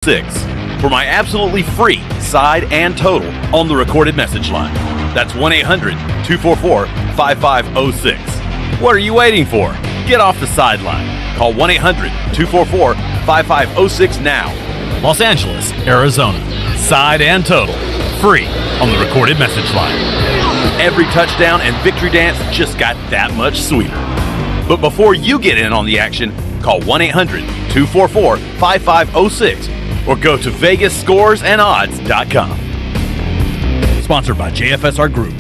for my absolutely free side and total on the recorded message line. That's 1-800-244-5506. What are you waiting for? Get off the sideline. Call 1-800-244-5506 now. Los Angeles, Arizona. Side and total. Free on the recorded message line. Every touchdown and victory dance just got that much sweeter. But before you get in on the action, call 1-800-244-5506 or go to VegasScoresAndOdds.com. Sponsored by JFSR Group.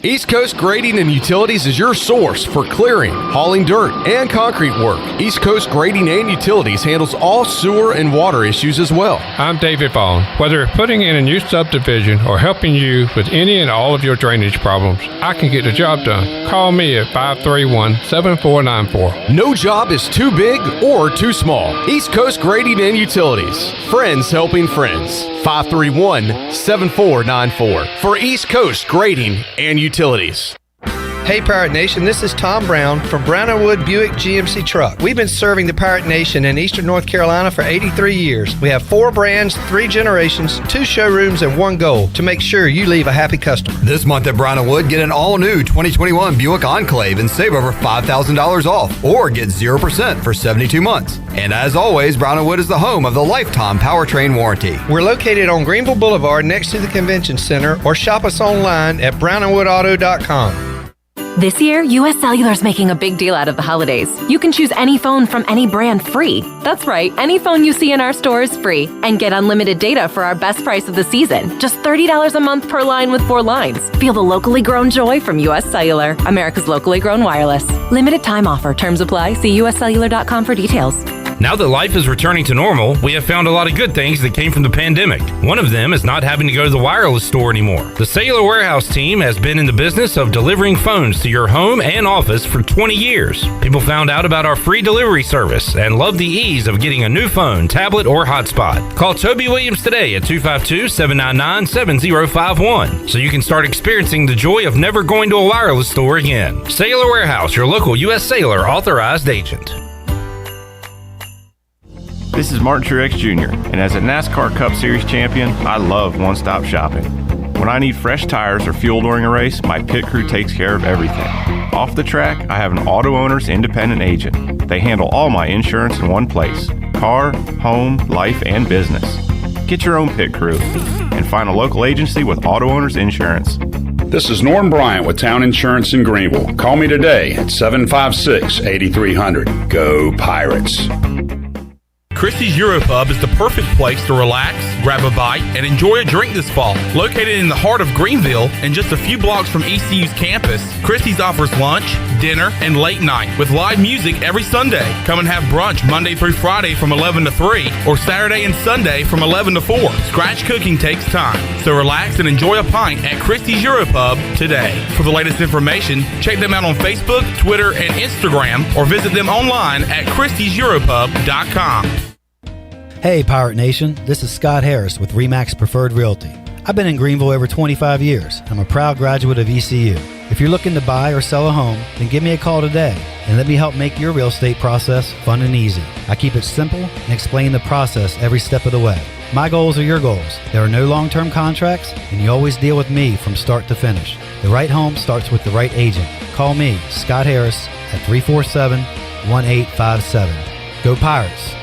East Coast Grading and Utilities is your source for clearing, hauling dirt, and concrete work. East Coast Grading and Utilities handles all sewer and water issues as well. I'm David Vaughn. Whether putting in a new subdivision or helping you with any and all of your drainage problems, I can get the job done. Call me at 531-7494. No job is too big or too small. East Coast Grading and Utilities. Friends helping friends. 531-7494 for East Coast Grading and Utilities. Hey Pirate Nation, this is Tom Brown from Brown & Wood Buick GMC Truck. We've been serving the Pirate Nation in Eastern North Carolina for 83 years. We have 4 brands, 3 generations, 2 showrooms, and 1 goal to make sure you leave a happy customer. This month at Brown & Wood, get an all-new 2021 Buick Enclave and save over $5,000 off, or get 0% for 72 months. And as always, Brown & Wood is the home of the lifetime powertrain warranty. We're located on Greenville Boulevard next to the Convention Center, or shop us online at brownandwoodauto.com. This year, U.S. Cellular is making a big deal out of the holidays. You can choose any phone from any brand free. That's right, any phone you see in our store is free. And get unlimited data for our best price of the season. Just $30 a month per line with 4 lines. Feel the locally grown joy from U.S. Cellular, America's locally grown wireless. Limited time offer. Terms apply. See uscellular.com for details. Now that life is returning to normal, we have found a lot of good things that came from the pandemic. One of them is not having to go to the wireless store anymore. The Cellular Warehouse team has been in the business of delivering phones to your home and office for 20 years. People found out about our free delivery service and love the ease of getting a new phone, tablet, or hotspot. Call Toby Williams today at 252-799-7051 so you can start experiencing the joy of never going to a wireless store again. Cellular Warehouse, your local U.S. Cellular authorized agent. This is Martin Truex Jr., and as a NASCAR Cup Series champion, I love one-stop shopping. When I need fresh tires or fuel during a race, my pit crew takes care of everything. Off the track, I have an Auto Owners independent agent. They handle all my insurance in one place: car, home, life, and business. Get your own pit crew and find a local agency with Auto Owners Insurance. This is Norm Bryant with Town Insurance in Greenville. Call me today at 756-8300. Go Pirates. Christie's Europub is the perfect place to relax, grab a bite, and enjoy a drink this fall. Located in the heart of Greenville and just a few blocks from ECU's campus, Christie's offers lunch, dinner, and late night with live music every Sunday. Come and have brunch Monday through Friday from 11 to 3 or Saturday and Sunday from 11 to 4. Scratch cooking takes time, so relax and enjoy a pint at Christie's Europub today. For the latest information, check them out on Facebook, Twitter, and Instagram, or visit them online at christieseuropub.com. Hey Pirate Nation, this is Scott Harris with RE/MAX Preferred Realty. I've been in Greenville over 25 years. I'm a proud graduate of ECU. If you're looking to buy or sell a home, then give me a call today and let me help make your real estate process fun and easy. I keep it simple and explain the process every step of the way. My goals are your goals. There are no long-term contracts, and you always deal with me from start to finish. The right home starts with the right agent. Call me, Scott Harris, at 347-1857. Go Pirates!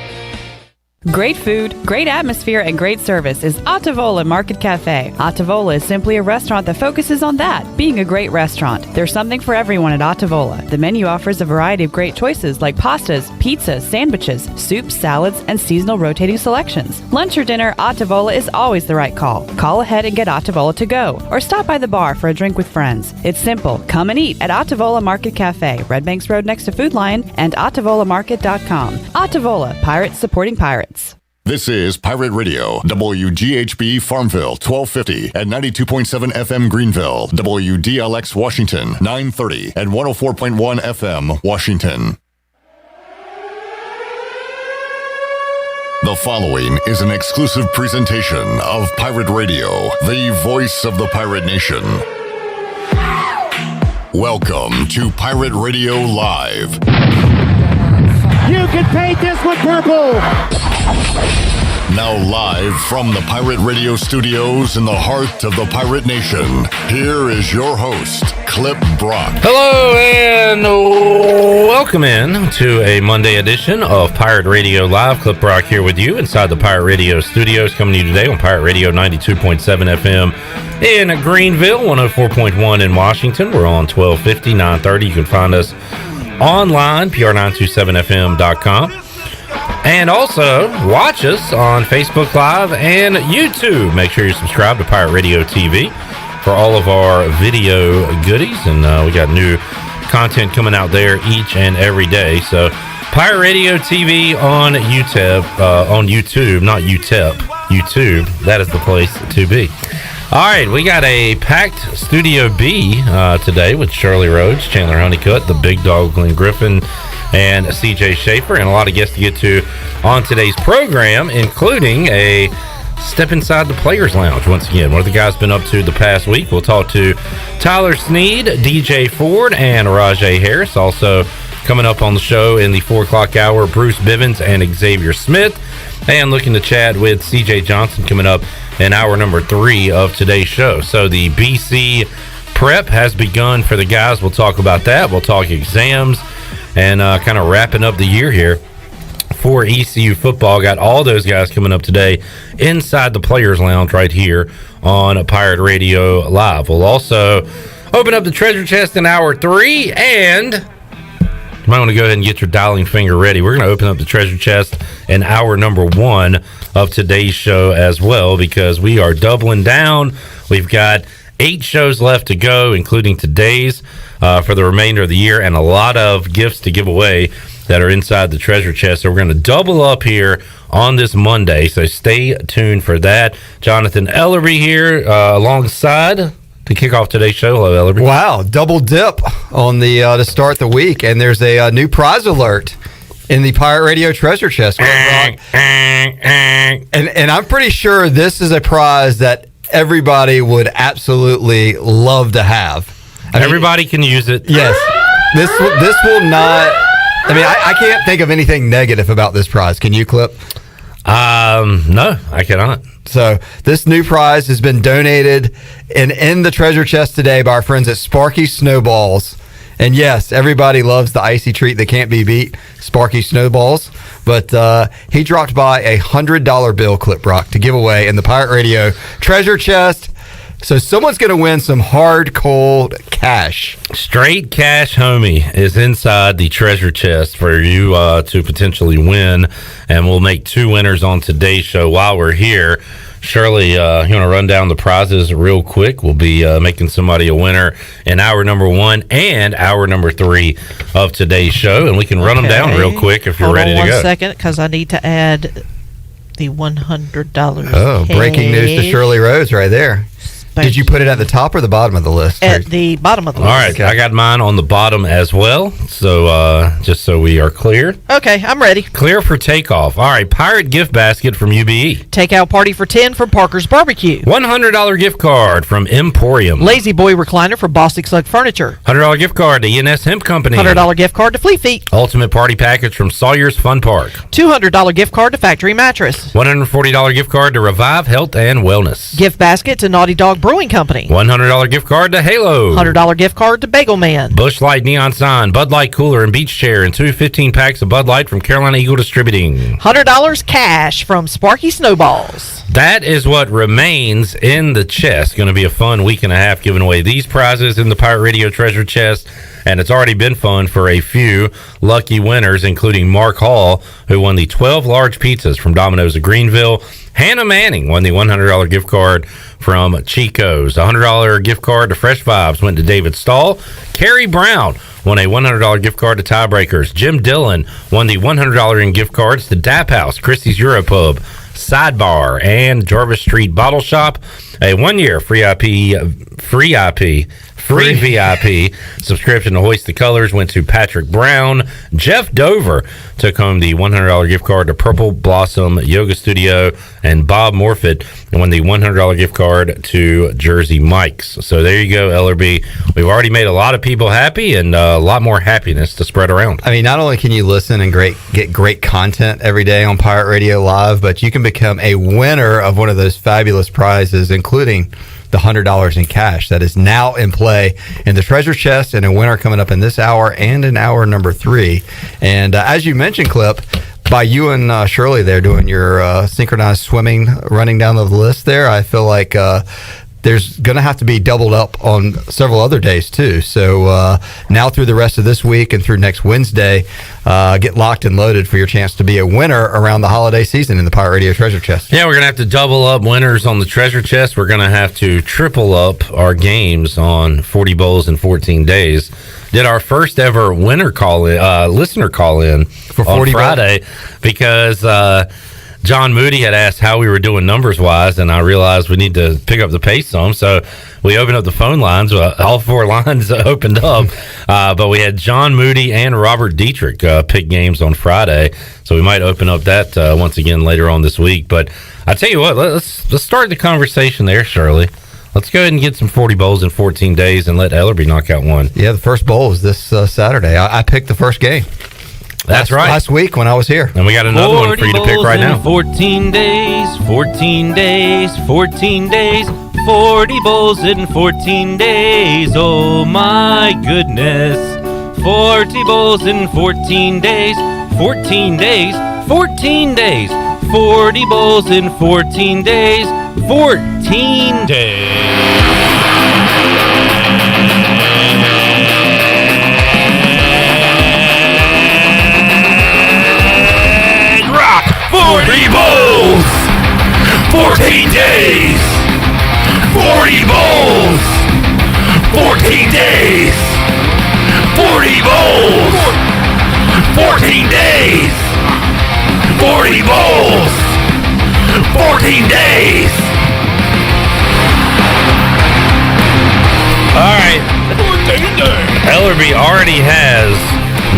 Great food, great atmosphere, and great service is Ottavola Market Cafe. Ottavola is simply a restaurant that focuses on that, being a great restaurant. There's something for everyone at Ottavola. The menu offers a variety of great choices like pastas, pizzas, sandwiches, soups, salads, and seasonal rotating selections. Lunch or dinner, Ottavola is always the right call. Call ahead and get Ottavola to go, or stop by the bar for a drink with friends. It's simple. Come and eat at Ottavola Market Cafe, Red Banks Road next to Food Lion, and OttavolaMarket.com. Ottavola, pirates supporting pirates. This is Pirate Radio, WGHB Farmville, 1250 and 92.7 FM Greenville, WDLX Washington, 930 and 104.1 FM Washington. The following is an exclusive presentation of Pirate Radio, the voice of the Pirate Nation. Welcome to Pirate Radio Live. You can paint this one purple. Now live from the Pirate Radio studios in the heart of the Pirate Nation, here is your host, Clip Brock. Hello and welcome in to a Monday edition of Pirate Radio Live. Clip Brock here with you inside the Pirate Radio studios, coming to you today on Pirate Radio 92.7 FM in Greenville, 104.1 in Washington. We're on 1250, 930. You can find us online, pr927fm.com. And also watch us on Facebook Live and YouTube. Make sure you subscribe to Pirate Radio TV for all of our video goodies. And we got new content coming out there each and every day. So Pirate Radio TV on YouTube, not UTEP, YouTube. That is the place to be. All right, we got a packed Studio B today with Shirley Rhodes, Chandler Honeycutt, the Big Dog Glenn Griffin, and CJ Schaefer, and a lot of guests to get to on today's program, including a step inside the Players Lounge once again. What have the guys been up to the past week? We'll talk to Tyler Sneed, DJ Ford, and Rajay Harris. Also coming up on the show in the 4 o'clock hour, Bruce Bivens and Xavier Smith. And looking to chat with CJ Johnson coming up in hour number 3 of today's show. So the BC prep has begun for the guys. We'll talk about that. We'll talk exams and kind of wrapping up the year here for ECU football. Got all those guys coming up today inside the Players Lounge right here on Pirate Radio Live. We'll also open up the treasure chest in hour 3, and you might want to go ahead and get your dialing finger ready. We're going to open up the treasure chest in hour number 1 of today's show as well, because we are doubling down. We've got 8 shows left to go, including today's for the remainder of the year, and a lot of gifts to give away that are inside the treasure chest. So we're going to double up here on this Monday, so stay tuned for that. Jonathan Ellerbe here alongside to kick off today's show. Hello, Ellerbe. Wow, double dip on the to start the week, and there's a new prize alert in the Pirate Radio treasure chest. And I'm pretty sure this is a prize that everybody would absolutely love to have. Everybody can use it. Yes. This will not. I mean, I can't think of anything negative about this prize. Can you, Clip? No, I cannot. So this new prize has been donated and in the treasure chest today by our friends at Sparky Snowballs. And yes, everybody loves the icy treat that can't be beat, Sparky Snowballs. But he dropped by a $100 bill, Clip Brock, to give away in the Pirate Radio treasure chest. So someone's going to win some hard, cold cash. Straight cash, homie, is inside the treasure chest for you to potentially win. And we'll make 2 winners on today's show while we're here. Shirley, you want to run down the prizes real quick? We'll be making somebody a winner in hour number 1 and hour number 3 of today's show. And we can run them down real quick if you're ready to go. Hold on 1 second, because I need to add the $100. Oh, breaking news to Shirley Rhodes right there. Did you put it at the top or the bottom of the list? At the bottom of the list. All right, okay. I got mine on the bottom as well, so just so we are clear. Okay, I'm ready. Clear for takeoff. All right, Pirate gift basket from UBE. Takeout party for 10 from Parker's Barbecue. $100 gift card from Emporium. Lazy Boy recliner for Bostic Slug Furniture. $100 gift card to ENS Hemp Company. $100 gift card to Fleet Feet. Ultimate party package from Sawyer's Fun Park. $200 gift card to Factory Mattress. $140 gift card to Revive Health and Wellness. Gift basket to Naughty Dog Brewing Company. $100 gift card to Halo. $100 gift card to Bagel Man. Busch Light Neon Sign, Bud Light Cooler and Beach Chair, and 2 15-packs of Bud Light from Carolina Eagle Distributing. $100 cash from Sparky Snowballs. That is what remains in the chest. Going to be a fun week and a half giving away these prizes in the Pirate Radio treasure chest. And it's already been fun for a few lucky winners, including Mark Hall, who won the 12 large pizzas from Domino's of Greenville. Hannah Manning won the $100 gift card from Chico's. A $100 gift card to Fresh Vibes went to David Stahl. Carrie Brown won a $100 gift card to Tiebreakers. Jim Dillon won the $100 in gift cards to Dap House, Christie's Europub, Sidebar, and Jarvis Street Bottle Shop. A 1-year free IP Free VIP subscription to Hoist the Colors went to Patrick Brown. Jeff Dover took home the $100 gift card to Purple Blossom Yoga Studio, and Bob Morfitt won the $100 gift card to Jersey Mike's. So there you go, Ellerbe. We've already made a lot of people happy and a lot more happiness to spread around. I mean, not only can you listen and get great content every day on Pirate Radio Live, but you can become a winner of one of those fabulous prizes, including the $100 in cash that is now in play in the treasure chest, and a winner coming up in this hour and in hour number 3. And as you mentioned, Clip, by you and Shirley there doing your synchronized swimming, running down the list there, I feel like there's going to have to be doubled up on several other days too. So now through the rest of this week and through next Wednesday, get locked and loaded for your chance to be a winner around the holiday season in the Pirate Radio Treasure Chest. Yeah, we're going to have to double up winners on the Treasure Chest. We're going to have to triple up our games on 40 bowls in 14 days. Did our first ever winner listener call in for 40 on Friday because John Moody had asked how we were doing numbers-wise, and I realized we need to pick up the pace some. So we opened up the phone lines. All 4 lines opened up. But we had John Moody and Robert Dietrich pick games on Friday. So we might open up that once again later on this week. But I tell you what, let's start the conversation there, Shirley. Let's go ahead and get some 40 bowls in 14 days and let Ellerbe knock out one. Yeah, the first bowl is this Saturday. I picked the first game. That's right. Last week when I was here. And we got another one for you to pick right now. 14 days, 14 days, 14 days, 40 bowls in 14 days. Oh my goodness. 40 bowls in 14 days, 14 days, 14 days, 40 bowls in 14 days, 14 days. Rock 40 bowls, 14 days, 40 bowls, 14 days, 40 bowls, 14 days, 40 bowls, 14 days. All right. Ellerbe already has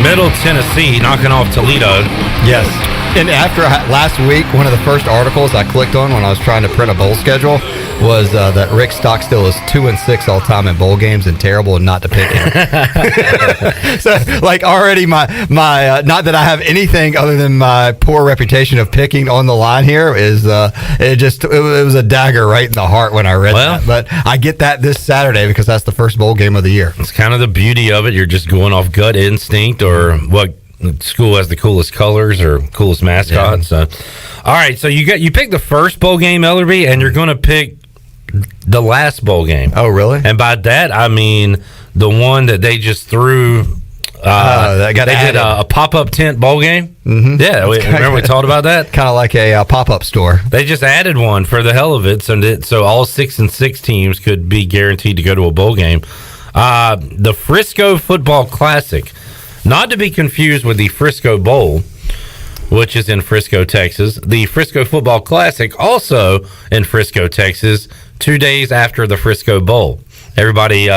Middle Tennessee knocking off Toledo. Yes. And after last week, one of the first articles I clicked on when I was trying to print a bowl schedule was that Rick Stockstill is 2-6 all time in bowl games and terrible and not to pick him. So, like, already my not that I have anything other than my poor reputation of picking on the line here is it was a dagger right in the heart when I read that. But I get that this Saturday because that's the first bowl game of the year. It's kind of the beauty of it. You're just going off gut instinct or what school has the coolest colors or coolest mascots. Yeah. All right, so you picked the first bowl game, Ellerbe, and you're going to pick the last bowl game. Oh, really? And by that, I mean the one that they just threw. They did a pop-up tent bowl game. Mm-hmm. Yeah, remember we talked about that? Kind of like a pop-up store. They just added one for the hell of it, so all 6-6 teams could be guaranteed to go to a bowl game. The Frisco Football Classic, not to be confused with the Frisco Bowl, which is in Frisco, Texas. The Frisco Football Classic, also in Frisco, Texas, 2 days after the Frisco Bowl. Everybody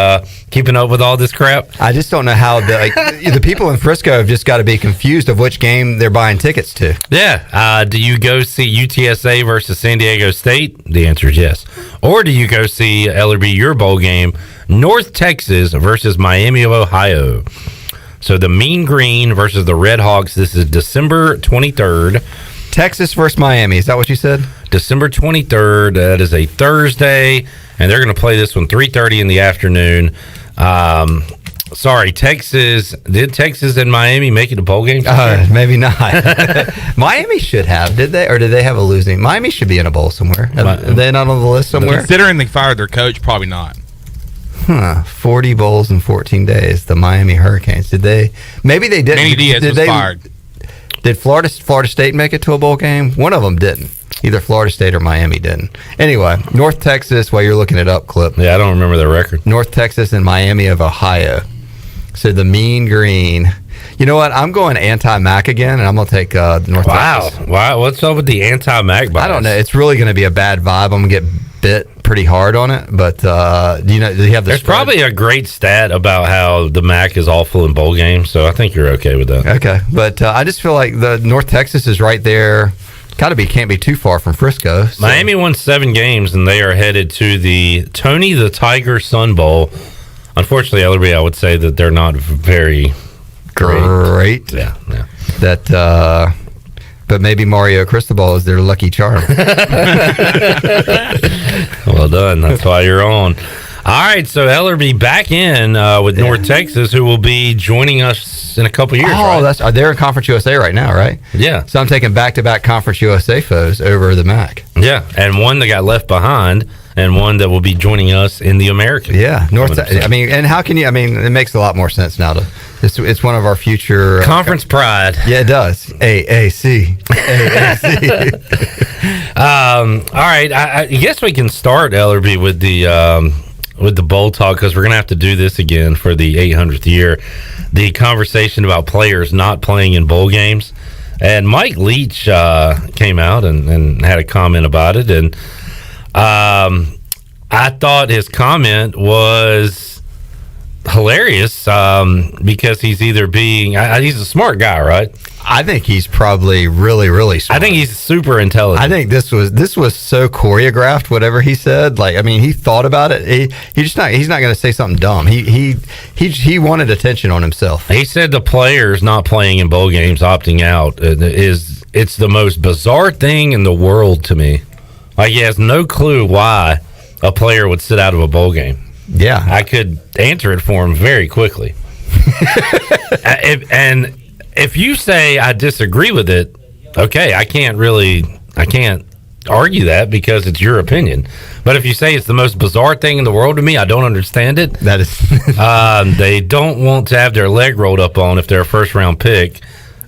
keeping up with all this crap? I just don't know how the people in Frisco have just got to be confused of which game they're buying tickets to. Yeah. Do you go see UTSA versus San Diego State? The answer is yes. Or do you go see Ellerbe, your bowl game, North Texas versus Miami of Ohio? So the Mean Green versus the Red Hawks. This is December 23rd. Texas versus Miami. Is that what you said? December 23rd. That is a Thursday. And they're going to play this one 3:30 in the afternoon. Sorry, Texas. Did Texas and Miami make it a bowl game? Maybe not. Miami should have. Did they? Or did they have a losing? Miami should be in a bowl somewhere. Are they not on the list somewhere? Considering they fired their coach, probably not. 40 bowls in 14 days. The Miami Hurricanes. Did they? Maybe they didn't. Manny Diaz was fired. Did Florida State make it to a bowl game? One of them didn't. Either Florida State or Miami didn't. Anyway, North Texas, while you're looking it up, Clip. Yeah, I don't remember their record. North Texas and Miami of Ohio. So the Mean Green. You know what? I'm going anti-MAC again, and I'm going to take North Texas. Wow. What's up with the anti-MAC bias? I don't know. It's really going to be a bad vibe. I'm going to get bit pretty hard on it. But do you have the There's spread? probably a great stat about how the MAC is awful in bowl games, so I think you're okay with that. Okay, but I just feel like the North Texas is right there. Can't be too far from Frisco. So. Miami won 7 games, and they are headed to the Tony the Tiger Sun Bowl. Unfortunately, Ellerbe, I would say that they're not very great. Yeah. That, but maybe Mario Cristobal is their lucky charm. Well done. That's why you're on. All right, so Ellerbe back in with North Texas, who will be joining us in a couple years. Oh, right? they're in Conference USA right now, right? Yeah. So I'm taking back-to-back Conference USA foes over the MAC. Yeah, and one that got left behind, and one that will be joining us in the American. Yeah, and how can you? I mean, it makes a lot more sense now. It's one of our future conference pride. Yeah, it does. AAC. All right, I guess we can start, Ellerbe, with the bowl talk, because we're going to have to do this again for the 800th year. The conversation about players not playing in bowl games. And Mike Leach came out and had a comment about it. And I thought his comment was hilarious because he's either he's a smart guy, right? I think he's probably really, really smart. I think he's super intelligent. I think this was so choreographed, whatever he said. Like, I mean, he thought about it. He's not going to say something dumb. He wanted attention on himself. He said the players not playing in bowl games, opting out, it's the most bizarre thing in the world to me. Like, he has no clue why a player would sit out of a bowl game. Yeah. I could answer it for him very quickly. And if you say I disagree with it, okay, I can't argue that because it's your opinion. But if you say it's the most bizarre thing in the world to me, I don't understand it. That is they don't want to have their leg rolled up on if they're a first round pick.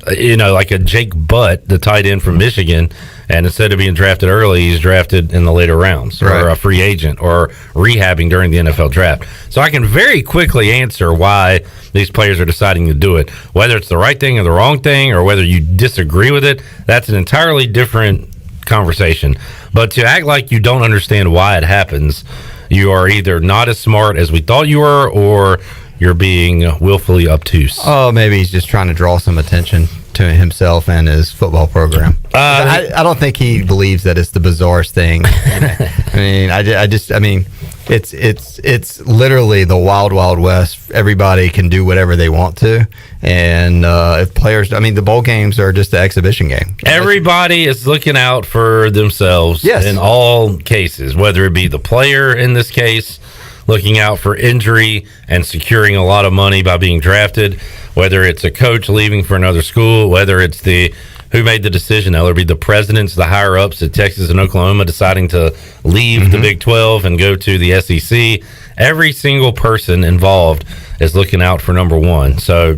Like a Jake Butt, the tight end from Michigan, and instead of being drafted early, he's drafted in the later rounds, or a free agent, or rehabbing during the NFL draft. So I can very quickly answer why these players are deciding to do it. Whether it's the right thing or the wrong thing, or whether you disagree with it, that's an entirely different conversation. But to act like you don't understand why it happens, you are either not as smart as we thought you were, or you're being willfully obtuse. Oh, maybe he's just trying to draw some attention to himself and his football program. I don't think he believes that it's the bizarrest thing. I mean, it's literally the wild, wild west. Everybody can do whatever they want to, and if players, the bowl games are just the exhibition game. Everybody is looking out for themselves. Yes. In all cases, whether it be the player in this case, looking out for injury and securing a lot of money by being drafted, whether it's a coach leaving for another school, whether it's who made the decision, Ellerbe, the presidents, the higher ups at Texas and Oklahoma deciding to leave the Big 12 and go to the SEC. Every single person involved is looking out for number one. So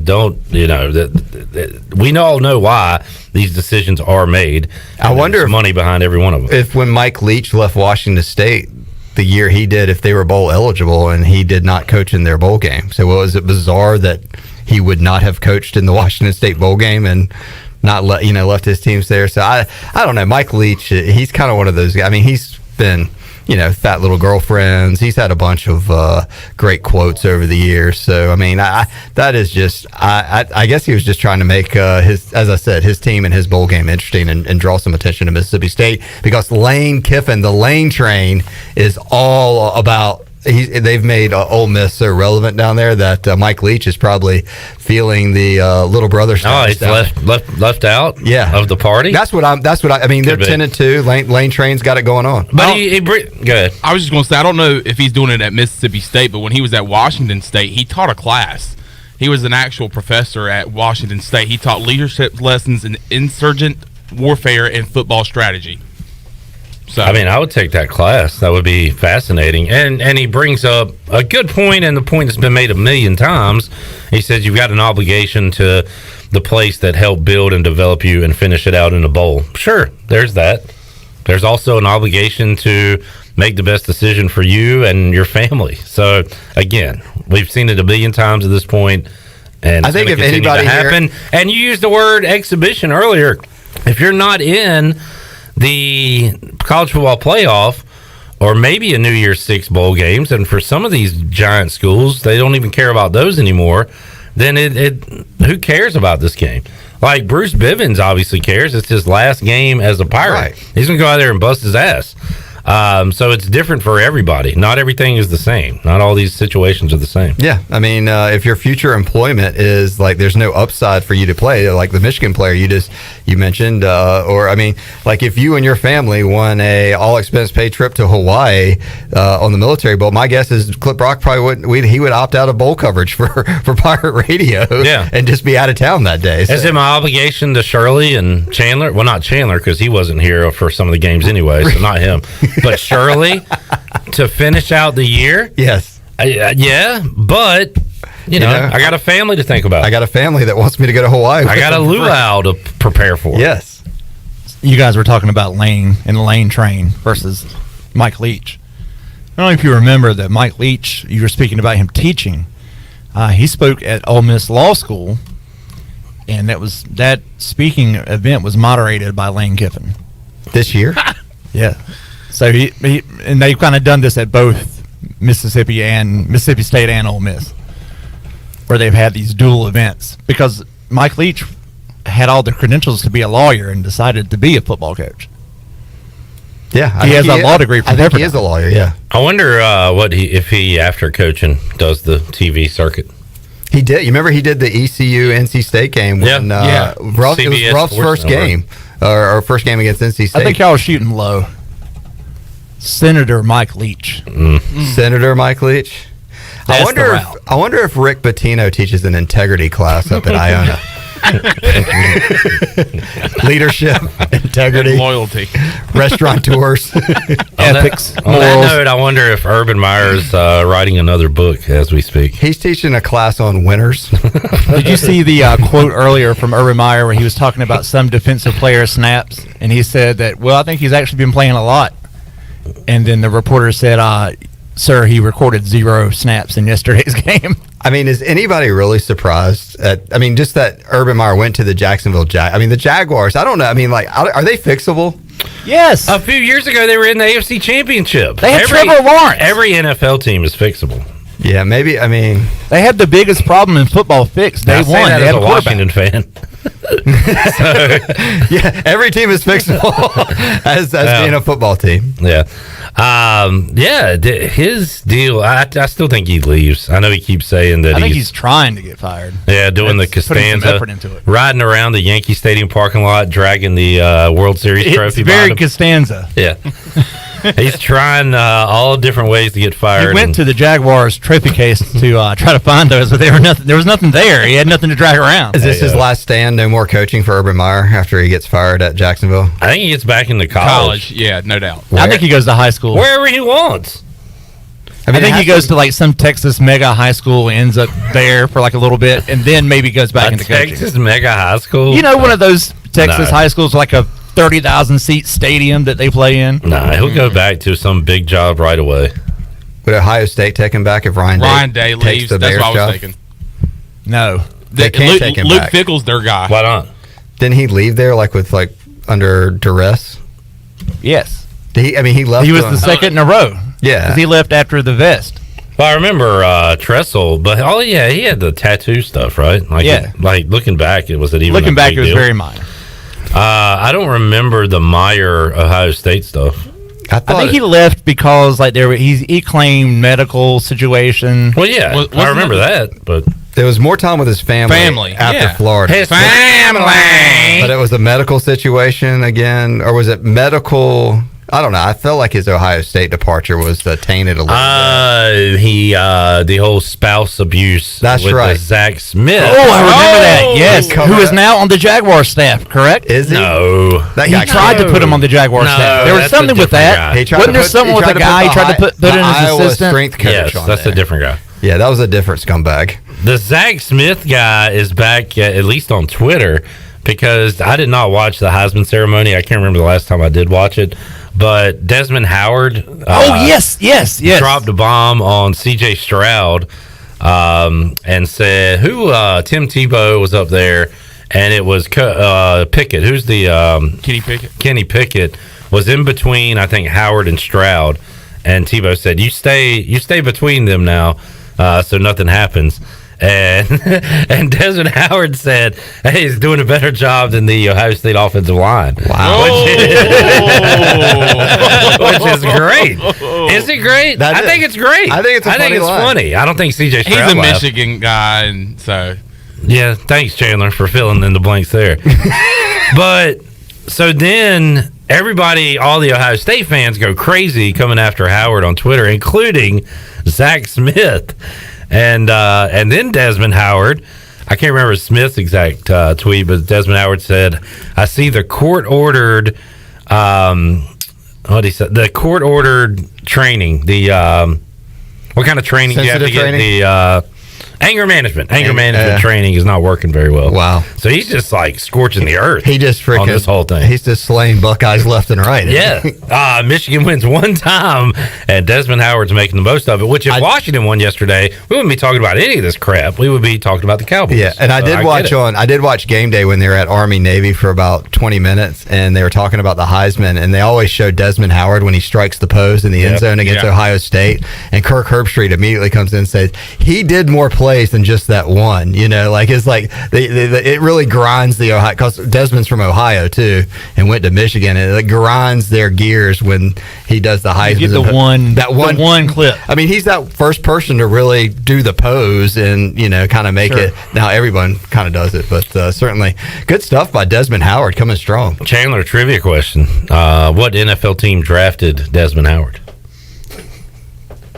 we all know why these decisions are made. I wonder if money behind every one of them. If when Mike Leach left Washington State, the year he did, if they were bowl eligible and he did not coach in their bowl game. So was it bizarre that he would not have coached in the Washington State bowl game and not left his teams there? So I don't know. Mike Leach, he's kind of one of those guys. I mean, he's been, fat little girlfriends. He's had a bunch of great quotes over the years. So, I mean, I guess he was just trying to make his team and his bowl game interesting and draw some attention to Mississippi State, because Lane Kiffin, the Lane train, is all about. They've made Ole Miss so relevant down there that Mike Leach is probably feeling the little brother status. Oh, he's left out. Of the party. That's what I mean. They're 10-2. Lane Train's got it going on. But go ahead. I was just going to say, I don't know if he's doing it at Mississippi State, but when he was at Washington State, he taught a class. He was an actual professor at Washington State. He taught leadership lessons in insurgent warfare and football strategy. So, I would take that class. That would be fascinating. And he brings up a good point, and the point that's been made a million times. He says you've got an obligation to the place that helped build and develop you and finish it out in a bowl. Sure, there's that. There's also an obligation to make the best decision for you and your family. So, again, we've seen it a million times at this point, and I think if anybody happen. And you used the word exhibition earlier. If you're not in the college football playoff, or maybe a New Year's Six bowl games. And for some of these giant schools, they don't even care about those anymore. Then who cares about this game? Like Bruce Bivens obviously cares. It's his last game as a Pirate. Right. He's going to go out there and bust his ass. So it's different for everybody. Not everything is the same. Not all these situations are the same. Yeah, I mean, if your future employment is like there's no upside for you to play, like the Michigan player you mentioned, or I mean, like if you and your family won a all expense paid trip to Hawaii on the Military Bowl, my guess is Clip Brock probably would opt out of bowl coverage for Pirate Radio, and just be out of town that day. So. Is it my obligation to Shirley and Chandler? Well, not Chandler because he wasn't here for some of the games anyway, so not him. But Shirley to finish out the year? Yes. Yeah, but, you know, I got a family to think about. I got a family that wants me to go to Hawaii. I got a luau to prepare for. Yes. You guys were talking about Lane and the Lane train versus Mike Leach. I don't know if you remember that Mike Leach, you were speaking about him teaching. He spoke at Ole Miss Law School, and that speaking event was moderated by Lane Kiffin. This year? Yeah. So he and they've kind of done this at both Mississippi State and Ole Miss, where they've had these dual events because Mike Leach had all the credentials to be a lawyer and decided to be a football coach. Yeah, he has a law degree from Pepperdine. He is a lawyer. Yeah. I wonder if he after coaching does the TV circuit. He did. You remember he did the ECU NC State game when it was Ruff's first game or first game against NC State. I think y'all were shooting low. Senator Mike Leach. Senator Mike Leach. I wonder if Rick Pitino teaches an integrity class up at Iona. Leadership, integrity, and loyalty, restaurateurs, ethics, on that note, I wonder if Urban Meyer's writing another book as we speak. He's teaching a class on winners. Did you see the quote earlier from Urban Meyer where he was talking about some defensive player snaps, and he said that, well, I think he's actually been playing a lot. And then the reporter said, sir, he recorded 0 snaps in yesterday's game. I mean, is anybody really surprised just that Urban Meyer went to the Jacksonville the Jaguars, I don't know. I mean, like, are they fixable? Yes. A few years ago, they were in the AFC Championship. They had Trevor Lawrence. Every NFL team is fixable. Yeah, maybe. I mean, they had the biggest problem in football fixed. They won. That they had as a Washington fan. Yeah, every team is fixable as being a football team. Yeah. His deal, I still think he leaves. I know he keeps saying that I think he's trying to get fired. Yeah, doing the Costanza, riding around the Yankee Stadium parking lot, dragging the World Series trophy. It's very Costanza. Yeah. He's trying all different ways to get fired. He went to the Jaguars trophy case to try to find those, but there was nothing there. He had nothing to drag around. Is this his last stand? No more coaching for Urban Meyer after he gets fired at Jacksonville? I think he gets back into college. Yeah, no doubt. I think he goes to high school. Wherever he wants. I think he goes to like some Texas mega high school, ends up there for like a little bit, and then maybe goes back into coaching. Texas mega high school? You know, one of those Texas high schools, like a 30,000 seat stadium that they play in. Nah, he'll go back to some big job right away. Would Ohio State take him back if Ryan Day leaves? takes the That's Bears what I was job? thinking. No, they can't take him Luke back. Fickell's their guy. Why not? Didn't he leave there with under duress? Yes. He left. He was the second in a row. Yeah, because he left after the vest. Well, I remember Tressel, but he had the tattoo stuff, right? Like looking back, it was even. Looking back, it was deal? very minor. I don't remember the Meyer Ohio State stuff. I think he left because he claimed medical situation. Well, yeah, I remember that, but there was more time with his family after Florida. His family. But it was a medical situation again, or was it medical? I don't know. I felt like his Ohio State departure was tainted a little bit. The whole spouse abuse. That's with right. Zach Smith. Oh, I remember that. Yes, who is now on the Jaguar staff? Correct? Is he? No, he tried to put him on the Jaguar staff. There was something with that. Wasn't there something with a guy he tried to put in as assistant? Strength coach. Yes, that's a different guy. Yeah, that was a different scumbag. The Zach Smith guy is back at least on Twitter because I did not watch the Heisman ceremony. I can't remember the last time I did watch it. But Desmond Howard yes. dropped a bomb on C.J. Stroud and said, Tim Tebow was up there, and it was Pickett. Who's the Kenny Pickett. Kenny Pickett was in between, I think, Howard and Stroud, and Tebow said, "You stay between them now, so nothing happens." And Desmond Howard said, "Hey, he's doing a better job than the Ohio State offensive line." Wow, which is great. Is it great? I think it's great. I think it's funny. I don't think CJ Stroud He's a laughed. Michigan guy, and so yeah. Thanks, Chandler, for filling in the blanks there. But so then everybody, all the Ohio State fans, go crazy coming after Howard on Twitter, including Zach Smith. And then Desmond Howard, I can't remember Smith's exact tweet, but Desmond Howard said, "I see the court-ordered, what he said, the court-ordered training, the what kind of training do you have to get? The anger management training is not working very well." Wow. So he's just like scorching the earth. He just freaking on this whole thing. He's just slaying Buckeyes left and right. Yeah. Michigan wins one time, and Desmond Howard's making the most of it, which if Washington won yesterday, we wouldn't be talking about any of this crap. We would be talking about the Cowboys. Yeah, and I did watch Game Day when they were at Army Navy for about 20 minutes, and they were talking about the Heisman, and they always show Desmond Howard when he strikes the pose in the end zone against Ohio State, and Kirk Herbstreit immediately comes in and says he did more plays than just that one. It's like it really grinds the Ohio, because Desmond's from Ohio too and went to Michigan, and it grinds their gears when he does the Heisman. You get the one clip. I mean, he's that first person to really do the pose and kind of make it. Now everyone kind of does it, but certainly good stuff by Desmond Howard, coming strong. Chandler, trivia question: what NFL team drafted Desmond Howard?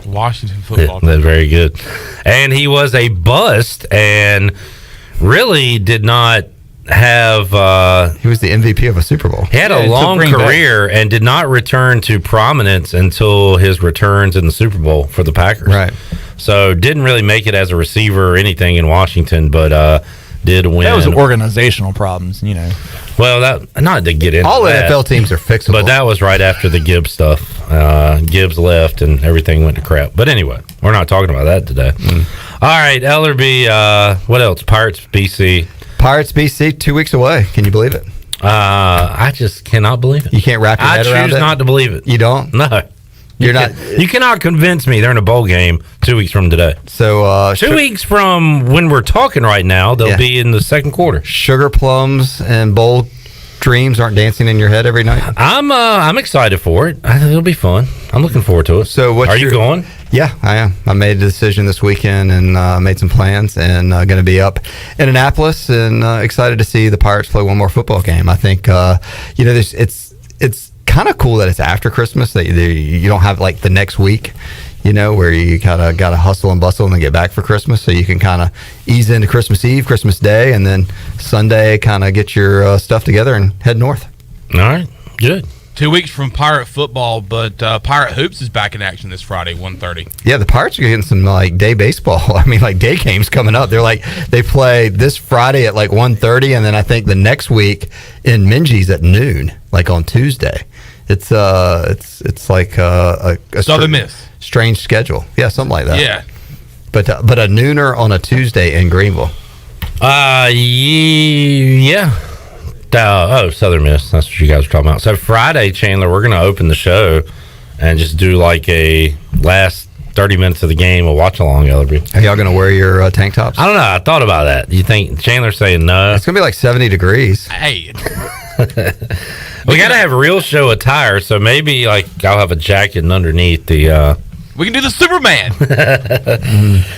Washington football team. That's very good. And he was a bust and really did not have... he was the MVP of a Super Bowl. He had a long career and did not return to prominence until his returns in the Super Bowl for the Packers. Right. So didn't really make it as a receiver or anything in Washington, but did win. That was organizational problems, Well, that not to get into all that, NFL teams are fixable, but that was right after the Gibbs stuff. Gibbs left and everything went to crap. But anyway, we're not talking about that today. All right, Ellerbe. What else? Pirates BC. Pirates BC 2 weeks away. Can you believe it? I just cannot believe it. You can't wrap your head around it. I choose not to believe it. You don't? No. You cannot convince me they're in a bowl game 2 weeks from today. So 2 weeks from when we're talking right now, they'll be in the second quarter. Sugar plums and bowl dreams aren't dancing in your head every night. I'm excited for it. I think it'll be fun. I'm looking forward to it. So are you going? Yeah, I am. I made a decision this weekend and made some plans, and going to be up in Annapolis, and excited to see the Pirates play one more football game. I think it's kind of cool that it's after Christmas, that you don't have like the next week, where you kind of got to hustle and bustle and then get back for Christmas, so you can kind of ease into Christmas Eve, Christmas Day, and then Sunday kind of get your stuff together and head north. All right, good. 2 weeks from Pirate football, but Pirate Hoops is back in action this Friday, 1:30. Yeah, the Pirates are getting some day baseball. I mean, day games coming up. They play this Friday at 1:30, and then I think the next week in Minji's at noon, on Tuesday. It's like a Southern Miss strange schedule. Yeah, something like that. Yeah, but a nooner on a Tuesday in Greenville. Yeah. Southern Miss. That's what you guys are talking about. So Friday, Chandler, we're going to open the show and just do a last 30 minutes of the game, a watch along, Ellerbe. Are y'all going to wear your tank tops? I don't know. I thought about that. You think Chandler's saying no? It's going to be 70 degrees. Hey. We got to have real show attire, so maybe I'll have a jacket and underneath the... We can do the Superman.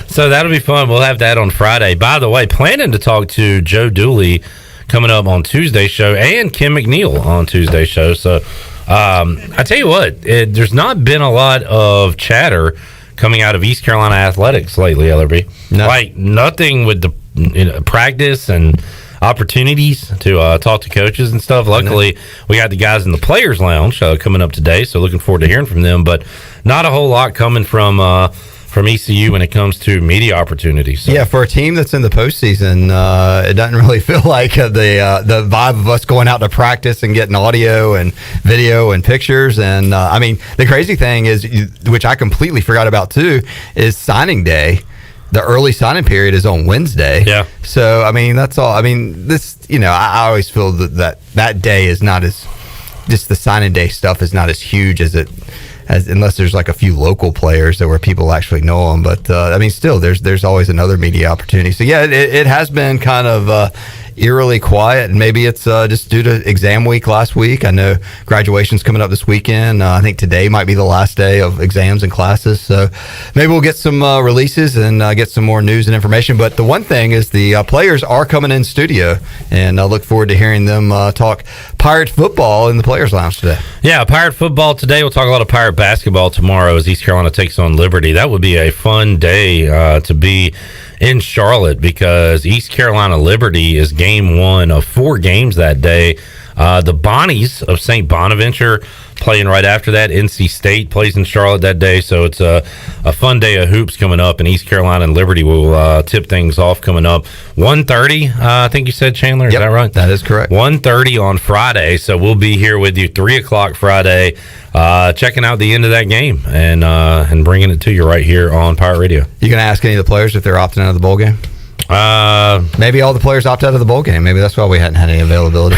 So that'll be fun. We'll have that on Friday. By the way, planning to talk to Joe Dooley coming up on Tuesday's show, and Kim McNeil on Tuesday's show. So I tell you what, there's not been a lot of chatter coming out of East Carolina athletics lately, Ellerbe. No. Nothing with the practice and opportunities to talk to coaches and stuff. Luckily, we got the guys in the Players Lounge coming up today, so looking forward to hearing from them. But not a whole lot coming from ECU when it comes to media opportunities. So. Yeah, for a team that's in the postseason, it doesn't really feel like the vibe of us going out to practice and getting audio and video and pictures. And the crazy thing is, which I completely forgot about too, is signing day. The early signing period is on Wednesday. Yeah. So that's all. This, I always feel that day is not as, just the signing day stuff is not as huge as it unless there's like a few local players where people actually know them. But I mean, still, there's always another media opportunity. So yeah, it has been kind of eerily quiet, and maybe it's just due to exam week last week. I know graduation's coming up this weekend. I think today might be the last day of exams and classes, so maybe we'll get some releases and get some more news and information. But the one thing is the players are coming in studio, and I look forward to hearing them talk Pirate football in the Players Lounge today. Yeah, Pirate football today. We'll talk a lot of Pirate basketball tomorrow as East Carolina takes on Liberty. That would be a fun day to be in Charlotte, because East Carolina Liberty is game 1 of 4 games that day. The Bonnies of St. Bonaventure playing right after that. NC State plays in Charlotte that day, so it's a fun day of hoops coming up, and East Carolina and Liberty will tip things off coming up 1:30. I think you said, Chandler, is that right? That is correct. 1:30 on Friday, so we'll be here with you 3 o'clock Friday, checking out the end of that game and bringing it to you right here on Pirate Radio. You gonna ask any of the players if they're opting out of the bowl game? Maybe all the players opt out of the bowl game. Maybe that's why we hadn't had any availability.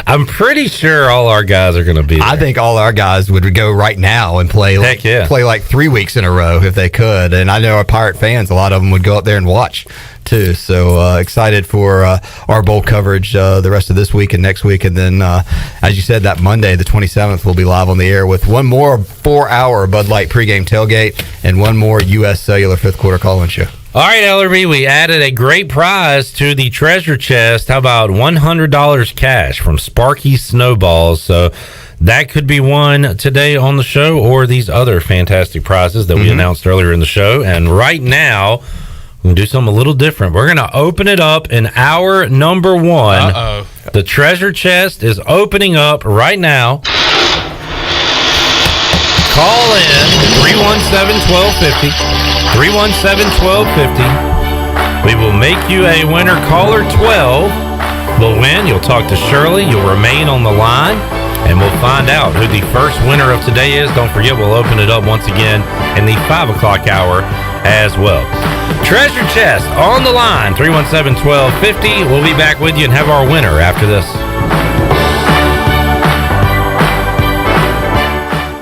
I'm pretty sure all our guys are going to be there. I think all our guys would go right now and play play like 3 weeks in a row if they could. And I know our Pirate fans, a lot of them would go up there and watch too. So excited for our bowl coverage the rest of this week and next week. And then, as you said, that Monday, the 27th, we'll be live on the air with one more 4-hour Bud Light pregame tailgate and one more U.S. Cellular 5th quarter call-in show. All right, Ellerbe, we added a great prize to the treasure chest. How about $100 cash from Sparky Snowballs? So that could be won today on the show, or these other fantastic prizes that we announced earlier in the show. And right now, we're going to do something a little different. We're going to open it up in hour number 1. Uh-oh. The treasure chest is opening up right now. Call in 317-1250. 317-1250. We will make you a winner. Caller 12 will win. You'll talk to Shirley. You'll remain on the line, and we'll find out who the first winner of today is. Don't forget, we'll open it up once again in the 5 o'clock hour as well. Treasure chest on the line, 317-1250. We'll be back with you and have our winner after this.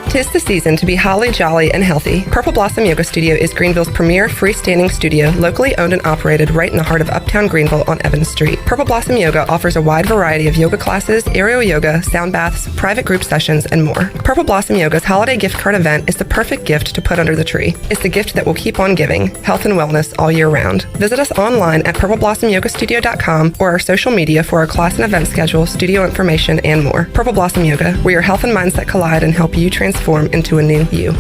'Tis the season to be holly jolly and healthy. Purple Blossom Yoga Studio is Greenville's premier freestanding studio, locally owned and operated right in the heart of uptown Greenville on Evans Street. Purple Blossom Yoga offers a wide variety of yoga classes, aerial yoga, sound baths, private group sessions, and more. Purple Blossom Yoga's holiday gift card event is the perfect gift to put under the tree. It's the gift that will keep on giving, health and wellness all year round. Visit us online at purpleblossomyogastudio.com or our social media for our class and event schedule, studio information, and more. Purple Blossom Yoga, where your health and mindset collide and help you transform into a new you.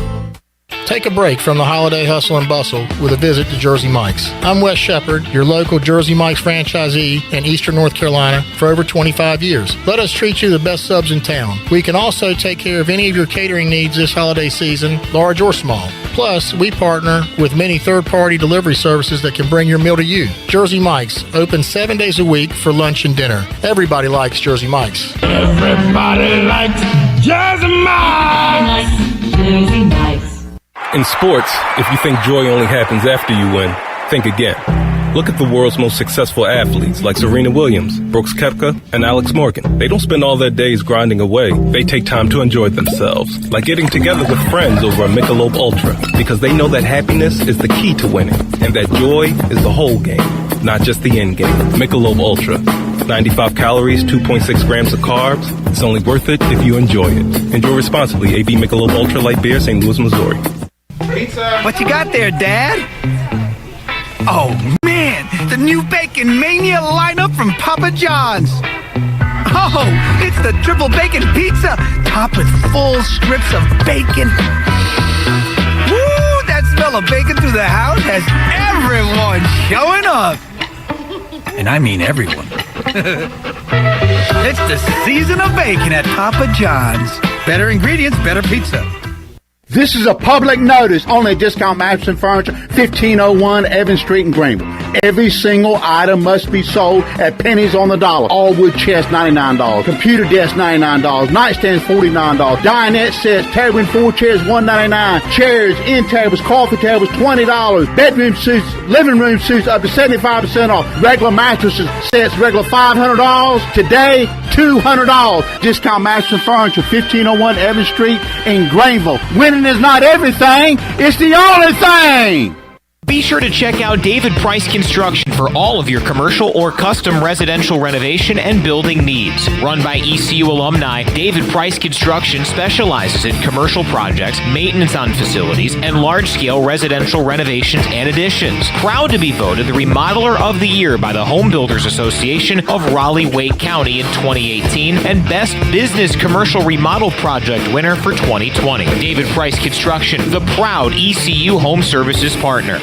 Take a break from the holiday hustle and bustle with a visit to Jersey Mike's. I'm Wes Shepard, your local Jersey Mike's franchisee in Eastern North Carolina for over 25 years. Let us treat you the best subs in town. We can also take care of any of your catering needs this holiday season, large or small. Plus, we partner with many third-party delivery services that can bring your meal to you. Jersey Mike's, open 7 days a week for lunch and dinner. Everybody likes Jersey Mike's. Everybody likes Jersey Mike's. Jersey Mike's. In sports, if you think joy only happens after you win, think again. Look at the world's most successful athletes like Serena Williams, Brooks Koepka, and Alex Morgan. They don't spend all their days grinding away. They take time to enjoy themselves, like getting together with friends over a Michelob Ultra, because they know that happiness is the key to winning, and that joy is the whole game, not just the end game. Michelob Ultra. 95 calories, 2.6 grams of carbs. It's only worth it if you enjoy it. Enjoy responsibly. AB Michelob Ultra Light Beer, St. Louis, Missouri. Pizza. What you got there, Dad? Oh, man, the new Bacon Mania lineup from Papa John's. Oh, it's the triple bacon pizza, topped with full strips of bacon. Woo, that smell of bacon through the house has everyone showing up. And I mean everyone. It's the season of bacon at Papa John's. Better ingredients, better pizza. This is a public notice. Only Discount Mattress and Furniture, 1501 Evans Street in Greenville. Every single item must be sold at pennies on the dollar. All wood chest, $99. Computer desk, $99. Nightstands, $49. Dinette sets, table and 4 chairs, $199. Chairs, end tables, coffee tables, $20. Bedroom suits, living room suits up to 75% off. Regular mattresses sets, regular $500. Today, $200. Discount mattress and furniture, 1501 Evans Street in Greenville. Winning is not everything, it's the only thing. Be sure to check out David Price Construction for all of your commercial or custom residential renovation and building needs. Run by ECU alumni, David Price Construction specializes in commercial projects, maintenance on facilities, and large-scale residential renovations and additions. Proud to be voted the Remodeler of the Year by the Home Builders Association of Raleigh-Wake County in 2018 and Best Business Commercial Remodel Project winner for 2020. David Price Construction, the proud ECU Home Services partner.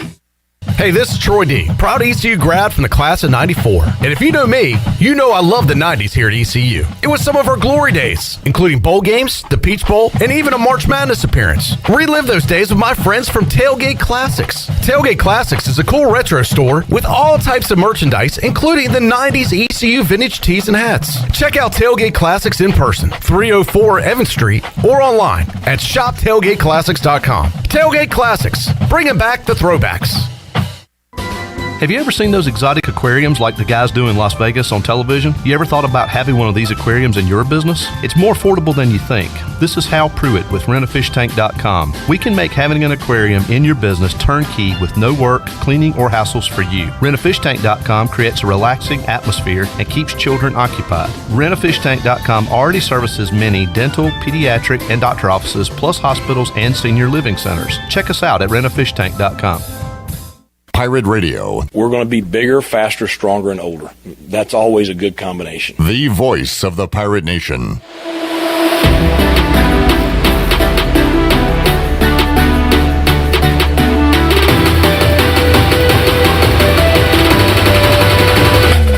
Hey, this is Troy D., proud ECU grad from the class of 94. And if you know me, you know I love the 90s here at ECU. It was some of our glory days, including bowl games, the Peach Bowl, and even a March Madness appearance. Relive those days with my friends from Tailgate Classics. Tailgate Classics is a cool retro store with all types of merchandise, including the 90s ECU vintage tees and hats. Check out Tailgate Classics in person, 304 Evans Street, or online at shoptailgateclassics.com. Tailgate Classics, bringing back the throwbacks. Have you ever seen those exotic aquariums like the guys do in Las Vegas on television? You ever thought about having one of these aquariums in your business? It's more affordable than you think. This is Hal Pruitt with rentafishtank.com. We can make having an aquarium in your business turnkey with no work, cleaning, or hassles for you. Rentafishtank.com creates a relaxing atmosphere and keeps children occupied. Rentafishtank.com already services many dental, pediatric, and doctor offices, plus hospitals and senior living centers. Check us out at rentafishtank.com. Pirate Radio. We're going to be bigger, faster, stronger, and older. That's always a good combination. The voice of the Pirate Nation.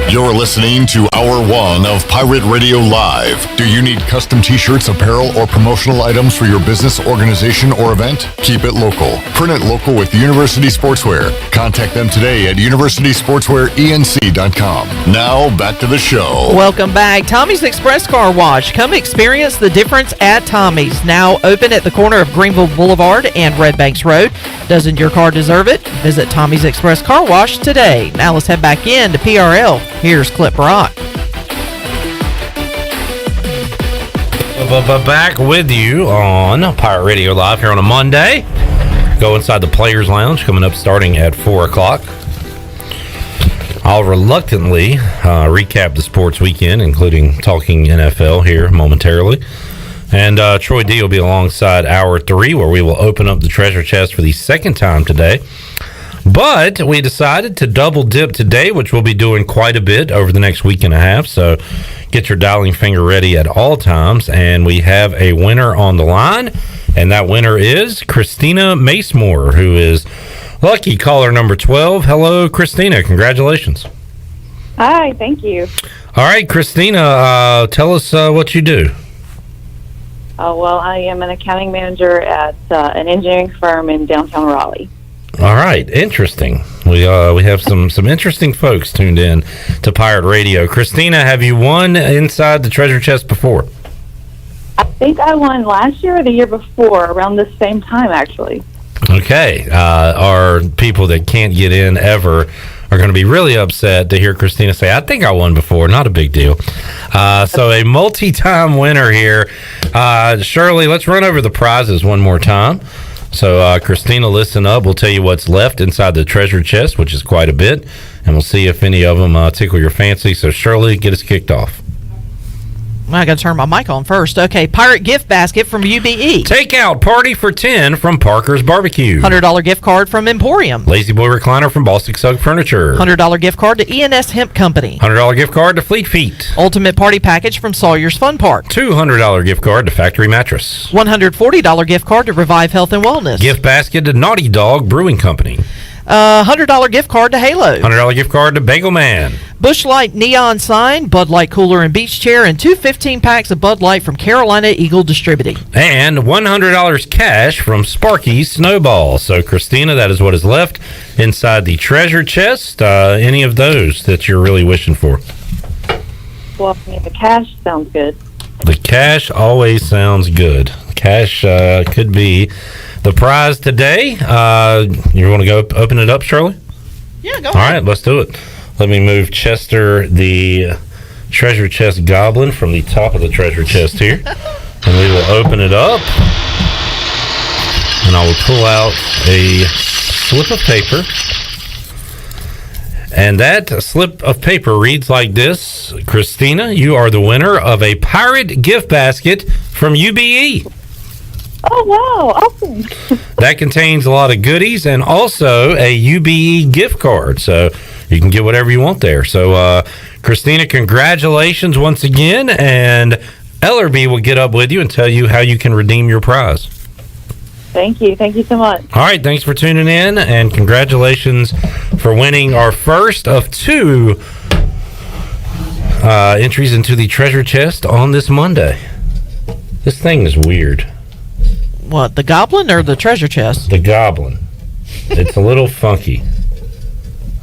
You're listening to Hour 1 of Pirate Radio Live. Do you need custom t-shirts, apparel, or promotional items for your business, organization, or event? Keep it local. Print it local with University Sportswear. Contact them today at universitysportswearenc.com. Now, back to the show. Welcome back. Tommy's Express Car Wash. Come experience the difference at Tommy's. Now open at the corner of Greenville Boulevard and Red Banks Road. Doesn't your car deserve it? Visit Tommy's Express Car Wash today. Now let's head back in to PRL. Here's Clip Rock. Back with you on Pirate Radio Live here on a Monday. Go inside the Players Lounge coming up starting at 4 o'clock. I'll reluctantly recap the sports weekend, including talking NFL here momentarily. And Troy D will be alongside Hour 3, where we will open up the treasure chest for the second time today. But we decided to double dip today, which we'll be doing quite a bit over the next week and a half. So get your dialing finger ready at all times. And we have a winner on the line. And that winner is Christina Macemore, who is lucky caller number 12. Hello, Christina. Congratulations. Hi, thank you. All right, Christina, tell us what you do. Well, I am an accounting manager at an engineering firm in downtown Raleigh. All right, interesting. We have some interesting folks tuned in to Pirate Radio. Christina, have you won inside the treasure chest before? I think I won last year or the year before, around the same time, actually. Okay. Our people that can't get in ever are going to be really upset to hear Christina say, I think I won before. Not a big deal. So a multi-time winner here. Shirley, let's run over the prizes one more time. So, Christina, listen up. We'll tell you what's left inside the treasure chest, which is quite a bit, and we'll see if any of them tickle your fancy. So, Shirley, get us kicked off. I got to turn my mic on first. Okay, Pirate Gift Basket from UBE. Takeout Party for 10 from Parker's Barbecue. $100 gift card from Emporium. Lazy Boy Recliner from Baltic Sug Furniture. $100 gift card to ENS Hemp Company. $100 gift card to Fleet Feet. Ultimate Party Package from Sawyer's Fun Park. $200 gift card to Factory Mattress. $140 gift card to Revive Health and Wellness. Gift basket to Naughty Dog Brewing Company. $100 gift card to Halo. $100 gift card to Bagel Man. Busch Light neon sign, Bud Light cooler and beach chair, and 2 15-packs of Bud Light from Carolina Eagle Distributing. And $100 cash from Sparky's Snowball. So, Christina, that is what is left inside the treasure chest. Any of those that you're really wishing for? Well, I mean, the cash sounds good. The cash always sounds good. Cash could be the prize today. You want to go open it up, Shirley? Yeah, go ahead. All right, let's do it. Let me move Chester, the treasure chest goblin, from the top of the treasure chest here. And we will open it up. And I will pull out a slip of paper. And that slip of paper reads like this. Christina, you are the winner of a Pirate gift basket from UBE. Oh, wow. Awesome. That contains a lot of goodies and also a UBE gift card. So you can get whatever you want there. So, Christina, congratulations once again. And Ellerbe will get up with you and tell you how you can redeem your prize. Thank you. Thank you so much. All right. Thanks for tuning in. And congratulations for winning our first of 2 entries into the treasure chest on this Monday. This thing is weird. What, the goblin or the treasure chest? The goblin. It's a little funky.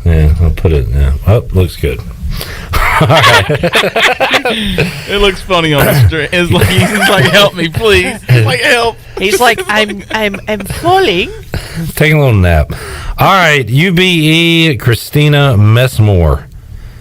Yeah, I'll put it. Yeah. Oh, looks good. All right. It looks funny on the street. It's like he's like, "Help me, please! Like, help!" He's like, "I'm falling." Taking a little nap. All right, UBE Christina Messmore.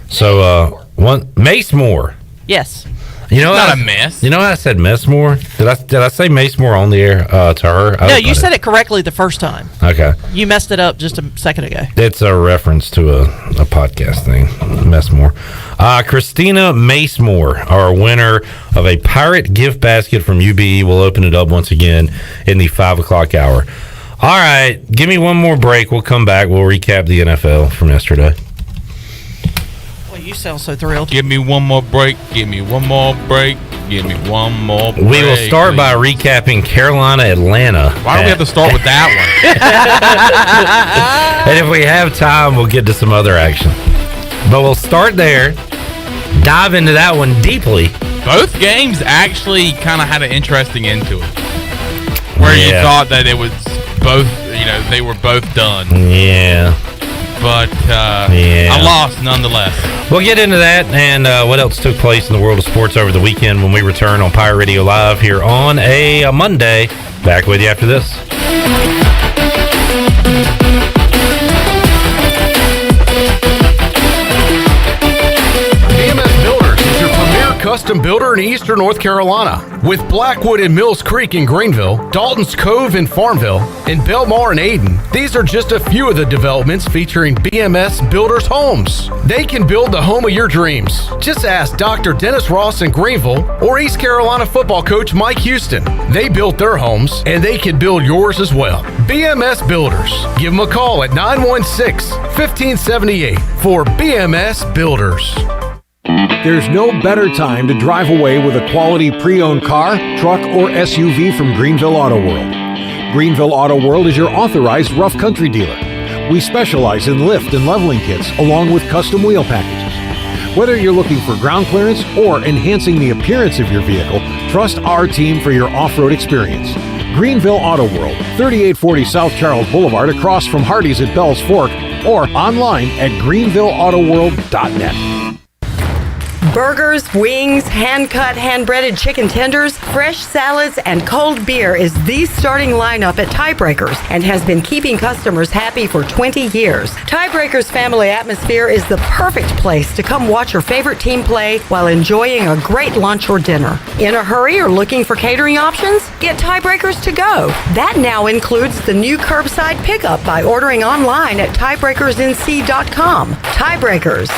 So, Macemore. Yes. You know, Not a mess. You know how I said Messmore? Did I say Macemore on the air to her? No, you said it correctly the first time. Okay. You messed it up just a second ago. It's a reference to a podcast thing. Messmore. Christina Macemore, our winner of a Pirate gift basket from UBE. We'll open it up once again in the 5 o'clock hour. All right. Give me one more break. We'll come back. We'll recap the NFL from yesterday. Well, you sound so thrilled. Give me one more break. Give me one more break. Give me one more break. We will start by recapping Carolina, Atlanta. Why do we have to start with that one? And if we have time, we'll get to some other action. But we'll start there, dive into that one deeply. Both games actually kind of had an interesting end to it, where you thought that it was both, they were both done. Yeah. But I lost nonetheless. We'll get into that and what else took place in the world of sports over the weekend when we return on Pirate Radio Live here on a Monday. Back with you after this. Custom builder in Eastern North Carolina. With Blackwood and Mills Creek in Greenville, Dalton's Cove in Farmville, and Belmar and Ayden, these are just a few of the developments featuring BMS Builders Homes. They can build the home of your dreams. Just ask Dr. Dennis Ross in Greenville or East Carolina football coach Mike Houston. They built their homes and they can build yours as well. BMS Builders. Give them a call at 916-1578 for BMS Builders. There's no better time to drive away with a quality pre-owned car, truck, or SUV from Greenville Auto World. Greenville Auto World is your authorized rough country dealer. We specialize in lift and leveling kits along with custom wheel packages. Whether you're looking for ground clearance or enhancing the appearance of your vehicle, trust our team for your off-road experience. Greenville Auto World, 3840 South Charles Boulevard across from Hardee's at Bell's Fork, or online at greenvilleautoworld.net. Burgers, wings, hand-cut, hand-breaded chicken tenders, fresh salads, and cold beer is the starting lineup at Tiebreakers and has been keeping customers happy for 20 years. Tiebreakers family atmosphere is the perfect place to come watch your favorite team play while enjoying a great lunch or dinner. In a hurry or looking for catering options? Get Tiebreakers to go. That now includes the new curbside pickup by ordering online at tiebreakersnc.com. Tiebreakers.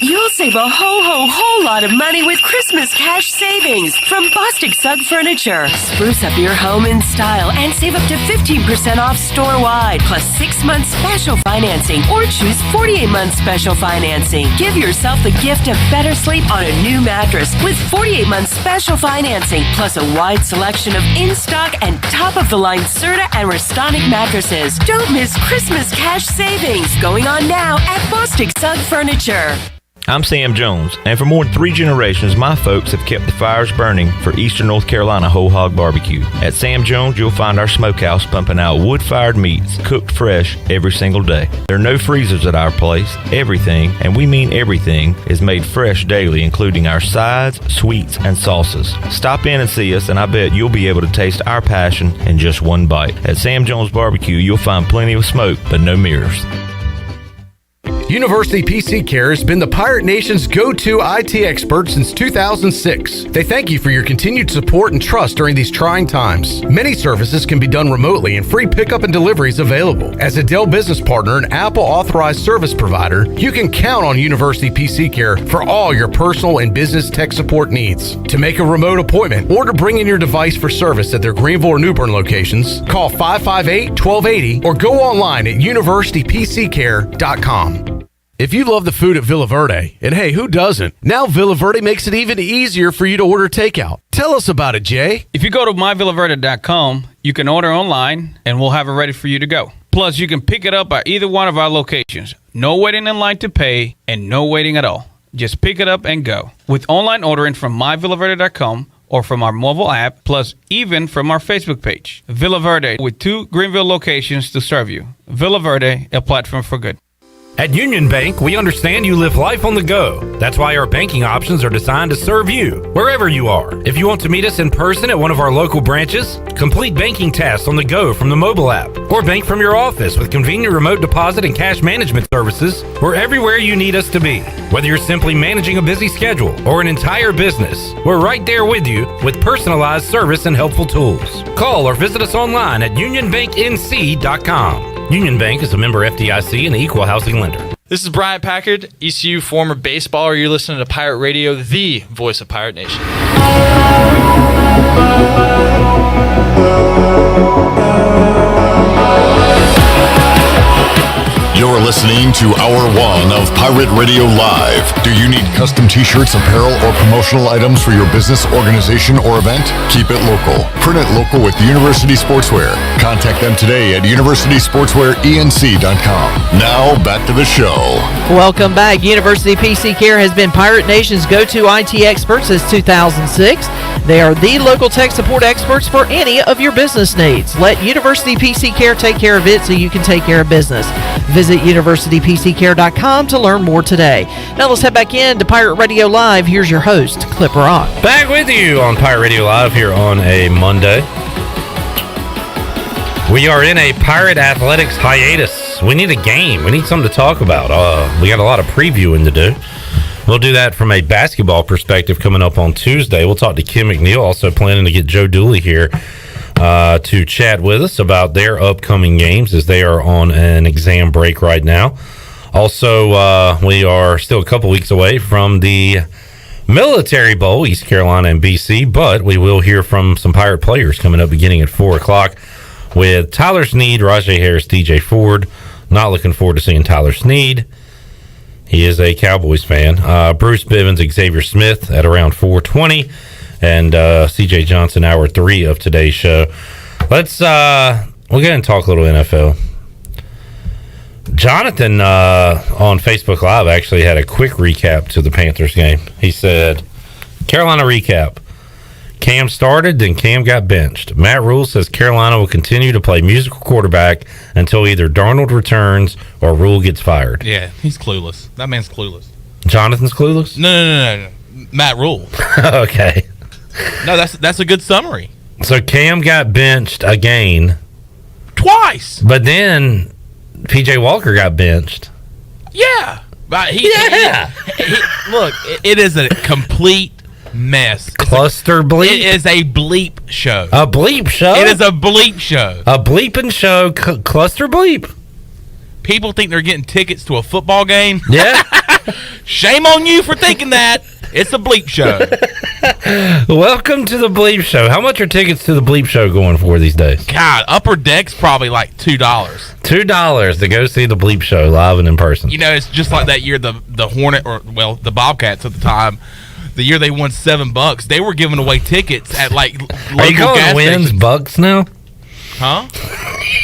You'll save a whole lot of money with Christmas cash savings from Bostic Sugg Furniture. Spruce up your home in style and save up to 15% off store-wide, plus 6 months special financing, or choose 48 months special financing. Give yourself the gift of better sleep on a new mattress with 48 months special financing, plus a wide selection of in-stock and top-of-the-line Serta and Restonic mattresses. Don't miss Christmas cash savings going on now at Bostic Sugg Furniture. I'm Sam Jones, and for more than 3 generations, my folks have kept the fires burning for Eastern North Carolina Whole Hog Barbecue. At Sam Jones, you'll find our smokehouse pumping out wood-fired meats, cooked fresh every single day. There are no freezers at our place. Everything, and we mean everything, is made fresh daily, including our sides, sweets, and sauces. Stop in and see us, and I bet you'll be able to taste our passion in just one bite. At Sam Jones Barbecue, you'll find plenty of smoke, but no mirrors. University PC Care has been the Pirate Nation's go-to IT expert since 2006. They thank you for your continued support and trust during these trying times. Many services can be done remotely and free pickup and delivery is available. As a Dell business partner and Apple authorized service provider, you can count on University PC Care for all your personal and business tech support needs. To make a remote appointment or to bring in your device for service at their Greenville or New Bern locations, call 558-1280 or go online at universitypccare.com. If you love the food at Villa Verde, and hey, who doesn't? Now Villa Verde makes it even easier for you to order takeout. Tell us about it, Jay. If you go to myvillaverde.com, you can order online, and we'll have it ready for you to go. Plus, you can pick it up at either one of our locations. No waiting in line to pay, and no waiting at all. Just pick it up and go. With online ordering from myvillaverde.com or from our mobile app, plus even from our Facebook page. Villa Verde, with 2 Greenville locations to serve you. Villa Verde, a platform for good. At Union Bank, we understand you live life on the go. That's why our banking options are designed to serve you, wherever you are. If you want to meet us in person at one of our local branches, complete banking tasks on the go from the mobile app, or bank from your office with convenient remote deposit and cash management services, we're everywhere you need us to be. Whether you're simply managing a busy schedule or an entire business, we're right there with you with personalized service and helpful tools. Call or visit us online at unionbanknc.com. Union Bank is a member FDIC and equal housing lender. This is Brian Packard, ECU former baseballer. You're listening to Pirate Radio, the voice of Pirate Nation. You're listening to Hour 1 of Pirate Radio Live. Do you need custom t-shirts, apparel, or promotional items for your business, organization, or event? Keep it local. Print it local with University Sportswear. Contact them today at universitysportswearenc.com. Now, back to the show. Welcome back. University PC Care has been Pirate Nation's go-to IT expert since 2006. They are the local tech support experts for any of your business needs. Let University PC Care take care of it so you can take care of business. Visit universitypccare.com to learn more today. Now let's head back in to Pirate Radio Live. Here's your host, Clip Rock. Back with you on Pirate Radio Live here on a Monday. We are in a Pirate Athletics hiatus. We need a game. We need something to talk about. We got a lot of previewing to do. We'll do that from a basketball perspective coming up on Tuesday. We'll talk to Kim McNeil, also planning to get Joe Dooley here to chat with us about their upcoming games as they are on an exam break right now. Also, we are still a couple weeks away from the Military Bowl, East Carolina and BC, but we will hear from some Pirate players coming up beginning at 4 o'clock with Tyler Snead, Rajay Harris, DJ Ford. Not looking forward to seeing Tyler Snead. He is a Cowboys fan. Bruce Bivens, Xavier Smith at around 4:20. And CJ Johnson, hour 3 of today's show. We'll go ahead and talk a little NFL. Jonathan on Facebook Live actually had a quick recap to the Panthers game. He said, Carolina recap. Cam started, then Cam got benched. Matt Rule says Carolina will continue to play musical quarterback until either Darnold returns or Rule gets fired. Yeah, he's clueless. That man's clueless. Jonathan's clueless? No. Matt Rule. Okay. No, that's a good summary. So Cam got benched again. Twice. But then PJ Walker got benched. Yeah. Look, it is a complete mess. Cluster bleep? It is a bleep show. A bleep show? It is a bleep show. A bleeping show, cluster bleep. People think they're getting tickets to a football game. Yeah. Shame on you for thinking that. It's a bleep show. Welcome to the bleep show. How much are tickets to the bleep show going for these days? God, upper deck's probably like $2. $2 to go see the bleep show live and in person. You know, it's just like that year the Hornet, or well, the Bobcats at the time. The year they won $7, they were giving away tickets at like local Are you calling gas wins stations. bucks now? Huh?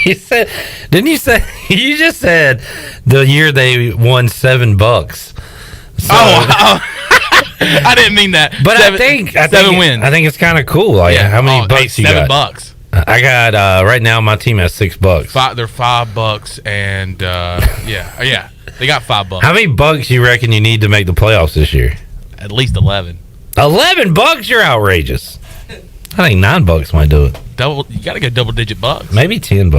You said, didn't you say? You just said the year they won $7. So, I didn't mean that. But seven, I think seven wins. I think it's kind of cool. Like, how many bucks you got? $7. I got right now. My team has $6. They're $5, and yeah, they got $5. How many bucks you reckon you need to make the playoffs this year? At least 11. $11? You're outrageous. I think $9 might do it. You got to go double-digit bucks. Maybe $10.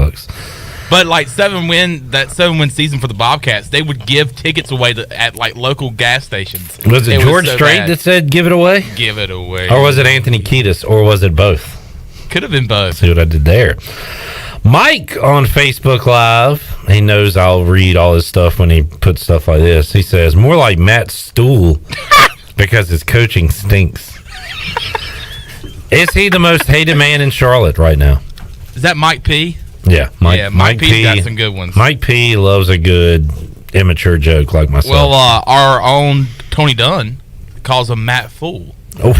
But like 7-win season for the Bobcats, they would give tickets away at like local gas stations. Was it George Strait that said give it away? Give it away. Or was it Anthony Kiedis? Or was it both? Could have been both. See what I did there. Mike on Facebook Live, he knows I'll read all his stuff when he puts stuff like this. He says, more like Matt Stool because his coaching stinks. Is he the most hated man in Charlotte right now? Is that Mike P? Yeah, Mike P's got some good ones. Mike P loves a good immature joke like myself. Well, our own Tony Dunn calls him Matt Fool. Oh,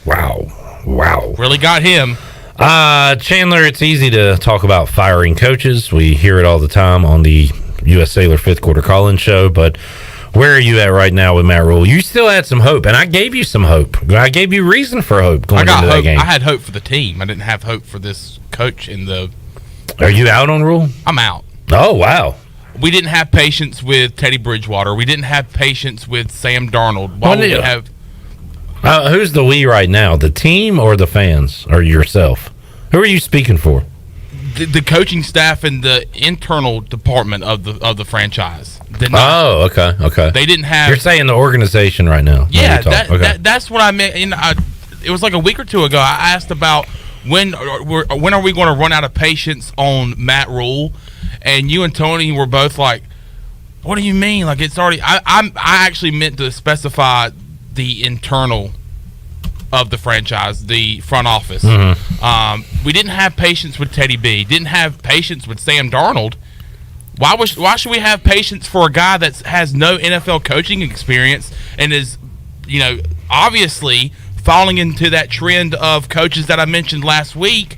wow. Really got him. Chandler, it's easy to talk about firing coaches. We hear it all the time on the U.S. Sailor fifth quarter call-in show, but where are you at right now with Matt Rule? You still had some hope, and I gave you some hope. I gave you reason for hope going into that game. I had hope for the team. I didn't have hope for this coach in the... Are you out on Rule? I'm out. Oh, wow. We didn't have patience with Teddy Bridgewater. We didn't have patience with Sam Darnold. Why would we have... who's the we right now? The team or the fans or yourself? Who are you speaking for? The coaching staff and the internal department of the franchise. Oh, okay. They didn't have... You're saying the organization right now. Yeah, that's what I meant. It was like a week or two ago. I asked about when are we going to run out of patience on Matt Rule, and you and Tony were both like, "What do you mean? Like it's already?" I actually meant to specify the internal of the franchise, the front office. Mm-hmm. We didn't have patience with Teddy B. Didn't have patience with Sam Darnold. Why should we have patience for a guy that has no NFL coaching experience and is, obviously falling into that trend of coaches that I mentioned last week,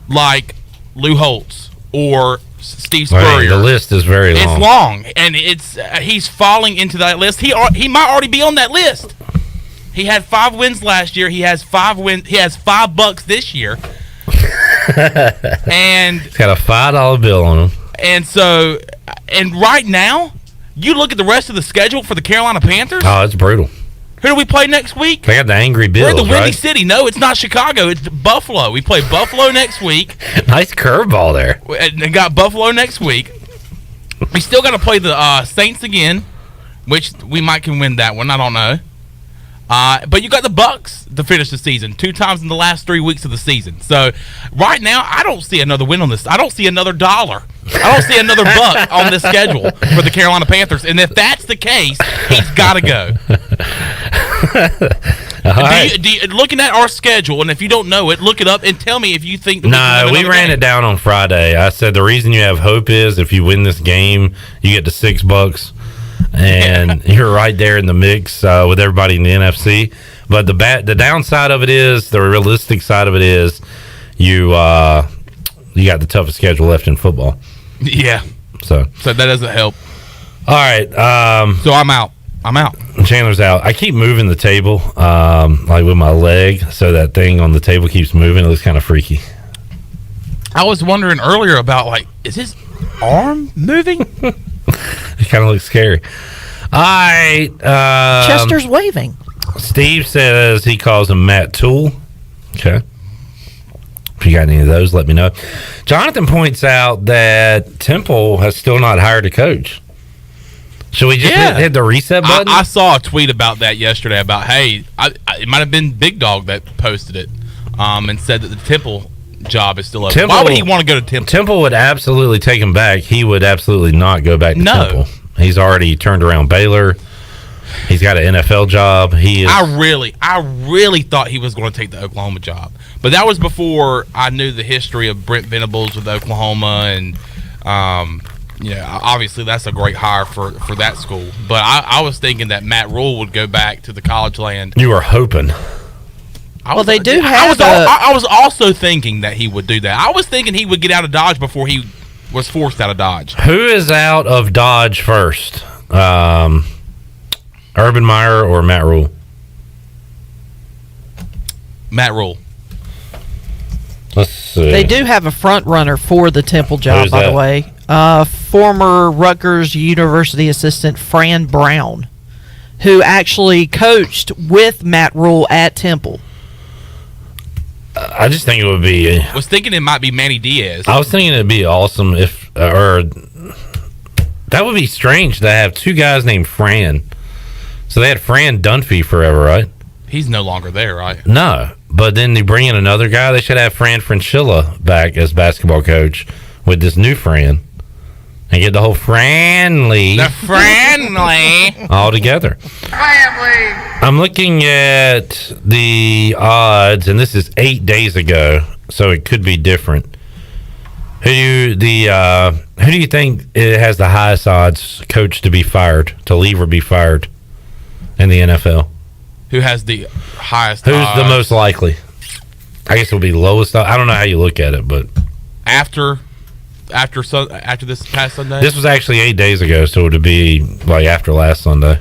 like Lou Holtz or Steve Spurrier? Right, the list is very long. It's long, and he's falling into that list. He might already be on that list. He had 5 wins last year. He has 5 wins. He has $5 this year. And he's got a $5 bill on him. And right now, you look at the rest of the schedule for the Carolina Panthers. Oh, it's brutal. Who do we play next week? They got the Angry Bills, We're the Windy right? City. No, it's not Chicago. It's Buffalo. We play Buffalo next week. Nice curveball there. They got Buffalo next week. We still got to play the Saints again, which we can win that one. I don't know. But you got the Bucks to finish the season 2 times in the last 3 weeks of the season. So right now, I don't see another win on this. I don't see another $1. I don't see another buck on this schedule for the Carolina Panthers. And if that's the case, he's got to go. Looking at our schedule, and if you don't know it, look it up and tell me if you think. No, we ran it down on Friday. I said the reason you have hope is if you win this game, you get to $6. And you're right there in the mix with everybody in the NFC. But the downside of it is, the realistic side of it is, you got the toughest schedule left in football. Yeah. So that doesn't help. All right. So I'm out. Chandler's out. I keep moving the table, like with my leg, so that thing on the table keeps moving. It looks kind of freaky. I was wondering earlier about, is his arm moving? It kind of looks scary. All right. Chester's waving. Steve says he calls him Matt Tool. Okay. If you got any of those, let me know. Jonathan points out that Temple has still not hired a coach. Should we just hit the reset button? I saw a tweet about that yesterday about, hey, it might have been Big Dog that posted it and said that the Temple job is still open. Why would he want to go to Temple? Temple would absolutely take him back. He would absolutely not go back to Temple. He's already turned around Baylor. He's got an NFL job. I really thought he was going to take the Oklahoma job, but that was before I knew the history of Brent Venables with Oklahoma, and obviously that's a great hire for that school. But I was thinking that Matt Rule would go back to the college land. You were hoping. They do have. I was also thinking that he would do that. I was thinking he would get out of Dodge before he was forced out of Dodge. Who is out of Dodge first? Urban Meyer or Matt Rule? Matt Rule. Let's see. They do have a front runner for the Temple job, Who's by that? the way. Former Rutgers University assistant Fran Brown, who actually coached with Matt Rule at Temple. I just think it would be. I was thinking it might be Manny Diaz. I was thinking it'd be awesome if, or that would be strange to have two guys named Fran. So they had Fran Dunphy forever, right? He's no longer there, right? No, but then they bring in another guy. They should have Fran Francilla back as basketball coach with this new Fran and get the whole Franley. The Franley. All together. I'm looking at the odds, and this is 8 days ago, so it could be different. Who do you think it has the highest odds coach to be fired, to leave or be fired in the NFL? Who has the highest Who's odds? the most likely? I guess it would be lowest. I don't know how you look at it, but after this past Sunday? This was actually 8 days ago, so it would be like after last Sunday.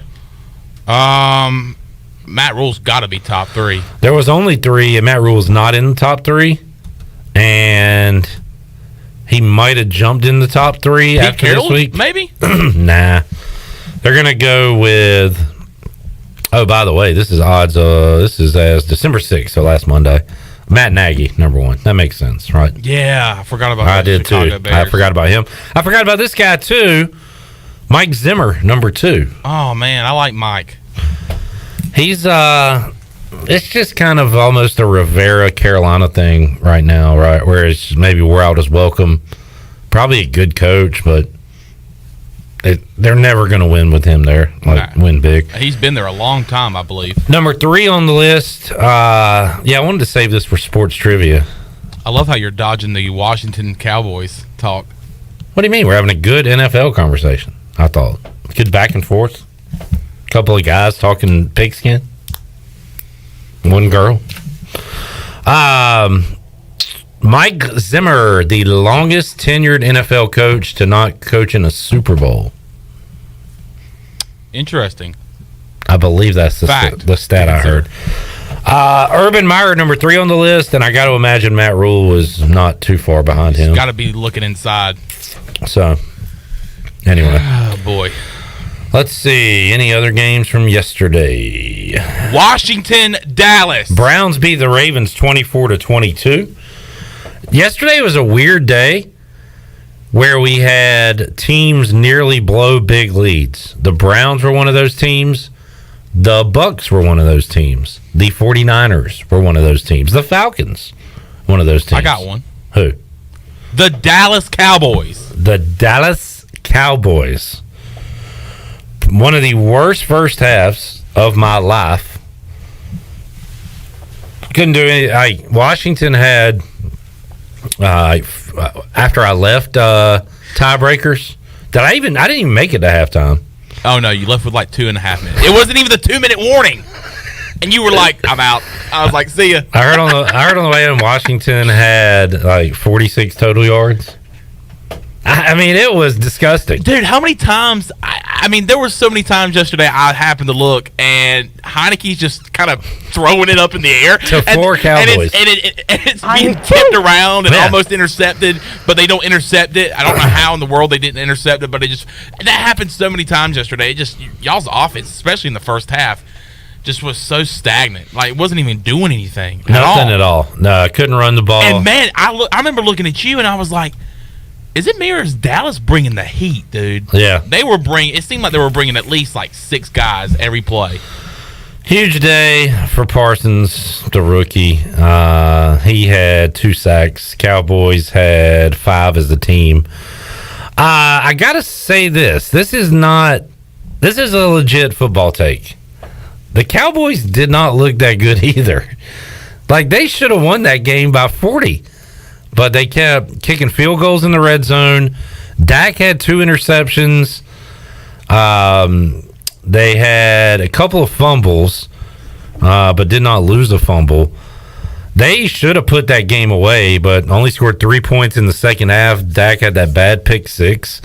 Matt Rule's got to be top 3. There was only 3, and Matt Rule was not in the top 3, and he might have jumped in the top 3 Pete after Carroll, this week. maybe? Nah. They're going to go with... Oh, by the way, this is odds. This is as December 6th, so last Monday. Matt Nagy, number 1. That makes sense, right? Yeah, I forgot about I that. did Chicago too. Bears. I forgot about him. I forgot about this guy too. Mike Zimmer, number 2. Oh man, I like Mike. He's it's just kind of almost a Rivera Carolina thing right now, right? Where it's maybe World is welcome. Probably a good coach, but they're never going to win with him there. Win big. He's been there a long time, I believe. Number 3 on the list. I wanted to save this for sports trivia. I love how you're dodging the Washington Cowboys talk. What do you mean? We're having a good NFL conversation. I thought good back and forth. A couple of guys talking pigskin. One girl. Mike Zimmer, the longest tenured NFL coach to not coach in a Super Bowl. Interesting. I believe that's the stat I heard. Urban Meyer, number 3 on the list, and I got to imagine Matt Rule was not too far behind him. Got to be looking inside. So, anyway. Oh, boy. Let's see. Any other games from yesterday? Washington, Dallas. Browns beat the Ravens 24-22. Yesterday was a weird day where we had teams nearly blow big leads. The Browns were one of those teams. The Bucks were one of those teams. The 49ers were one of those teams. The Falcons, one of those teams. I got one. Who? The Dallas Cowboys. The Dallas Cowboys. One of the worst first halves of my life. Couldn't do any. Washington had, after I left, tiebreakers. I didn't even make it to halftime. Oh, no, you left with like 2.5 minutes. It wasn't even the 2-minute warning. And you were like, I'm out. I was like, see ya. I heard on the way in, Washington had like 46 total yards. I mean, it was disgusting. Dude, how many times? I mean, there were so many times yesterday I happened to look, and Heineke's just kind of throwing it up in the air. To 4 Cowboys. And it's being tipped around and almost intercepted, but they don't intercept it. I don't know how in the world they didn't intercept it, but that happened so many times yesterday. It just, y'all's offense, especially in the first half, just was so stagnant. Like, it wasn't even doing anything Nothing at all. No, I couldn't run the ball. And, man, I remember looking at you, and I was like, is it me or is Dallas bringing the heat, dude? Yeah. It seemed like they were bringing at least like 6 guys every play. Huge day for Parsons, the rookie. He had 2 sacks. Cowboys had 5 as a team. I gotta say this. This is a legit football take. The Cowboys did not look that good either. Like, they should have won that game by 40. But they kept kicking field goals in the red zone. Dak had 2 interceptions. They had a couple of fumbles, but did not lose a fumble. They should have put that game away, but only scored 3 points in the second half. Dak had that bad pick 6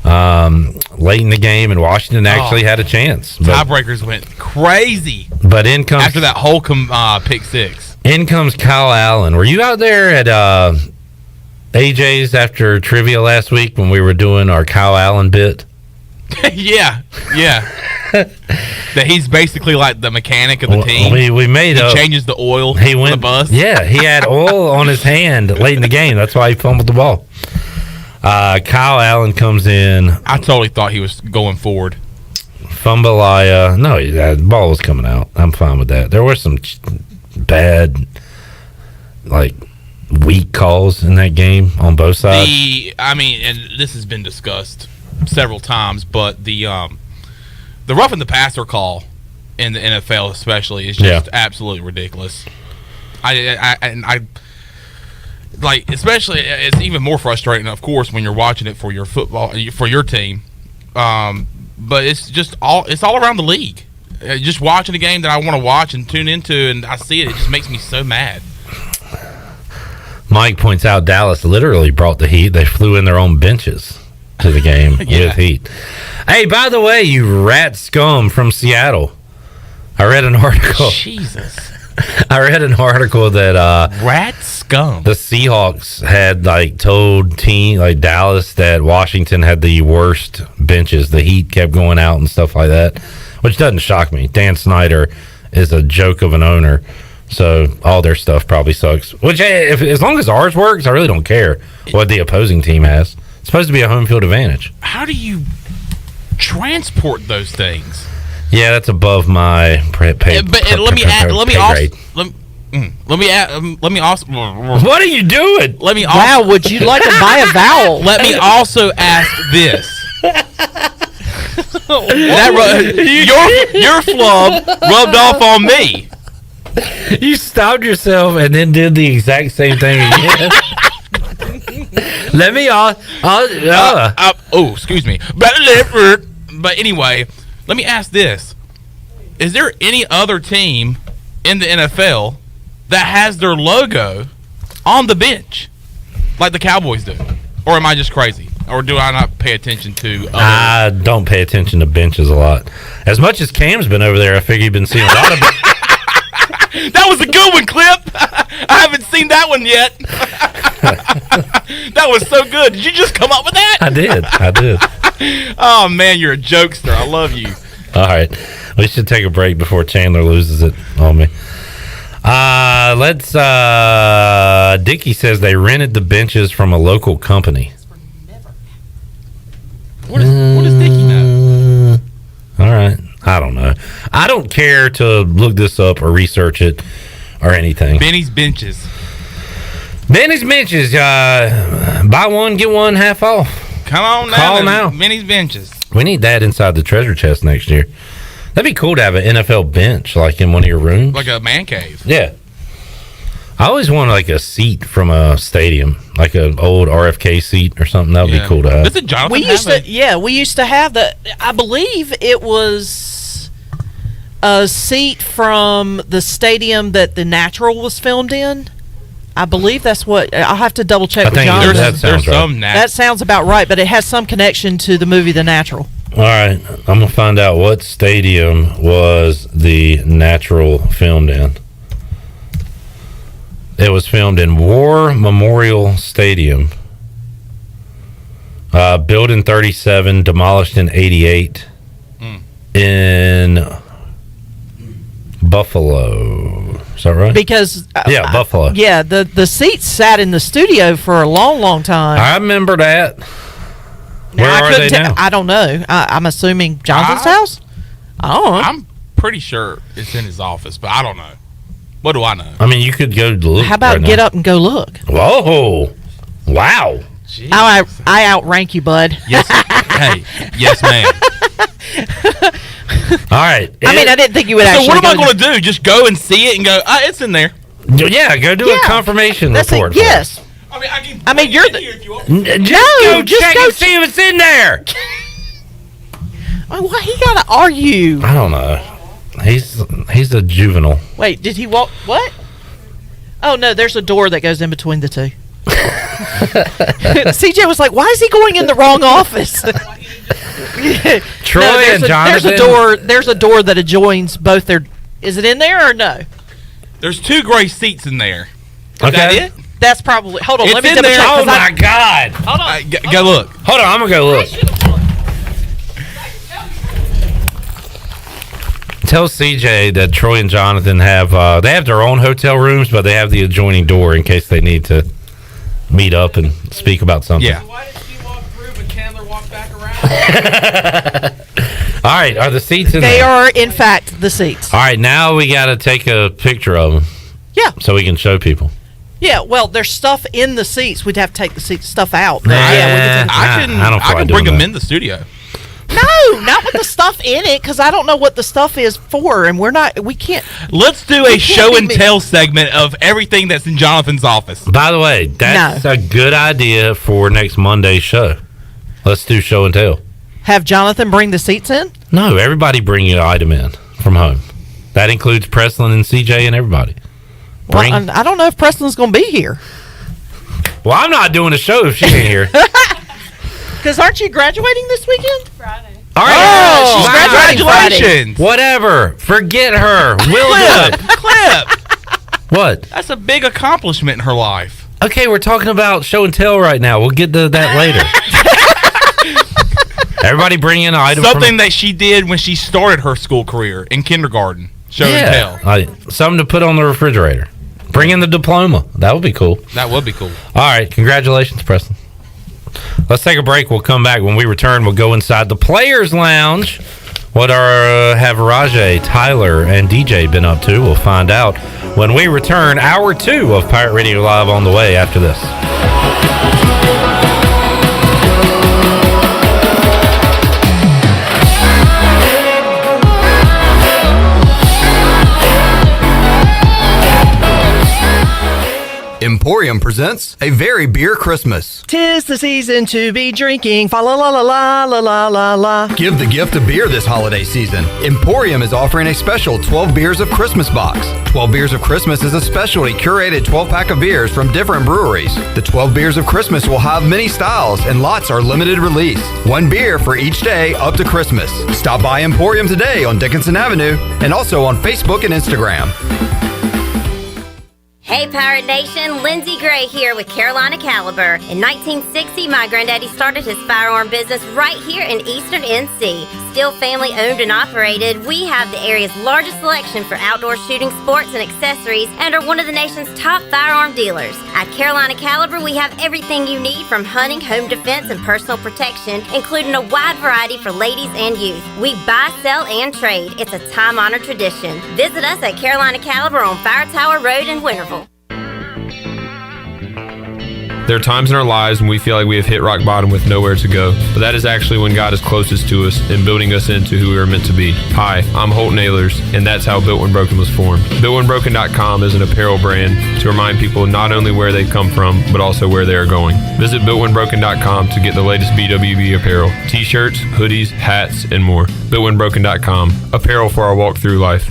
late in the game, and Washington actually had a chance. Tiebreakers went crazy. But in comes after that whole pick 6. In comes Kyle Allen. Were you out there at AJ's after trivia last week when we were doing our Kyle Allen bit? yeah. That he's basically like the mechanic of the team. We made he changes the oil he on the bus. Yeah, he had oil on his hand late in the game. That's why he fumbled the ball. Kyle Allen comes in. I totally thought he was going forward. Fumbalaya. No, the ball was coming out. I'm fine with that. There were some bad, weak calls in that game on both sides. And this has been discussed several times, but the roughing the passer call in the NFL especially is just absolutely ridiculous. I especially it's even more frustrating, of course, when you're watching it for your team. But it's all around the league. Just watching a game that I want to watch and tune into, and I see it just makes me so mad. Mike points out Dallas literally brought the heat. They flew in their own benches to the game with heat. Hey, by the way, you rat scum from Seattle. I read an article. Jesus. I read an article that rat scum. The Seahawks had told Dallas that Washington had the worst benches. The heat kept going out and stuff like that, which doesn't shock me. Dan Snyder is a joke of an owner, so all their stuff probably sucks. Which, as long as ours works, I really don't care what the opposing team has. It's supposed to be a home field advantage. How do you transport those things? Yeah, that's above my pay. Let me also. What are you doing? Let me. Wow, would you like to buy a vowel? Let me also ask this. Your flub rubbed off on me. You stopped yourself and then did the exact same thing again. Let me. Excuse me. But anyway. Let me ask this. Is there any other team in the NFL that has their logo on the bench like the Cowboys do? Or am I just crazy? Or do I not pay attention to other... I don't pay attention to benches a lot. As much as Cam's been over there, I figure you've been seeing a lot of That was a good one, Clip. I haven't seen that one yet. That was so good. Did you just come up with that? I did. Oh, man, you're a jokester. I love you. All right. We should take a break before Chandler loses it on me. Dickie says they rented the benches from a local company. What does Dickie know? All right. I don't know. I don't care to look this up or research it or anything. Benny's Benches. Buy one, get one half off. Come on now. Call now. Benny's Benches. We need that inside the treasure chest next year. That'd be cool to have an NFL bench in one of your rooms. Like a man cave. Yeah. I always want a seat from a stadium, like an old RFK seat or something. That would be cool to have. We used to have that. I believe it was a seat from the stadium that The Natural was filmed in. I believe that's what. I'll have to double check with John. That sounds about right, but it has some connection to the movie The Natural. All right, I'm gonna find out what stadium was The Natural filmed in. It was filmed in War Memorial Stadium, built in 1937, demolished in 1988, in Buffalo. Is that right? Because Buffalo. Yeah, the seats sat in the studio for a long, long time. I remember that. Where are they now? I don't know. I'm assuming Johnson's house. I don't know. I'm pretty sure it's in his office, but I don't know. What do I know? I mean, you could go look. How about get up and go look? Whoa! Wow! I outrank you, bud. Yes. Hey, yes, ma'am. All right. I mean, I didn't think you would actually. So what am I going to do? Just go and see it and go, it's in there. Yeah, go do a confirmation report. Yes. I mean, you're the. Just check and see if it's in there. Why he gotta argue? I don't know. He's a juvenile. Wait, did he walk? What? Oh no, there's a door that goes in between the two. CJ was like, "Why is he going in the wrong office?" Troy and Jonathan. There's a door that adjoins both their. Is it in there or no? There's 2 gray seats in there. Okay. Is that it? That's probably. Hold on, It's let me in double there. check. Oh my God! Hold on. Go look. Hold on, I'm gonna go look. Tell CJ that Troy and Jonathan have they have their own hotel rooms, but they have the adjoining door in case they need to meet up and speak about something. Yeah. Why did she walk through but Chandler walked back around? All right, are the seats in They there? are, in fact, the seats. All right, now we got to take a picture of them. Yeah. So we can show people. Yeah, well, there's stuff in the seats. We'd have to take the stuff out. But Nah, yeah, we can take I can bring them in the studio. No, not with the stuff in it, because I don't know what the stuff is for, and we can't. Let's do a show and tell segment of everything that's in Jonathan's office. By the way, that's a good idea for next Monday's show. Let's do show and tell. Have Jonathan bring the seats in? No, everybody bring an item in from home. That includes Preslin and CJ and everybody. Well, I don't know if Preston's going to be here. Well, I'm not doing a show if she ain't here. Because aren't you graduating this weekend? Friday. All right. She's graduating Congratulations. Whatever. Forget her. We'll do it. Clip. What? That's a big accomplishment in her life. Okay, we're talking about show and tell right now. We'll get to that later. Everybody bring in an item. Something that she did when she started her school career in kindergarten. Show and tell. Something to put on the refrigerator. Bring in the diploma. That would be cool. That would be cool. All right. Congratulations, Preston. Let's take a break. We'll come back. When we return, we'll go inside the Players Lounge. What have Rajay, Tyler, and DJ been up to? We'll find out when we return. Hour 2 of Pirate Radio Live on the way after this. Emporium presents A Very Beer Christmas. 'Tis the season to be drinking. Fa la la la la la la la la. Give the gift of beer this holiday season. Emporium is offering a special 12 Beers of Christmas box. 12 Beers of Christmas is a specially curated 12-pack of beers from different breweries. The 12 Beers of Christmas will have many styles and lots are limited release. 1 beer for each day up to Christmas. Stop by Emporium today on Dickinson Avenue and also on Facebook and Instagram. Hey Pirate Nation, Lindsay Gray here with Carolina Caliber. In 1960, my granddaddy started his firearm business right here in Eastern NC. Still family owned and operated, we have the area's largest selection for outdoor shooting sports and accessories and are one of the nation's top firearm dealers. At Carolina Caliber, we have everything you need from hunting, home defense, and personal protection, including a wide variety for ladies and youth. We buy, sell, and trade. It's a time-honored tradition. Visit us at Carolina Caliber on Fire Tower Road in Winterville. There are times in our lives when we feel like we have hit rock bottom with nowhere to go, but that is actually when God is closest to us and building us into who we are meant to be. Hi, I'm Holt Nailers, and that's how Built When Broken was formed. BuiltWhenBroken.com is an apparel brand to remind people not only where they've come from, but also where they are going. Visit BuiltWhenBroken.com to get the latest BWB apparel, t-shirts, hoodies, hats, and more. BuiltWhenBroken.com, apparel for our walk through life.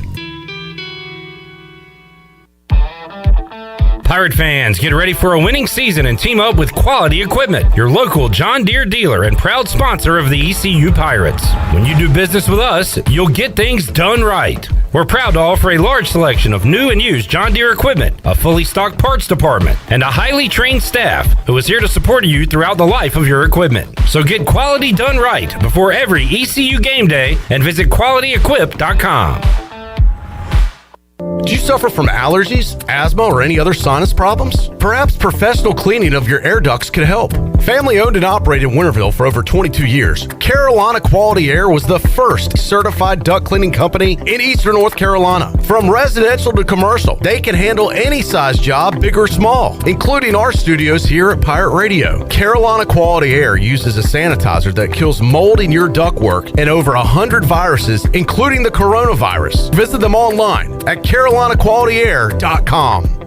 Pirate fans, get ready for a winning season and team up with Quality Equipment, your local John Deere dealer and proud sponsor of the ECU Pirates. When you do business with us, you'll get things done right. We're proud to offer a large selection of new and used John Deere equipment, a fully stocked parts department, and a highly trained staff who is here to support you throughout the life of your equipment. So get quality done right before every ECU game day and visit QualityEquip.com. Do you suffer from allergies, asthma, or any other sinus problems? Perhaps professional cleaning of your air ducts could help. Family owned and operated in Winterville for over 22 years, Carolina Quality Air was the first certified duct cleaning company in Eastern North Carolina. From residential to commercial, they can handle any size job, big or small, including our studios here at Pirate Radio. Carolina Quality Air uses a sanitizer that kills mold in your ductwork and over 100 viruses, including the coronavirus. Visit them online at carolinaqualityair.com.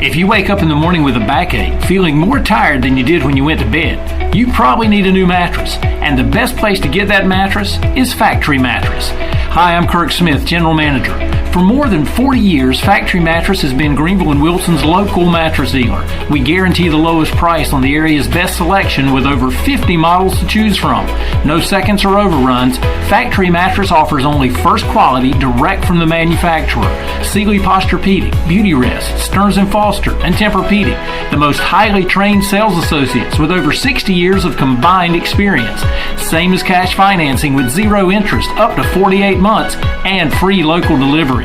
If you wake up in the morning with a backache, feeling more tired than you did when you went to bed, you probably need a new mattress. And the best place to get that mattress is Factory Mattress. Hi, I'm Kirk Smith, General Manager. For more than 40 years, Factory Mattress has been Greenville and Wilson's local mattress dealer. We guarantee the lowest price on the area's best selection with over 50 models to choose from. No seconds or overruns. Factory Mattress offers only first quality direct from the manufacturer. Sealy Posturepedic, Beauty Rest, Stearns & Foster, and Tempur-Pedic. The most highly trained sales associates with over 60 years of combined experience. Same as cash financing with zero interest up to 48 months and free local delivery.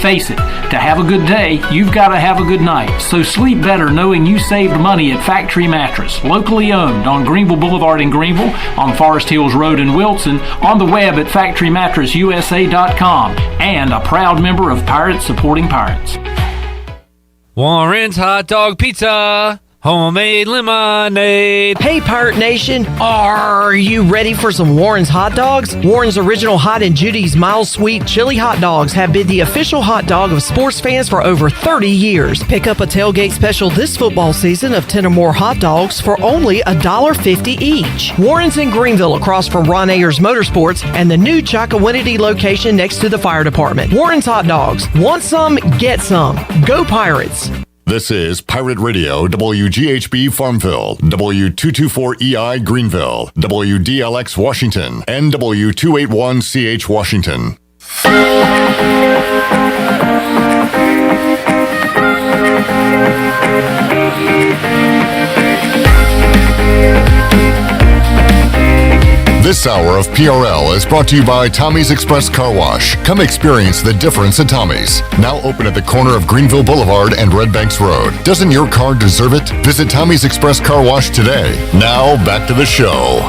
Face it, to have a good day, you've got to have a good night. So sleep better knowing you saved money at Factory Mattress, locally owned on Greenville Boulevard in Greenville, on Forest Hills Road in Wilson, on the web at factorymattressusa.com, and a proud member of Pirates Supporting Pirates. Warren's Hot Dog Pizza. Homemade lemonade. Hey, Pirate Nation, are you ready for some Warren's hot dogs? Warren's Original Hot and Judy's Mild Sweet Chili Hot Dogs have been the official hot dog of sports fans for over 30 years. Pick up a tailgate special this football season of 10 or more hot dogs for only $1.50 each. Warren's in Greenville across from Ron Ayers Motorsports and the new Chocowinity location next to the fire department. Warren's Hot Dogs. Want some? Get some. Go Pirates. This is Pirate Radio, WGHB Farmville, W224EI Greenville, WDLX Washington, and W281CH Washington. This hour of PRL is brought to you by Tommy's Express Car Wash. Come experience the difference at Tommy's. Now open at the corner of Greenville Boulevard and Red Banks Road. Doesn't your car deserve it? Visit Tommy's Express Car Wash today. Now back to the show.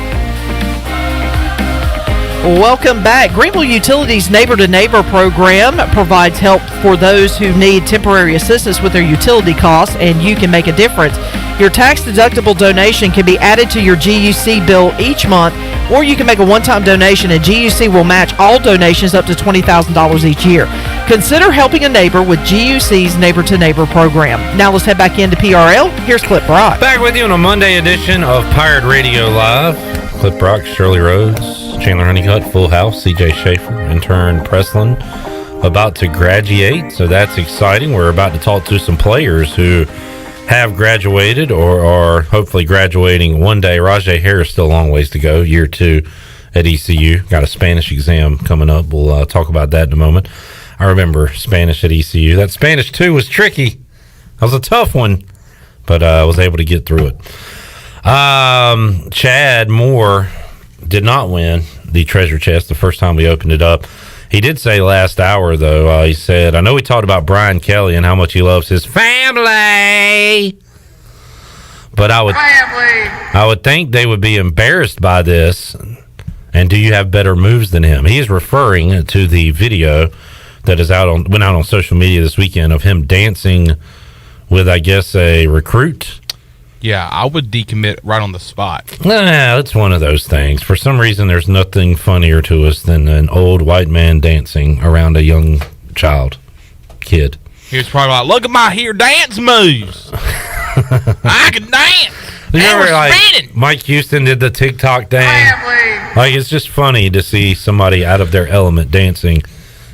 Welcome back. Greenville Utilities Neighbor to Neighbor program provides help for those who need temporary assistance with their utility costs, and you can make a difference. Your tax-deductible donation can be added to your GUC bill each month, or you can make a one-time donation, and GUC will match all donations up to $20,000 each year. Consider helping a neighbor with GUC's Neighbor to Neighbor program. Now let's head back into PRL. Here's Clip Brock. Back with you on a Monday edition of Pirate Radio Live. Clip Brock, Shirley Rhodes, Chandler Honeycutt, Full House, CJ Schaefer, intern Preslin, about to graduate, so that's exciting. We're about to talk to some players who have graduated or are hopefully graduating one day. Rajay Harris still a long ways to go, year 2 at ECU. Got a Spanish exam coming up. We'll talk about that in a moment. I remember Spanish at ECU. That Spanish 2 was tricky. That was a tough one, but I was able to get through it. Chad Moore did not win the treasure chest the first time we opened it up. He did say last hour, though, he said, I know we talked about Brian Kelly and how much he loves his family, but I would think they would be embarrassed by this. And do you have better moves than him? He is referring to the video that is went out on social media this weekend of him dancing with, I guess, a recruit. Yeah, I would decommit right on the spot. Nah, it's one of those things. For some reason, there's nothing funnier to us than an old white man dancing around a young kid. He was probably like, look at my here dance moves. I can dance. Remember, like, Mike Houston did the TikTok thing? Like, it's just funny to see somebody out of their element dancing.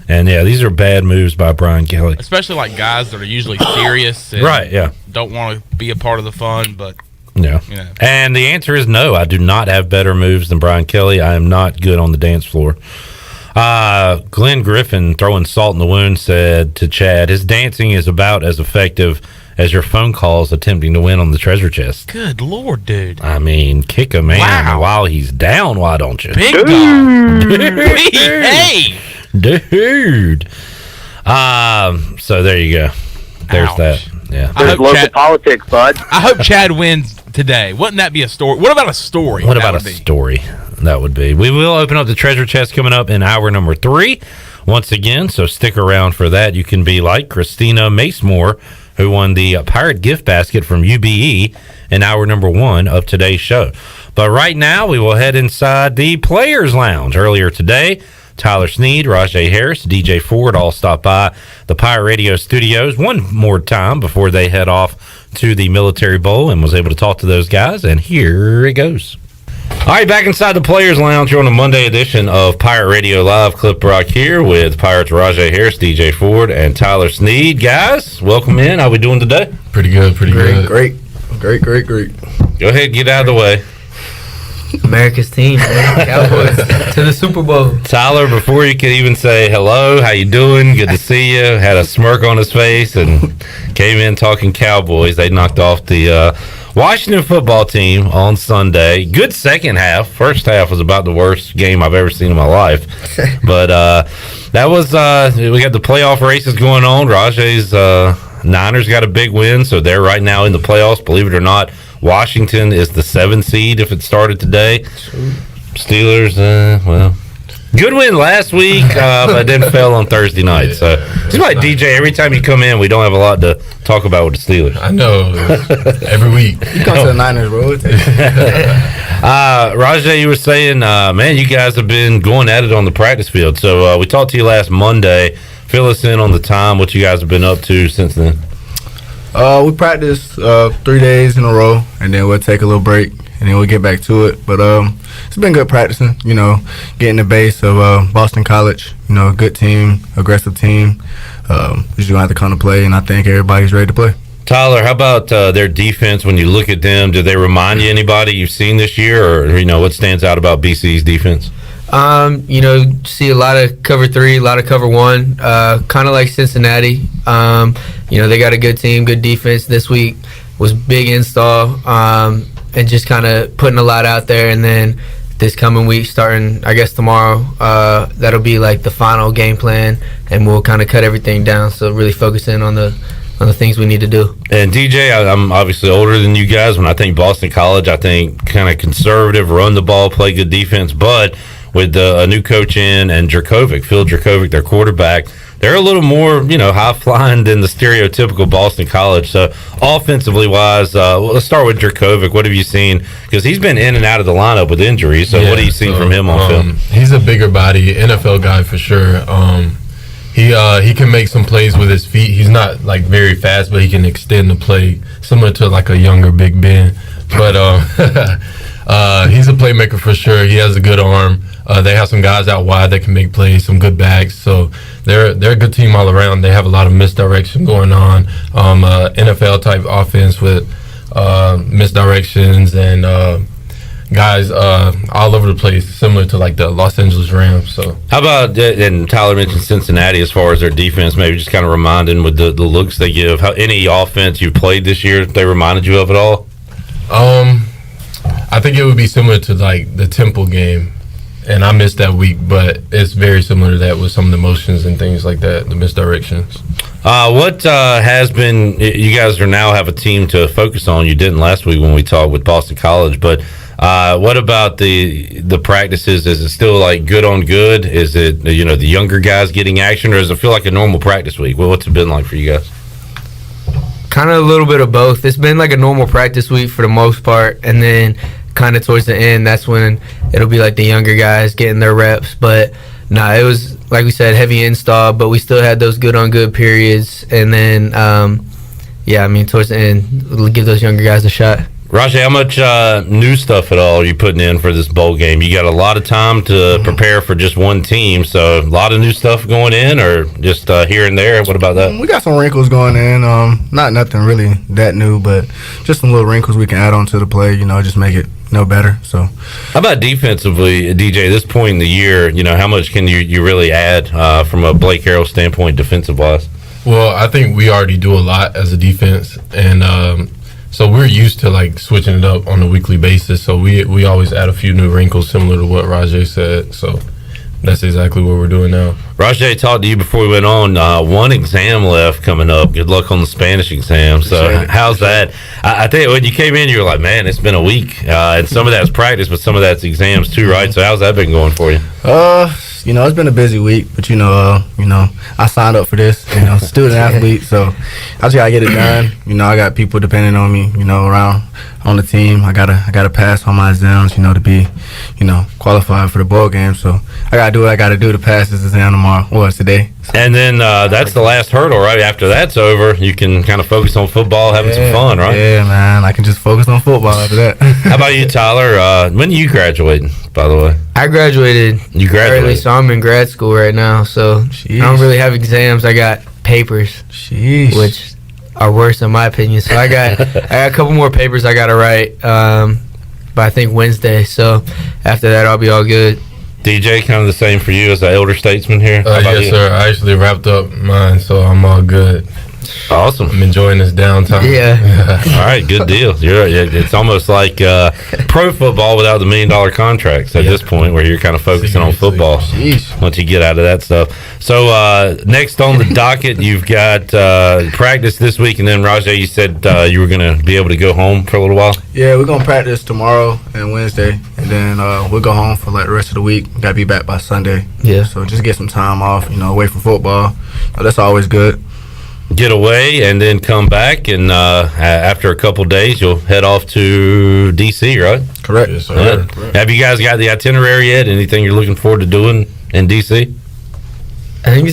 And, yeah, these are bad moves by Brian Kelly. Especially, like, guys that are usually serious. And right, yeah. Don't want to be a part of the fun, but... Yeah. You know. And the answer is no. I do not have better moves than Brian Kelly. I am not good on the dance floor. Glenn Griffin, throwing salt in the wound, said to Chad, his dancing is about as effective as your phone calls attempting to win on the treasure chest. Good Lord, dude. I mean, kick a man while he's down, why don't you? Big dog. Hey! Dude. So there you go. There's Ouch. that. Yeah. There's local politics, bud. I hope Chad wins today. Wouldn't that be a story? What about a story? What about a story? That would be. We will open up the treasure chest coming up in hour number 3 once again, so stick around for that. You can be like Christina Macemore, who won the Pirate gift basket from UBE in hour number 1 of today's show. But right now, we will head inside the Players Lounge. Earlier today, Tyler Sneed, Rajay Harris, DJ Ford all stopped by the Pirate Radio studios one more time before they head off to the Military Bowl and was able to talk to those guys. And here it goes. All right, back inside the Players Lounge here on a Monday edition of Pirate Radio Live. Clip Rock here with Pirates Rajay Harris, DJ Ford, and Tyler Sneed. Guys, welcome in. How we doing today? Pretty good, good. Great. Go ahead, get out of the way. America's team, man. Cowboys to the Super Bowl. Tyler, before you could even say hello, how you doing? Good to see you. Had a smirk on his face and came in talking Cowboys. They knocked off the Washington football team on Sunday. Good second half. First half was about the worst game I've ever seen in my life. But that was we got the playoff races going on. Rajay's Niners got a big win, so they're right now in the playoffs. Believe it or not, Washington is the 7th seed if it started today. Steelers, well, good win last week, but then fell on Thursday night. So just like DJ, every time you come in, we don't have a lot to talk about with the Steelers. I know. Every week. You come to the Niners, bro. Rajay, you were saying, man, you guys have been going at it on the practice field. So we talked to you last Monday. Fill us in on the time, what you guys have been up to since then. We practice 3 days in a row, and then we'll take a little break, and then we'll get back to it. But it's been good practicing, getting the base of Boston College, good team, aggressive team. We're just going to have to come to play, and I think everybody's ready to play. Tyler, how about their defense? When you look at them, do they remind you anybody you've seen this year, or what stands out about BC's defense? See a lot of cover 3, a lot of cover 1, kind of like Cincinnati. They got a good team, good defense. This week was big install, and just kind of putting a lot out there. And then this coming week, starting, I guess, tomorrow, that'll be like the final game plan, and we'll kind of cut everything down. So really focus in on the things we need to do. And DJ, I'm obviously older than you guys. When I think Boston College, I think kind of conservative, run the ball, play good defense, but with a new coach in and Drakovic, Phil Drakovic, their quarterback, they're a little more, high-flying than the stereotypical Boston College. So offensively wise, let's start with Drakovic. What have you seen? Because he's been in and out of the lineup with injuries. So what have you seen from him on film? He's a bigger body, NFL guy for sure. He can make some plays with his feet. He's not like very fast, but he can extend the play similar to like a younger Big Ben. But he's a playmaker for sure. He has a good arm. They have some guys out wide that can make plays, some good backs. So they're a good team all around. They have a lot of misdirection going on. NFL type offense with misdirections and guys all over the place, similar to like the Los Angeles Rams. So how about, and Tyler mentioned Cincinnati as far as their defense, maybe just kind of reminding with the looks they give. How any offense you've played this year they reminded you of at all? I think it would be similar to like the Temple game. And I missed that week, but it's very similar to that with some of the motions and things like that, the misdirections. What has been, you guys now have a team to focus on. You didn't last week when we talked with Boston College, but what about the practices? Is it still like good on good? Is it, the younger guys getting action, or does it feel like a normal practice week? Well, what's it been like for you guys? Kind of a little bit of both. It's been like a normal practice week for the most part, and then kind of towards the end, that's when it'll be like the younger guys getting their reps. But it was, like we said, heavy install, but we still had those good on good periods. And then, towards the end, we'll give those younger guys a shot. Rajay, how much new stuff at all are you putting in for this bowl game? You got a lot of time to prepare for just one team, so a lot of new stuff going in, or just here and there? What about that? We got some wrinkles going in. Not nothing really that new, but just some little wrinkles we can add on to the play, just make it better. So how about defensively, DJ, at this point in the year, how much can you really add from a Blake Harrell standpoint defensive wise? Well, I think we already do a lot as a defense, and so we're used to like switching it up on a weekly basis. So we always add a few new wrinkles similar to what Rajay said. So that's exactly what we're doing now. Rajay talked to you before we went on. One exam left coming up. Good luck on the Spanish exam. So how's that? I think when you came in, you were like, man, it's been a week. And some of that's practice, but some of that's exams too, right? So how's that been going for you? It's been a busy week, but I signed up for this, student athlete, so I just gotta get it done. I got people depending on me, around on the team. I gotta pass all my exams, to be, qualified for the bowl game. So I gotta do what I gotta do to pass this exam tomorrow or today. And then that's the last hurdle, right? After that's over, you can kind of focus on football, having some fun, right? Yeah, man. I can just focus on football after that. How about you, Tyler? When are you graduating, by the way? I graduated. You graduated early, so I'm in grad school right now. So I don't really have exams. I got papers, which are worse in my opinion. So I got a couple more papers I got to write, but I think Wednesday. So after that, I'll be all good. DJ, kind of the same for you as the elder statesman here? Yes, sir. I actually wrapped up mine, so I'm all good. Awesome. I'm enjoying this downtime. Yeah. All right, good deal. It's almost like pro football without the $1 million contracts at this point, where you're kind of focusing on football once you get out of that stuff. So next on the docket, you've got practice this week, and then Rajay, you said you were going to be able to go home for a little while. Yeah, we're gonna practice tomorrow and Wednesday, and then we'll go home for like the rest of the week. Gotta be back by Sunday. Yeah. So just get some time off, away from football. That's always good. Get away and then come back, and after a couple days you'll head off to DC, right? Correct. Yes, sir. Correct. Have you guys got the itinerary yet? Anything you're looking forward to doing in DC? I think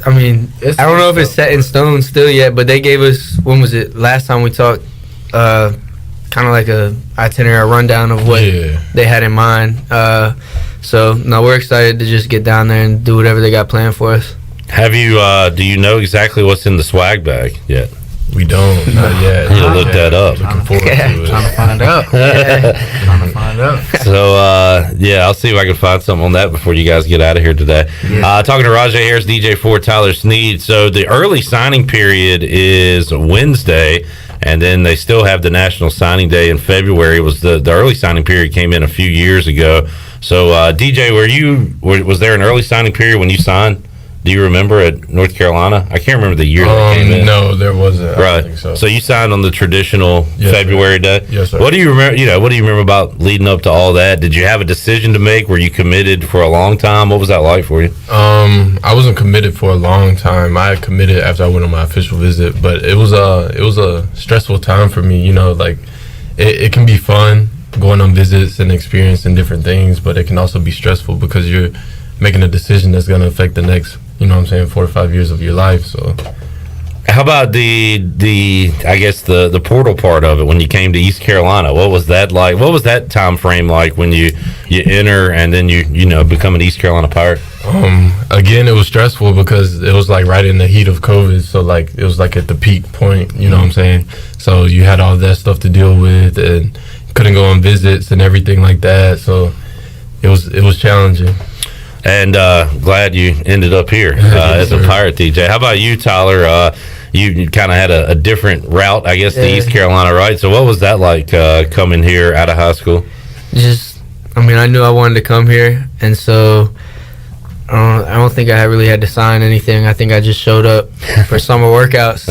I don't know if it's set in stone still yet, but they gave us, when was it, last time we talked, kind of like a itinerary rundown of what they had in mind. So no, we're excited to just get down there and do whatever they got planned for us. Have you? Do you know exactly what's in the swag bag yet? We don't. Not yet. You look that up. Looking forward to it. Trying to find out. Trying to find out. So I'll see if I can find something on that before you guys get out of here today. Talking to Rajay Harris, DJ Ford, Tyler Sneed. So the early signing period is Wednesday, and then they still have the National Signing Day in February. It was the early signing period came in a few years ago. So DJ, was there an early signing period when you signed? Do you remember at North Carolina? I can't remember the year that came in. No, there wasn't. Right. I don't think So you signed on the traditional February day. Yes, sir. What do you remember? What do you remember about leading up to all that? Did you have a decision to make? Were you committed for a long time? What was that like for you? I wasn't committed for a long time. I committed after I went on my official visit, but it was a stressful time for me. It can be fun going on visits and experiencing different things, but it can also be stressful because you're making a decision that's going to affect the next 4 or 5 years of your life. So how about the portal part of it when you came to East Carolina? What was that like? What was that time frame like when you enter and then you become an East Carolina Pirate? Again, it was stressful because it was like right in the heat of COVID, so like it was like at the peak point, what I'm saying? So you had all that stuff to deal with and couldn't go on visits and everything like that, so it was challenging. And glad you ended up here as a Pirate, DJ. How about you, Tyler? You kind of had a different route, I guess, to East Carolina, right? So what was that like coming here out of high school? I knew I wanted to come here, and so I don't think I really had to sign anything. I think I just showed up for summer workouts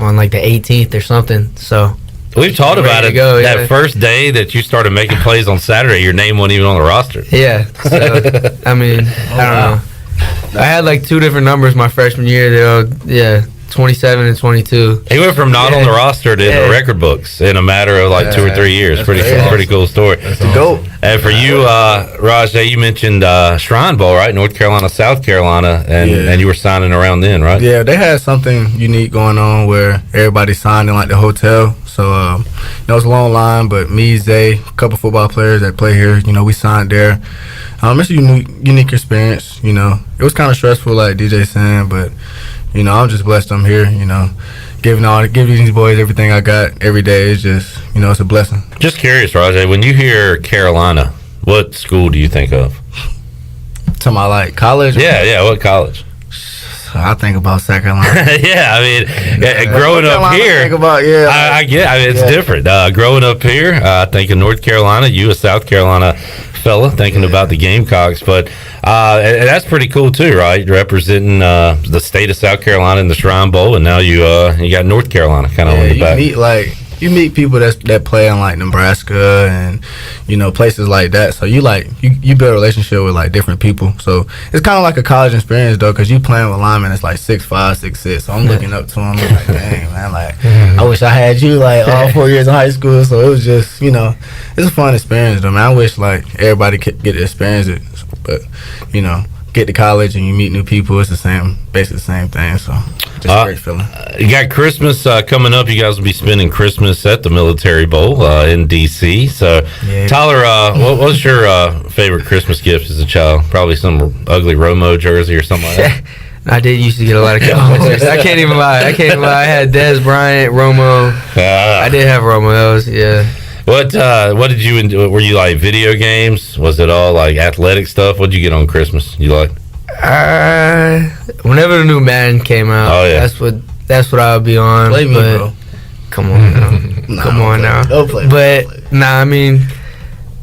on like the 18th or something. So we've talked about it. That first day that you started making plays on Saturday, your name wasn't even on the roster. Yeah. So, I don't know. I had like 2 different numbers my freshman year. 27 and 22. He went from not on the roster to in the record books in a matter of like 2 or 3 years. Pretty cool story. That's the GOAT. And for you, Rajay, you mentioned Shrine Bowl, right? North Carolina, South Carolina, and you were signing around then, right? Yeah, they had something unique going on where everybody signed in like the hotel. So it was a long line, but me, Zay, a couple football players that play here, we signed there. It's a unique experience. It was kind of stressful, like DJ saying, but I'm just blessed I'm here. Giving these boys everything I got every day is just it's a blessing. Just curious, Rajay, when you hear Carolina, what school do you think of? To my like college? Yeah. What college? I think about South Carolina. Growing up here, I get. It's different. Growing up here, I think in North Carolina, you a South Carolina fella thinking about the Gamecocks, but and that's pretty cool too, right? Representing the state of South Carolina in the Shrine Bowl, and now you got North Carolina kind of on the back. You meet people that play in like Nebraska and places like that. So you build a relationship with like different people. So it's kind of like a college experience though, because you playing with linemen that's like 6'5", 6'6". So I'm looking up to them like, dang man, like I wish I had you like all 4 years in high school. So it was just it's a fun experience though, man. I wish like everybody could get to experience it, but get to college and you meet new people. It's basically the same thing. So just a great feeling. You got Christmas coming up. You guys will be spending Christmas at the Military Bowl in D.C. So, yeah. Tyler, what was your favorite Christmas gift as a child? Probably some ugly Romo jersey or something like that. I did used to get a lot of jerseys. I can't even lie. I had Dez Bryant, Romo. I did have Romo. Those, yeah. What did you enjoy? Were you like video games? Was it all like athletic stuff? What did you get on Christmas? You like? Whenever the new Madden came out, that's what I would be on. Play me, bro. Come on now. Come on now. Don't play. But I mean,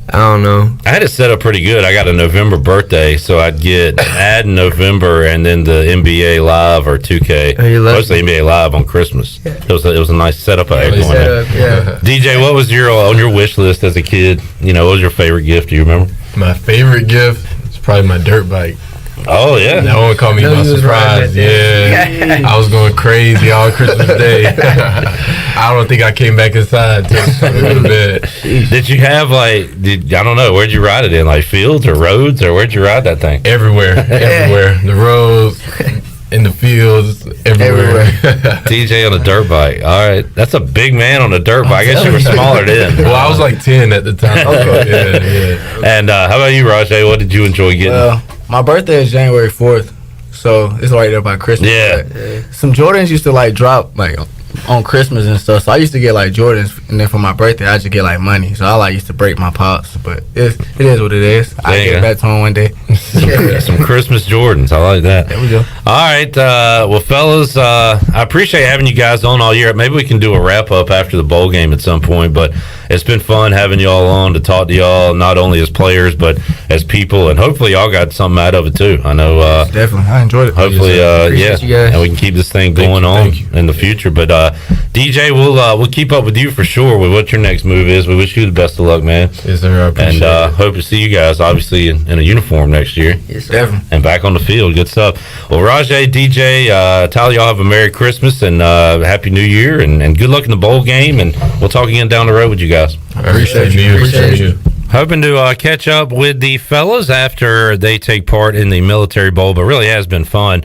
I don't know. I had it set up pretty good. I got a November birthday, so I'd get Madden November and then the NBA Live or 2K. Mostly NBA Live on Christmas. Yeah. It was a nice setup I had going on. Yeah. DJ, what was on your wish list as a kid? What was your favorite gift? Do you remember? My favorite gift is probably my dirt bike. Oh yeah, that one caught me by surprise. Yeah, I was going crazy all Christmas Day. I don't think I came back inside till a little bit. Did you have I don't know, where'd you ride it in? Like fields or roads, or where'd you ride that thing? Everywhere. The roads, in the fields, everywhere. DJ on a dirt bike. All right, that's a big man on a dirt bike. I guess you were smaller then. Well, I was like 10 at the time. Okay. Yeah. And how about you, Rajay? What did you enjoy getting? Well, my birthday is January 4th, so it's right there by Christmas. Yeah. Some Jordans used to drop on Christmas and stuff, so I used to get Jordans, and then for my birthday I just get money. So I used to break my pops, but it is what it is. I get back to him one day. Some Christmas Jordans. I like that. There we go. All right, well, fellas, I appreciate having you guys on all year. Maybe we can do a wrap up after the bowl game at some point, but it's been fun having y'all on to talk to y'all, not only as players but as people, and hopefully y'all got something out of it too. I know definitely I enjoyed it. Hopefully and we can keep this thing going on in the future. But DJ, we'll keep up with you for sure with what your next move is. We wish you the best of luck, man. Yes, sir. I appreciate it. And hope to see you guys obviously in a uniform next year. Yes, sir. Definitely. And back on the field. Good stuff. Well, Rajay, DJ, Tyler, y'all have a Merry Christmas and Happy New Year, and good luck in the bowl game, and we'll talk again down the road with you guys. I appreciate you. Hoping to catch up with the fellas after they take part in the Military Bowl, but really has been fun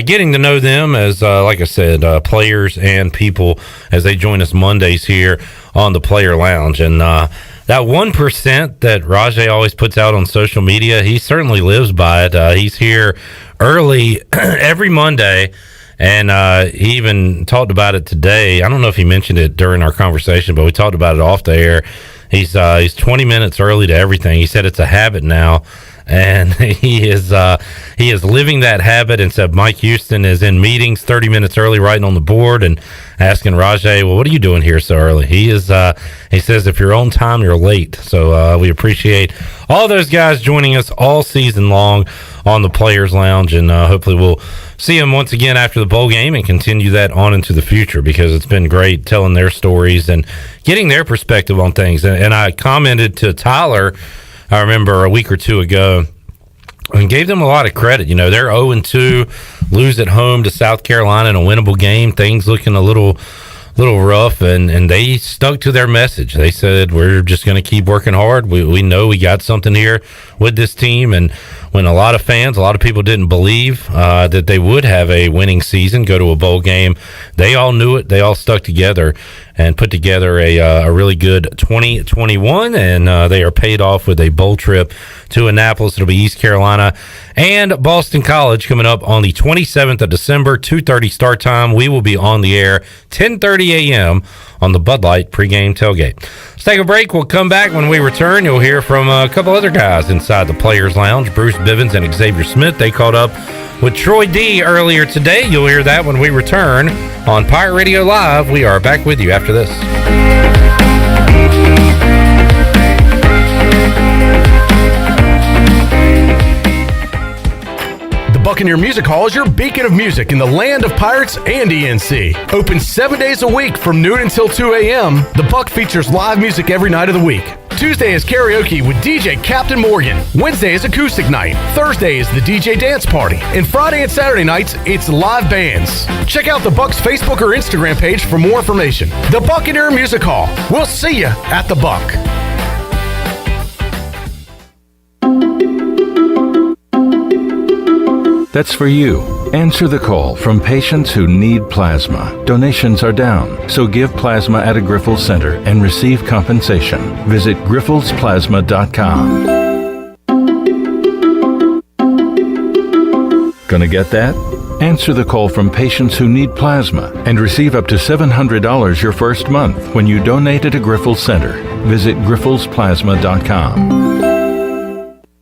getting to know them as, like I said, players and people as they join us Mondays here on the Player Lounge. And that 1% that Rajay always puts out on social media, he certainly lives by it. He's here early every Monday. And he even talked about it today. I don't know if he mentioned it during our conversation, but we talked about it off the air. He's 20 minutes early to everything. He said it's a habit now, and he is living that habit. And said Mike Houston is in meetings 30 minutes early, writing on the board and asking Rajay, well, what are you doing here so early? He says if you're on time, you're late. So we appreciate all those guys joining us all season long on the Players Lounge, and hopefully we'll see them once again after the bowl game and continue that on into the future, because it's been great telling their stories and getting their perspective on things. And I commented to Tyler, I remember a week or two ago, and gave them a lot of credit. They're 0-2, lose at home to South Carolina in a winnable game, things looking a little rough, and they stuck to their message. They said, we're just going to keep working hard. We know we got something here with this team. And when a lot of people didn't believe that they would have a winning season, go to a bowl game, they all knew it. They all stuck together and put together a really good 2021, and they are paid off with a bowl trip to Annapolis. It'll be East Carolina and Boston College coming up on the 27th of December, 2:30 start time. We will be on the air 10:30 a.m. on the Bud Light pregame tailgate. Let's take a break. We'll come back. When we return, you'll hear from a couple other guys inside the Players Lounge, Bruce Bivens and Xavier Smith. They caught up with Troy D earlier today. You'll hear that when we return on Pirate Radio Live. We are back with you after this. Buccaneer Music Hall is your beacon of music in the land of Pirates and ENC. Open 7 days a week from noon until 2 a.m., the Buck features live music every night of the week. Tuesday is karaoke with DJ Captain Morgan. Wednesday is acoustic night. Thursday is the DJ dance party. And Friday and Saturday nights, it's live bands. Check out the Buck's Facebook or Instagram page for more information. The Buccaneer Music Hall. We'll see you at the Buck. That's for you. Answer the call from patients who need plasma. Donations are down, so give plasma at a Grifols Center and receive compensation. Visit grifolsplasma.com. Gonna get that? Answer the call from patients who need plasma and receive up to $700 your first month when you donate at a Grifols Center. Visit grifolsplasma.com.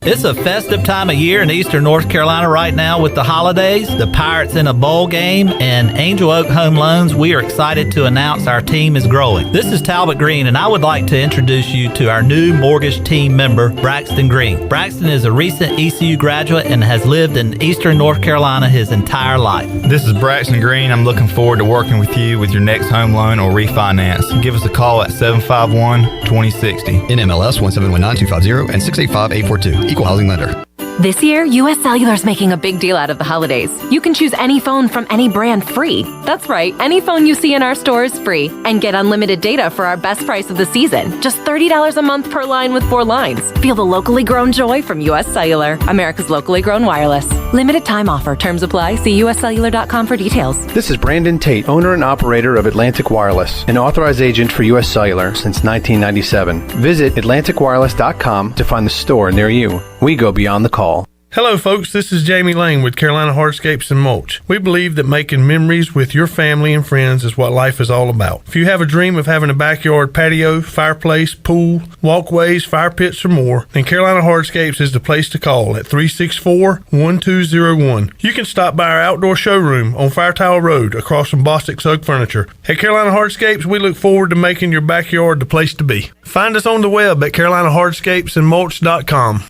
It's a festive time of year in eastern North Carolina right now with the holidays, the Pirates in a bowl game, and Angel Oak Home Loans. We are excited to announce our team is growing. This is Talbot Green, and I would like to introduce you to our new mortgage team member, Braxton Green. Braxton is a recent ECU graduate and has lived in eastern North Carolina his entire life. This is Braxton Green. I'm looking forward to working with you with your next home loan or refinance. Give us a call at 751-2060. NMLS 1719250 and 685842. Equal housing lender. This year, U.S. Cellular is making a big deal out of the holidays. You can choose any phone from any brand free. That's right, any phone you see in our store is free. And get unlimited data for our best price of the season. Just $30 a month per line with 4 lines. Feel the locally grown joy from U.S. Cellular, America's locally grown wireless. Limited time offer. Terms apply. See uscellular.com for details. This is Brandon Tate, owner and operator of Atlantic Wireless, an authorized agent for U.S. Cellular since 1997. Visit atlanticwireless.com to find the store near you. We go beyond the call. Hello folks, this is Jamie Lane with Carolina Hardscapes and Mulch. We believe that making memories with your family and friends is what life is all about. If you have a dream of having a backyard patio, fireplace, pool, walkways, fire pits, or more, then Carolina Hardscapes is the place to call at 364-1201. You can stop by our outdoor showroom on Fire Tower Road across from Bostic Sugg Furniture. At Carolina Hardscapes, we look forward to making your backyard the place to be. Find us on the web at carolinahardscapesandmulch.com.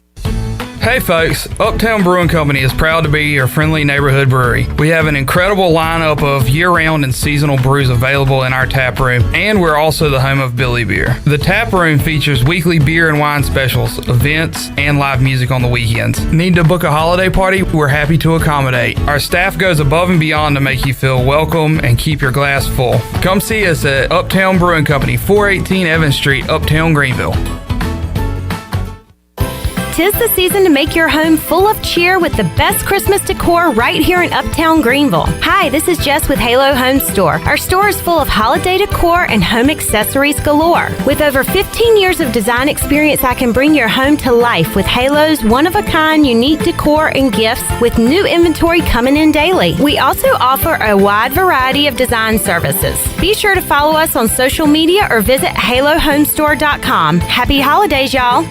Hey folks, Uptown Brewing Company is proud to be your friendly neighborhood brewery. We have an incredible lineup of year-round and seasonal brews available in our tap room, and we're also the home of Billy Beer. The tap room features weekly beer and wine specials, events, and live music on the weekends. Need to book a holiday party? We're happy to accommodate. Our staff goes above and beyond to make you feel welcome and keep your glass full. Come see us at Uptown Brewing Company, 418 Evans Street, Uptown Greenville. 'Tis the season to make your home full of cheer with the best Christmas decor right here in Uptown Greenville. Hi, this is Jess with Halo Home Store. Our store is full of holiday decor and home accessories galore. With over 15 years of design experience, I can bring your home to life with Halo's one-of-a-kind unique decor and gifts with new inventory coming in daily. We also offer a wide variety of design services. Be sure to follow us on social media or visit halohomestore.com. Happy holidays, y'all.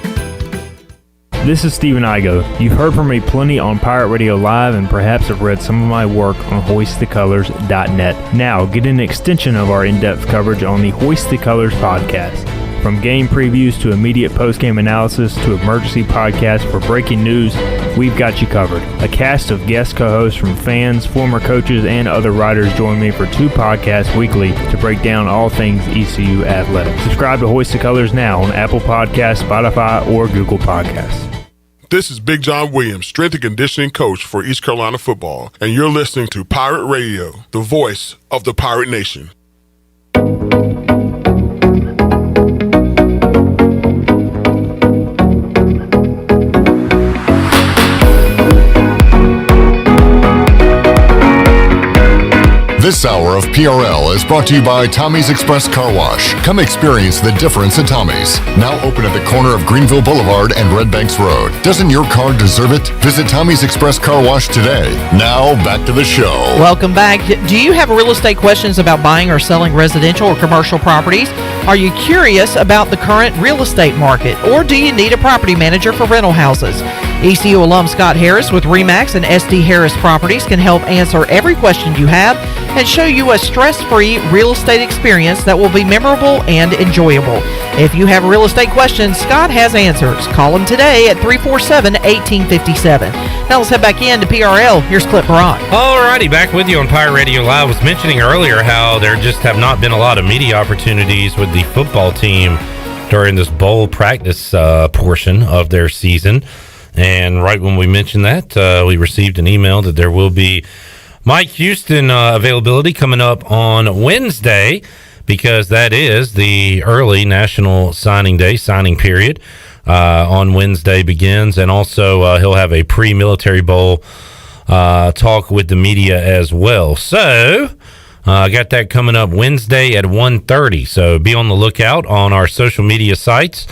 This is Stephen Igo. You've heard from me plenty on Pirate Radio Live and perhaps have read some of my work on hoistthecolors.net. Now, get an extension of our in-depth coverage on the Hoist the Colors podcast. From game previews to immediate post-game analysis to emergency podcasts for breaking news, we've got you covered. A cast of guest co-hosts from fans, former coaches, and other writers join me for 2 podcasts weekly to break down all things ECU athletics. Subscribe to Hoist the Colors now on Apple Podcasts, Spotify, or Google Podcasts. This is Big John Williams, strength and conditioning coach for East Carolina football, and you're listening to Pirate Radio, the voice of the Pirate Nation. This hour of PRL is brought to you by Tommy's Express Car Wash. Come experience the difference at Tommy's. Now open at the corner of Greenville Boulevard and Red Banks Road. Doesn't your car deserve it? Visit Tommy's Express Car Wash today. Now back to the show. Welcome back. Do you have real estate questions about buying or selling residential or commercial properties? Are you curious about the current real estate market? Or do you need a property manager for rental houses? ECU alum Scott Harris with RE/MAX and SD Harris Properties can help answer every question you have and show you a stress-free real estate experience that will be memorable and enjoyable. If you have real estate questions, Scott has answers. Call him today at 347-1857. Now let's head back in to PRL. Here's Clip Brock. Alrighty, back with you on Pirate Radio Live. I was mentioning earlier how there just have not been a lot of media opportunities with the football team during this bowl practice portion of their season. And right when we mentioned that, we received an email that there will be Mike Houston availability coming up on Wednesday, because that is the early National Signing Day, signing period on Wednesday begins. And also he'll have a pre-military bowl talk with the media as well. So I got that coming up Wednesday at 1:30. So be on the lookout on our social media sites,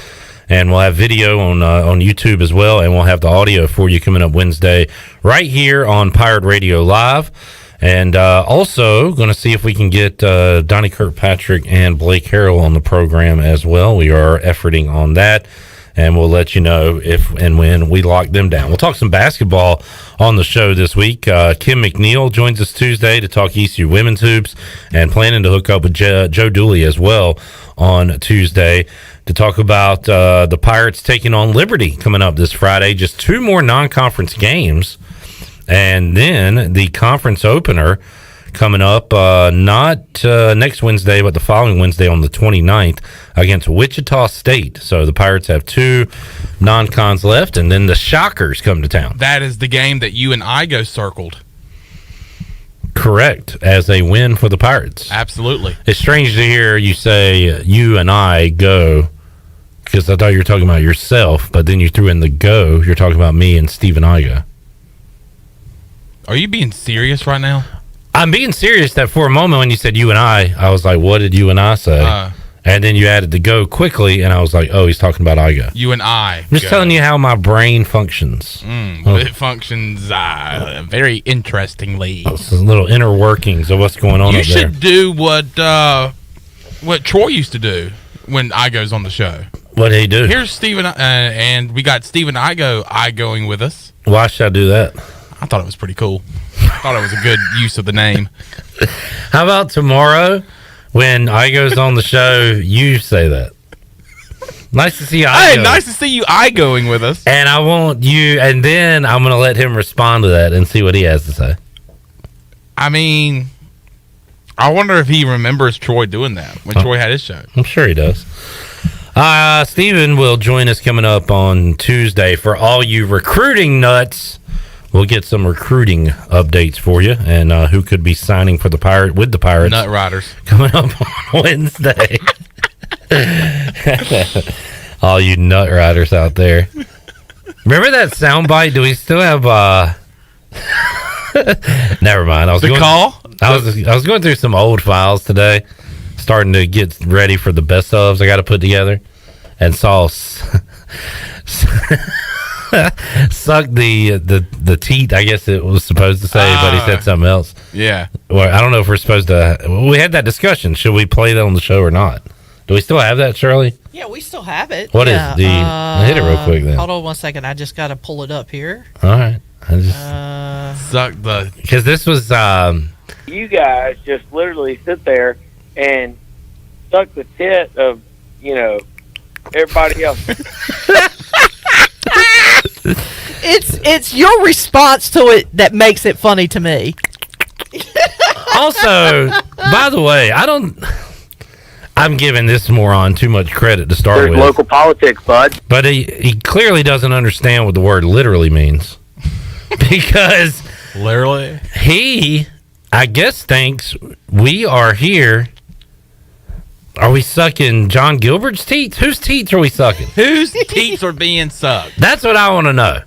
and we'll have video on YouTube as well, and we'll have the audio for you coming up Wednesday right here on Pirate Radio Live. And also going to see if we can get Donnie Kirkpatrick and Blake Harrell on the program as well. We are efforting on that, and we'll let you know if and when we lock them down. We'll talk some basketball on the show this week. Kim McNeil joins us Tuesday to talk ECU women's hoops, and planning to hook up with Joe Dooley as well on Tuesday to talk about the Pirates taking on Liberty coming up this Friday. Just 2 more non-conference games, and then the conference opener coming up not next Wednesday, but the following Wednesday on the 29th against Wichita State. So the Pirates have 2 non-cons left, and then the Shockers come to town. That is the game that you and Igo circled. Correct, as a win for the Pirates. Absolutely. It's strange to hear you say you and I go, because I thought you were talking about yourself, but then you threw in the go. You're talking about me and Steve and I go. Are you being serious right now? I'm being serious. That for a moment when you said you and I was like, what did you and I say? And then you added the go quickly, and I was like, oh, he's talking about Igo. You and I. I'm just telling you how my brain functions. It functions very interestingly. Some little inner workings of what's going on You up there. should do what Troy used to do when Igo's on the show. What did he do? Here's Steven, and we got Steven Igoing with us. Why should I do that? I thought it was pretty cool. I thought it was a good use of the name. How about tomorrow when Igo's on the show, you say that? Nice to see you, Igo. Hey, nice to see you Igoing with us. And I want you, and then I'm going to let him respond to that and see what he has to say. I mean, I wonder if he remembers Troy doing that when Troy had his show. I'm sure he does. Steven will join us coming up on Tuesday. For all you recruiting nuts, we'll get some recruiting updates for you, and who could be signing for the Pirates. Nut Riders. Coming up on Wednesday. All you Nut Riders out there. Remember that soundbite? Do we still have never mind. I was going through some old files today, starting to get ready for the best ofs I got to put together, and saw suck the teat, I guess it was supposed to say, but he said something else. Yeah. Well, I don't know if we're supposed to. We had that discussion. Should we play that on the show or not? Do we still have that, Shirley? Yeah, we still have it. What is the? Hit it real quick then. Hold on 1 second. I just got to pull it up here. All right. I just suck the, because this was. You guys just literally sit there and suck the tit of everybody else. It's your response to it that makes it funny to me. Also, by the way, I'm giving this moron too much credit to start with. Local politics, bud. But he clearly doesn't understand what the word literally means. Because literally, he, I guess, thinks we are here. Are we sucking John Gilbert's teeth? Whose teeth are we sucking? Whose teeth are being sucked? That's what I want to know.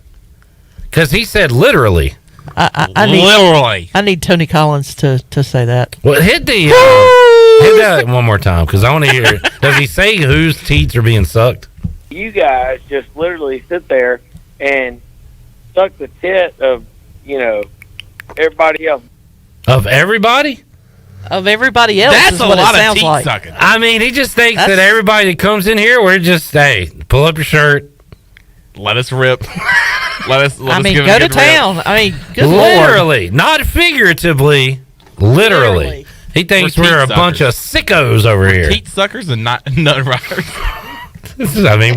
Because he said literally. I need Tony Collins to say that. Well, hit that one more time, because I want to hear. Does he say whose teeth are being sucked? You guys just literally sit there and suck the tit of everybody else. Of everybody? Of everybody else. That's is a what lot it of sounds teeth like. sucking. I mean, he just thinks that everybody that comes in here, we're just, hey, pull up your shirt. let us rip. Let us I mean, give go it a to good rip. town. I mean, good Lord. Literally, not figuratively. Literally. He thinks we're a bunch of sickos over here. Teat suckers and not nut riders. I mean,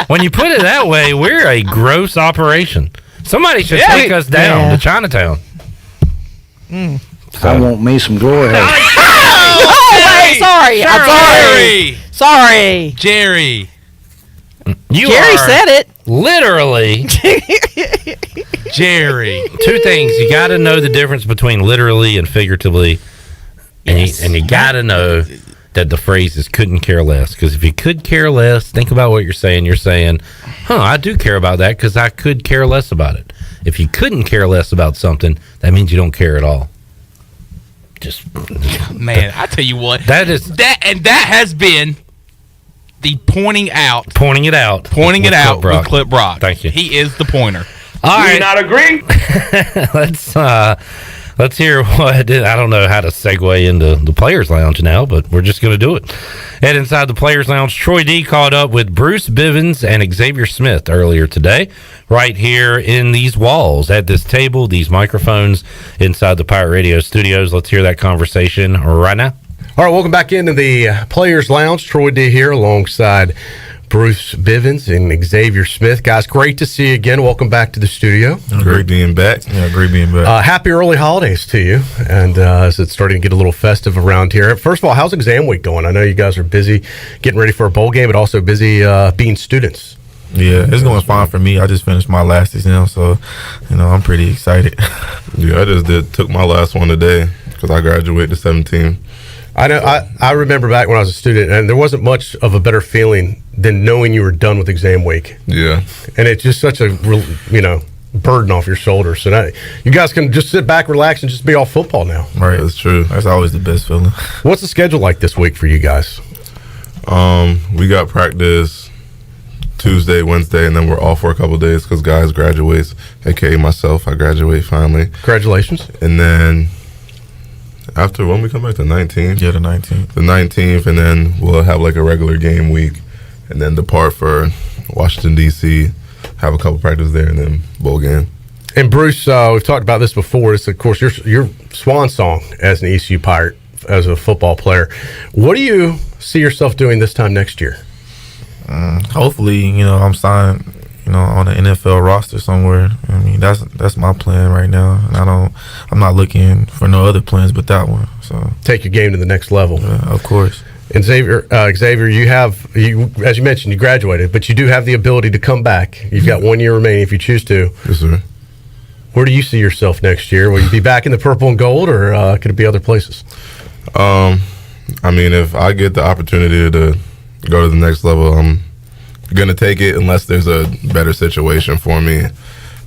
when you put it that way, we're a gross operation. Somebody should take us down to Chinatown. I want me some glory. Hey, sorry. I'm sorry. Jerry. Jerry said it. Literally. Jerry. Two things. You got to know the difference between literally and figuratively. And you got to know that the phrase is couldn't care less. Because if you could care less, think about what you're saying. You're saying, I do care about that because I could care less about it. If you couldn't care less about something, that means you don't care at all. Man, I tell you what. That has been the pointing it out with with Clip Brock. Thank you. He is the pointer. All right. Do you not agree? Let's hear what I don't know how to segue into the Players Lounge now, but we're just going to do it. And inside the Players Lounge, Troy D caught up with Bruce Bivens and Xavier Smith earlier today, right here in these walls, at this table, these microphones inside the Pirate Radio studios. Let's hear that conversation right now. All right, welcome back into the Players Lounge. Troy D here alongside Bruce Bivens and Xavier Smith. Guys, great to see you again. Welcome back to the studio. Great being back. Yeah, great being back. Happy early holidays to you. And as it's starting to get a little festive around here. First of all, how's exam week going? I know you guys are busy getting ready for a bowl game, but also busy being students. Yeah, it's going fine for me. I just finished my last exam, so, I'm pretty excited. Yeah, I just took my last one today because I graduated at 17. I know. I remember back when I was a student, and there wasn't much of a better feeling than knowing you were done with exam week. Yeah, and it's just such a burden off your shoulders. So now you guys can just sit back, relax, and just be all football now. Right, that's true. That's always the best feeling. What's the schedule like this week for you guys? We got practice Tuesday, Wednesday, and then we're off for a couple of days because guys graduates, aka myself. I graduate finally. Congratulations. And then after when we come back, the 19th? Yeah, the 19th. The 19th, and then we'll have like a regular game week, and then depart for Washington, D.C., have a couple practices there, and then bowl game. And Bruce, we've talked about this before. It's, of course, your swan song as an ECU Pirate, as a football player. What do you see yourself doing this time next year? Hopefully, I'm signed, on an NFL roster somewhere. I mean, that's my plan right now, and I'm not looking for no other plans but that one. So take your game to the next level. Yeah, of course. And Xavier, you as you mentioned, you graduated, but you do have the ability to come back. You've got 1 year remaining if you choose to. Yes, sir. Where do you see yourself next year? Will you be back in the purple and gold, or could it be other places? I mean, if I get the opportunity to go to the next level, I'm going to take it unless there's a better situation for me.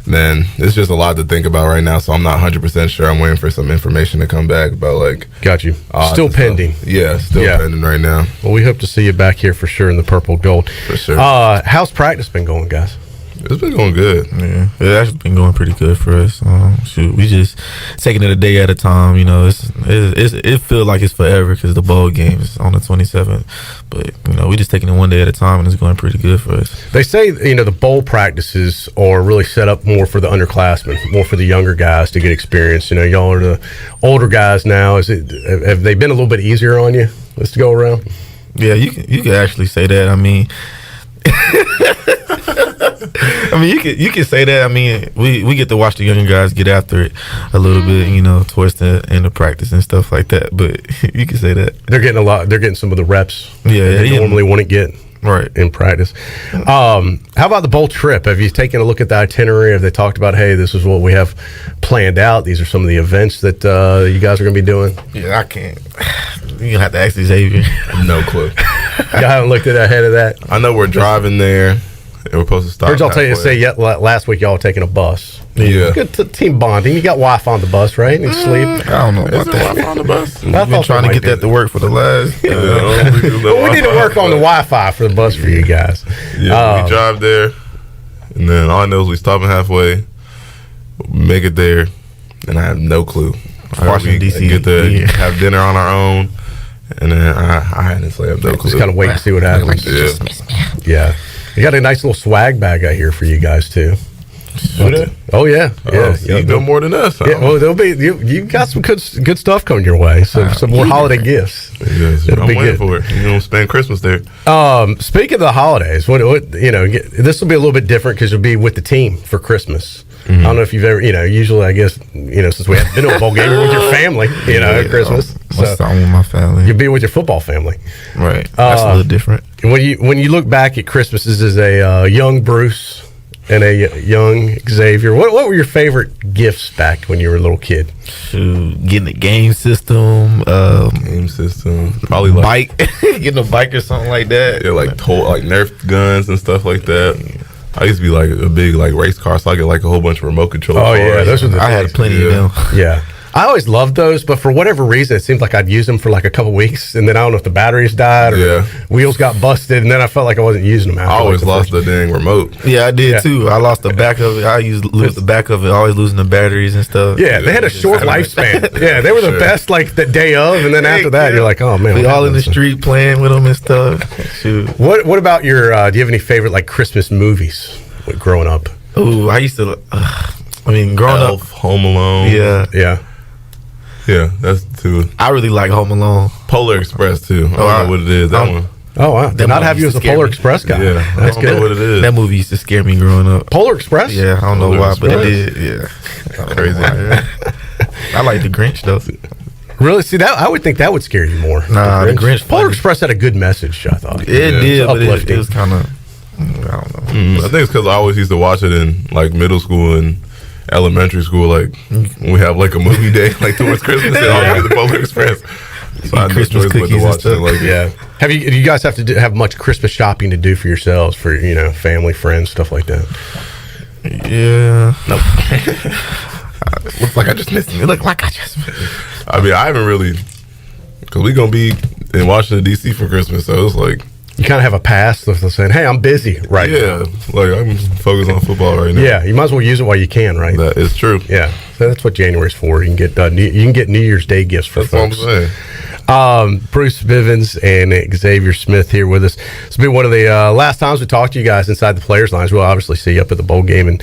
Then it's just a lot to think about right now, so I'm not 100% sure. I'm waiting for some information to come back about, like... Got you. Still pending. Yeah, still pending right now. Well, we hope to see you back here for sure in the purple gold. For sure. How's practice been going, guys? It's been going good. Yeah, it's actually been going pretty good for us. We just taking it a day at a time. It feels like it's forever because the bowl game is on the 27th. But we just taking it one day at a time, and it's going pretty good for us. They say the bowl practices are really set up more for the underclassmen, more for the younger guys to get experience. Y'all are the older guys now. Have they been a little bit easier on you this to go around? Yeah, you can actually say that. I mean. You can say that. I mean, we get to watch the younger guys get after it a little bit, towards the end of practice and stuff like that. But you can say that they're getting They're getting some of the reps. Yeah, they normally wouldn't get right in practice. How about the bowl trip? Have you taken a look at the itinerary? Have they talked about, hey, this is what we have planned out? These are some of the events that you guys are going to be doing. Yeah, I can't. You're gonna have to ask Xavier. No clue. Y'all haven't looked at ahead of that. I know we're driving there. And we're supposed to stop. Heard y'all say last week y'all were taking a bus. Yeah. Good team bonding. You got Wi-Fi on the bus, right? And sleep. I don't know about that. Wi-Fi on the bus? We've been trying to get that to work for the last. Well, we need to work on the Wi-Fi for the bus for you guys. Yeah, we drive there, and then all I know is we stopping halfway, make it there, and I have no clue. Washington, D.C. Get to have dinner on our own, and then I honestly have no clue. Just kind of wait to see what happens. Like, yeah. You got a nice little swag bag out here for you guys too. Oh yeah, yeah. So you know more than us. Huh? Yeah, well, there'll be you got some good stuff coming your way. Some more holiday gifts. Yes, It'll I'm be waiting good. for it. You know, spend Christmas there. Speaking of the holidays, what this will be a little bit different because you'll be with the team for Christmas. I don't know if you've ever, usually I guess, since we haven't been to a bowl game, you're with your family, at Christmas. Most time with my family. You'll be with your football family. Right. That's a little different. When you look back at Christmases as a young Bruce and a young Xavier, what were your favorite gifts back when you were a little kid? Getting a game system. Probably like bike. Getting a bike or something like that. Yeah, like Nerf guns and stuff like that. I used to be like a big race car, so I get like a whole bunch of remote control cars. Yeah, those are I had plenty of them. Yeah. I always loved those, but for whatever reason, it seemed like I'd use them for like a couple weeks, and then I don't know if the batteries died or wheels got busted, and then I felt like I wasn't using them after. I always lost the dang remote. Yeah, I did too. I lost the back of it. I used to lose the back of it, always losing the batteries and stuff. Yeah, they had a short lifespan. Yeah, they were the best like the day of, and then after that, you're like, oh man. We all in the street playing with them and stuff. Shoot. What about your, do you have any favorite like Christmas movies growing up? Ooh, I used to, growing Elf, up. Home Alone. Yeah. Yeah, that's two. I really like Home Alone. Polar Express too. I don't know what it is. That one. Oh wow! Did not have you as a Polar Express guy. Yeah, that's I don't know what it is. That movie used to scare me growing up. Polar Express. Yeah, I don't know Polar why, but it Express. did. Yeah, crazy. I like the Grinch though. Really? See that? I would think that would scare you more. Nah, the Grinch. Polar Express had a good message. I thought It did, but uplifting. it was kind of. I don't know. I think it's because I always used to watch it in like middle school and elementary school. Like when we have like a movie day, like towards Christmas, and always the Polar Express. So I Christmas enjoyed cookies and watching stuff. it. Like, Yeah. Do you guys have to have much Christmas shopping to do for yourselves, for family, friends, stuff like that? Yeah. Looks like I just missed it. Look like I just. I mean, I haven't really, because we gonna be in Washington D.C. for Christmas, so it's like You kind of have a pass of saying, "Hey, I'm busy right now." Yeah, like I'm focused on football right now. Yeah, you might as well use it while you can, right? That is true. Yeah, so that's what January's for. You can get New Year's Day gifts for folks. What I'm saying. Bruce Bivens and Xavier Smith here with us. It's been one of the last times we talked to you guys inside the players' lounge. We'll obviously see you up at the bowl game and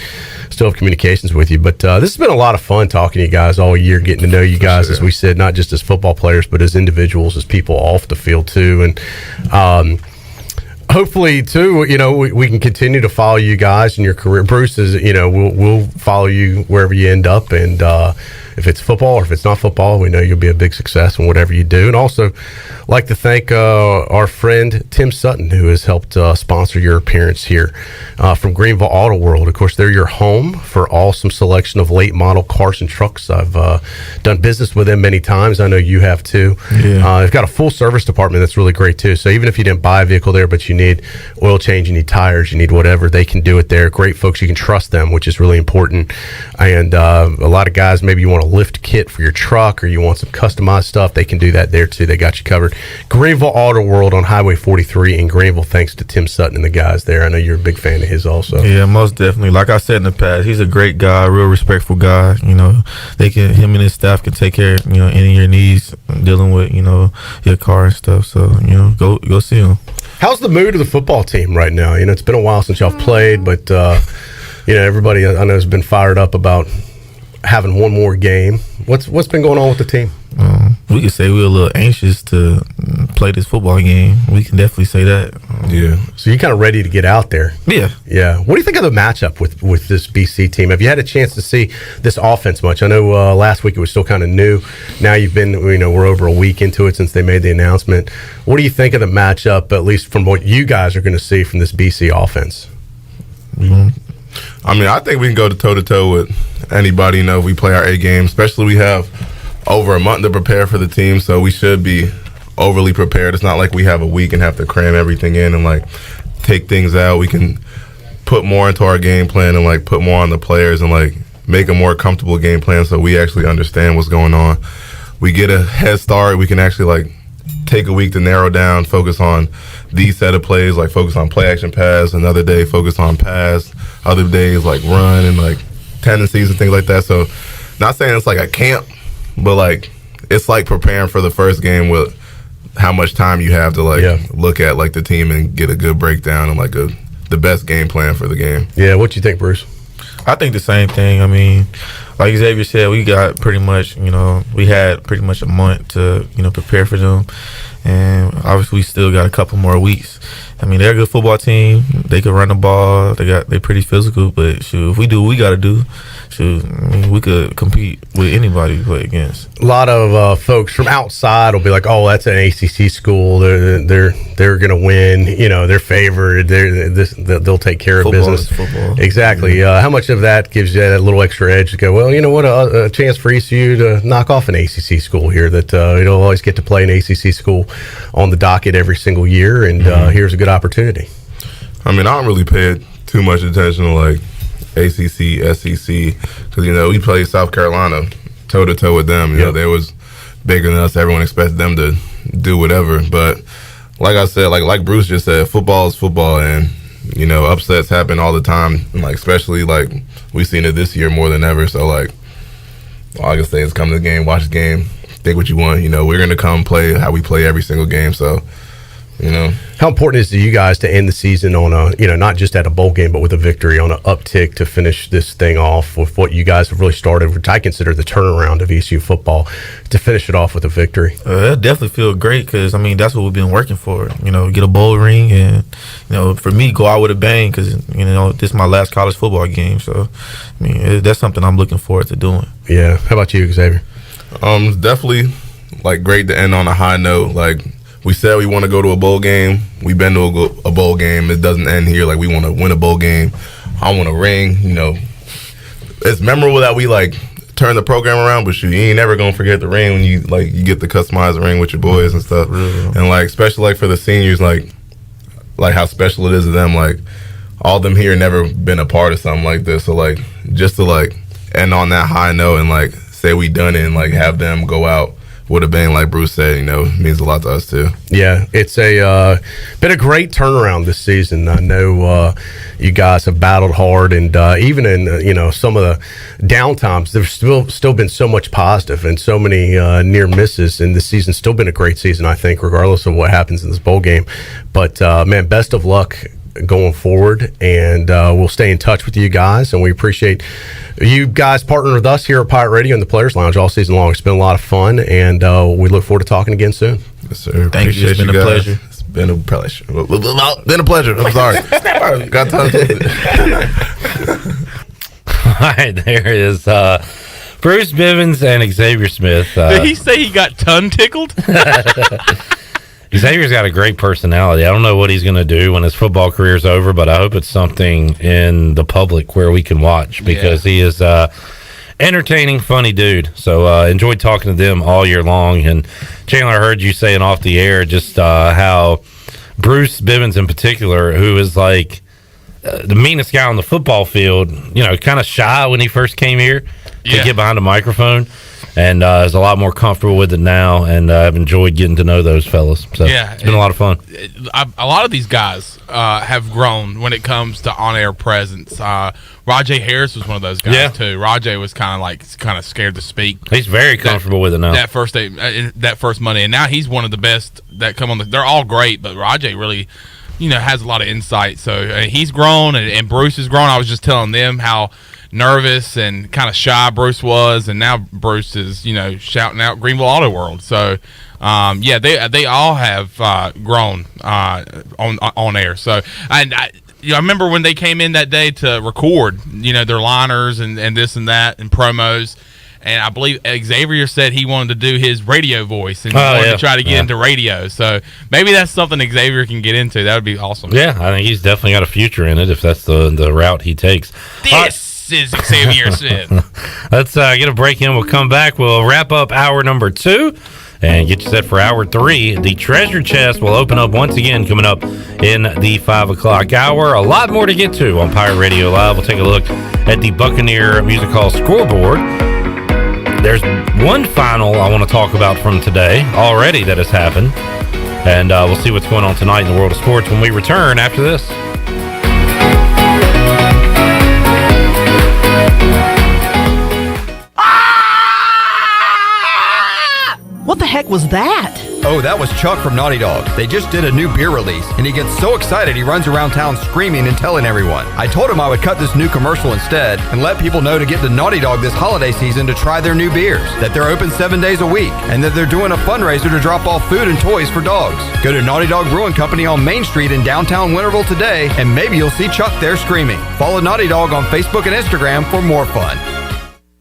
still have communications with you. But this has been a lot of fun talking to you guys all year, getting to know you guys, as we said, not just as football players, but as individuals, as people off the field too. And hopefully too, we can continue to follow you guys in your career. Bruce is, we'll follow you wherever you end up, and if it's football or if it's not football, we know you'll be a big success in whatever you do. And also like to thank our friend Tim Sutton, who has helped sponsor your appearance here from Greenville Auto World. Of course, they're your home for awesome selection of late model cars and trucks. I've done business with them many times. I know you have too. Yeah. They've got a full service department that's really great too. So even if you didn't buy a vehicle there, but you need oil change, you need tires, you need whatever, they can do it there. Great folks, you can trust them, which is really important. And a lot of guys, maybe you want a lift kit for your truck or you want some customized stuff, they can do that there too. They got you covered. Greenville Auto World on Highway 43 in Greenville, thanks to Tim Sutton and the guys there. I know you're a big fan of his also. Yeah, most definitely. Like I said in the past, he's a great guy, real respectful guy. Him and his staff can take care of, any of your needs dealing with, your car and stuff. So, go see him. How's the mood of the football team right now? It's been a while since y'all played, but everybody I know has been fired up about having one more game. What's been going on with the team? We could say we're a little anxious to play this football game. We can definitely say that. Yeah. So you're kind of ready to get out there. Yeah. Yeah. What do you think of the matchup with this BC team? Have you had a chance to see this offense much? I know last week it was still kind of new. Now you've been, we're over a week into it since they made the announcement. What do you think of the matchup, at least from what you guys are going to see from this BC offense? Mm-hmm. I mean, I think we can go toe-to-toe with anybody, if we play our A game. Especially we have over a month to prepare for the team, so we should be overly prepared. It's not like we have a week and have to cram everything in and take things out. We can put more into our game plan and put more on the players and make a more comfortable game plan so we actually understand what's going on. We get a head start. We can actually take a week to narrow down, focus on these set of plays, focus on play action pass. Another day, focus on pass. Other days, run and tendencies and things like that. So, not saying it's like a camp, but it's preparing for the first game with how much time you have to look at the team and get a good breakdown and a the best game plan for the game. Yeah, what you think, Bruce? I think the same thing. I mean, like Xavier said, we got pretty much, we had pretty much a month to, prepare for them. And obviously we still got a couple more weeks. I mean, they're a good football team. They can run the ball. They're pretty physical. But shoot, if we do what we got to do, shoot, I mean, we could compete with anybody we play against. A lot of folks from outside will be like, "Oh, that's an ACC school. They're going to win. They're favored. They'll take care of Football business." is football. Exactly. How much of that gives you that little extra edge to go? Well, you know what? A chance for ECU to knock off an ACC school here. That you'll always get to play an ACC school on the docket every single year, and here's a good opportunity. I mean, I don't really pay too much attention to like ACC, SEC, because we played South Carolina toe to toe with them. They was bigger than us. Everyone expected them to do whatever. But like I said, like Bruce just said, football is football, and upsets happen all the time. And, especially we've seen it this year more than ever. So all I can say is come to the game, watch the game, think what you want. We're gonna come play how we play every single game. So. How important is it to you guys to end the season on not just at a bowl game, but with a victory, on an uptick to finish this thing off with what you guys have really started, which I consider the turnaround of ECU football, to finish it off with a victory? That definitely feel great because, that's what we've been working for. Get a bowl ring and, for me, go out with a bang because, this is my last college football game. So, that's something I'm looking forward to doing. Yeah. How about you, Xavier? Definitely, great to end on a high note. We said we want to go to a bowl game. We've been to a bowl game. It doesn't end here. We want to win a bowl game. I want a ring. It's memorable that we turn the program around, but shoot, you ain't never gonna forget the ring when you get the customized ring with your boys and stuff. And especially for the seniors, how special it is to them. All of them here never been a part of something like this. So just to end on that high note and say we done it and have them go out with a bang, like Bruce said, means a lot to us too. Yeah, it's been a great turnaround this season. I know you guys have battled hard, and even in some of the downtimes, there's still been so much positive and so many near misses, and this season's still been a great season, I think, regardless of what happens in this bowl game. But man, best of luck going forward, and we'll stay in touch with you guys, and we appreciate you guys partnering with us here at Pirate Radio and the Players Lounge all season long. It's been a lot of fun, and we look forward to talking again soon. Yes, sir. Thank you. It's been a pleasure. It's been a pleasure. Been a pleasure. I'm sorry. Got time. All right, there is Bruce Bivens and Xavier Smith. Did he say he got tongue tickled? Xavier's got a great personality. I don't know what he's going to do when his football career's over, but I hope it's something in the public where we can watch, because he is entertaining, funny dude. So enjoyed talking to them all year long. And Chandler, I heard you saying off the air just how Bruce Bivens in particular, who is the meanest guy on the football field, kind of shy when he first came here to get behind a microphone. And is a lot more comfortable with it now, and I've enjoyed getting to know those fellas. So it's been a lot of fun. A lot of these guys have grown when it comes to on-air presence. Rajay Harris was one of those guys too. Rajay was kind of scared to speak. He's very comfortable with it now. That first day, that first Monday, and now he's one of the best that come on. They're all great, but Rajay really, has a lot of insight. So he's grown, and Bruce has grown. I was just telling them how nervous and kind of shy Bruce was, and now Bruce is shouting out Greenville Auto World. So they all have grown on air. So and I remember when they came in that day to record their liners and this and that and promos, and I believe Xavier said he wanted to do his radio voice and wanted to try to get into radio. So maybe that's something Xavier can get into. That would be awesome. Yeah, I think he's definitely got a future in it if that's the route he takes. This is Xavier Smith. Let's get a break in. We'll come back. We'll wrap up hour number 2 and get you set for hour 3. The treasure chest will open up once again coming up in the 5 o'clock hour. A lot more to get to on Pirate Radio Live. We'll take a look at the Buccaneer Music Hall scoreboard. There's one final I want to talk about from today already that has happened, and we'll see what's going on tonight in the world of sports when we return after this. What the heck was that? Oh, that was Chuck from Naughty Dog. They just did a new beer release, and he gets so excited he runs around town screaming and telling everyone. I told him I would cut this new commercial instead and let people know to get to Naughty Dog this holiday season to try their new beers, that they're open 7 days a week, and that they're doing a fundraiser to drop off food and toys for dogs. Go to Naughty Dog Brewing Company on Main Street in downtown Winterville today, and maybe you'll see Chuck there screaming. Follow Naughty Dog on Facebook and Instagram for more fun.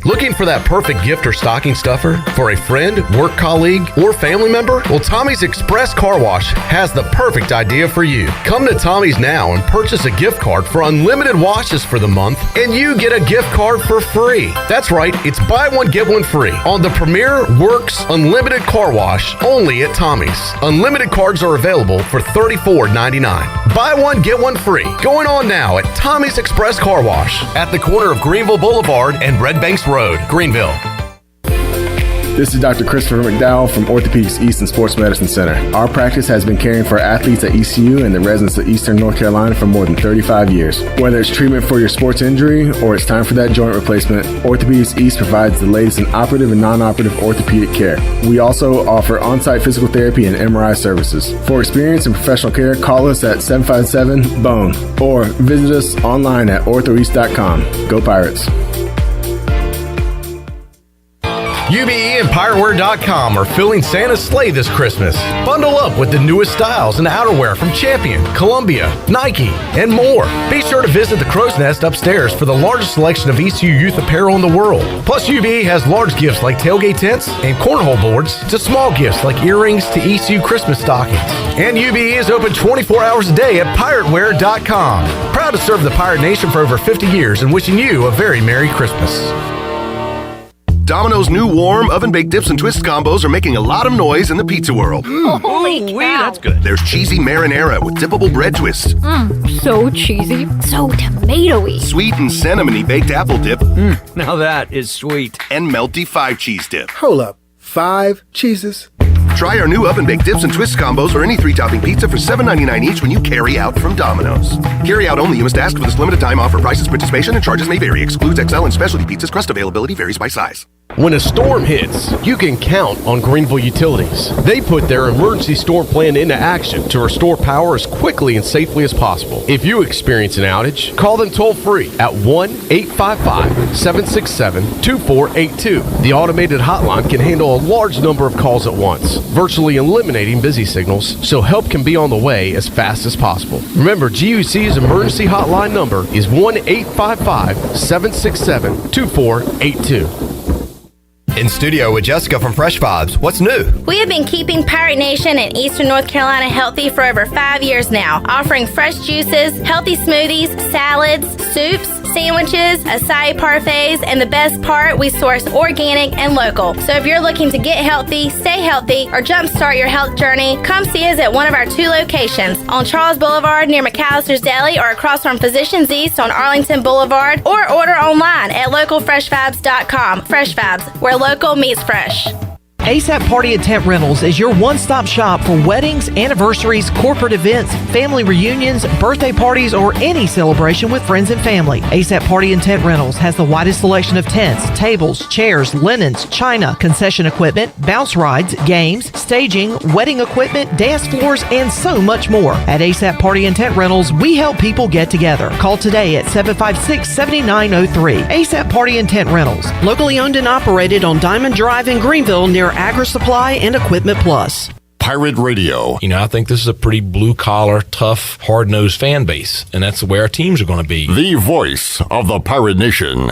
Looking for that perfect gift or stocking stuffer for a friend, work colleague, or family member? Well, Tommy's Express Car Wash has the perfect idea for you. Come to Tommy's now and purchase a gift card for unlimited washes for the month, and you get a gift card for free. That's right, it's buy one, get one free on the Premier Works Unlimited Car Wash only at Tommy's. Unlimited cards are available for $34.99. Buy one, get one free. Going on now at Tommy's Express Car Wash at the corner of Greenville Boulevard and Red Banks Road, Greenville. This is Dr. Christopher McDowell from Orthopedics East and Sports Medicine Center. Our practice has been caring for athletes at ECU and the residents of Eastern North Carolina for more than 35 years. Whether it's treatment for your sports injury or it's time for that joint replacement, Orthopedics East provides the latest in operative and non-operative orthopedic care. We also offer on-site physical therapy and MRI services. For experience and professional care, call us at 757-BONE or visit us online at orthoeast.com. Go Pirates! UBE and PirateWear.com are filling Santa's sleigh this Christmas. Bundle up with the newest styles and outerwear from Champion, Columbia, Nike, and more. Be sure to visit the Crow's Nest upstairs for the largest selection of ECU youth apparel in the world. Plus, UBE has large gifts like tailgate tents and cornhole boards to small gifts like earrings to ECU Christmas stockings. And UBE is open 24 hours a day at PirateWear.com. Proud to serve the Pirate Nation for over 50 years and wishing you a very Merry Christmas. Domino's new warm oven-baked dips and twist combos are making a lot of noise in the pizza world. Holy cow. That's good. There's cheesy marinara with dippable bread twists. So cheesy, so tomatoey. Sweet and cinnamony baked apple dip. Now that is sweet. And melty 5-cheese dip. Hold up. 5 cheeses? Try our new oven-baked dips and twist combos or any 3-topping pizza for $7.99 each when you carry out from Domino's. Carry out only. You must ask for this limited time offer. Prices, participation, and charges may vary. Excludes XL and specialty pizzas. Crust availability varies by size. When a storm hits, you can count on Greenville Utilities. They put their emergency storm plan into action to restore power as quickly and safely as possible. If you experience an outage, call them toll-free at 1-855-767-2482. The automated hotline can handle a large number of calls at once, virtually eliminating busy signals, so help can be on the way as fast as possible. Remember, GUC's emergency hotline number is 1-855-767-2482. In studio with Jessica from Fresh Vibes. What's new? We have been keeping Pirate Nation and Eastern North Carolina healthy for over 5 years now, offering fresh juices, healthy smoothies, salads, soups, sandwiches, acai parfaits, and the best part, we source organic and local. So if you're looking to get healthy, stay healthy, or jumpstart your health journey, come see us at one of our 2 locations, on Charles Boulevard near McAllister's Deli or across from Physicians East on Arlington Boulevard, or order online at localfreshvibes.com. Fresh Vibes, where local meets fresh. ASAP Party and Tent Rentals is your one-stop shop for weddings, anniversaries, corporate events, family reunions, birthday parties, or any celebration with friends and family. ASAP Party and Tent Rentals has the widest selection of tents, tables, chairs, linens, china, concession equipment, bounce rides, games, staging, wedding equipment, dance floors, and so much more. At ASAP Party and Tent Rentals, we help people get together. Call today at 756-7903. ASAP Party and Tent Rentals. Locally owned and operated on Diamond Drive in Greenville near Agri Supply and Equipment Plus. Pirate Radio. You know, I think this is a pretty blue-collar, tough, hard-nosed fan base, and that's where our teams are going to be. The voice of the Pirate Nation.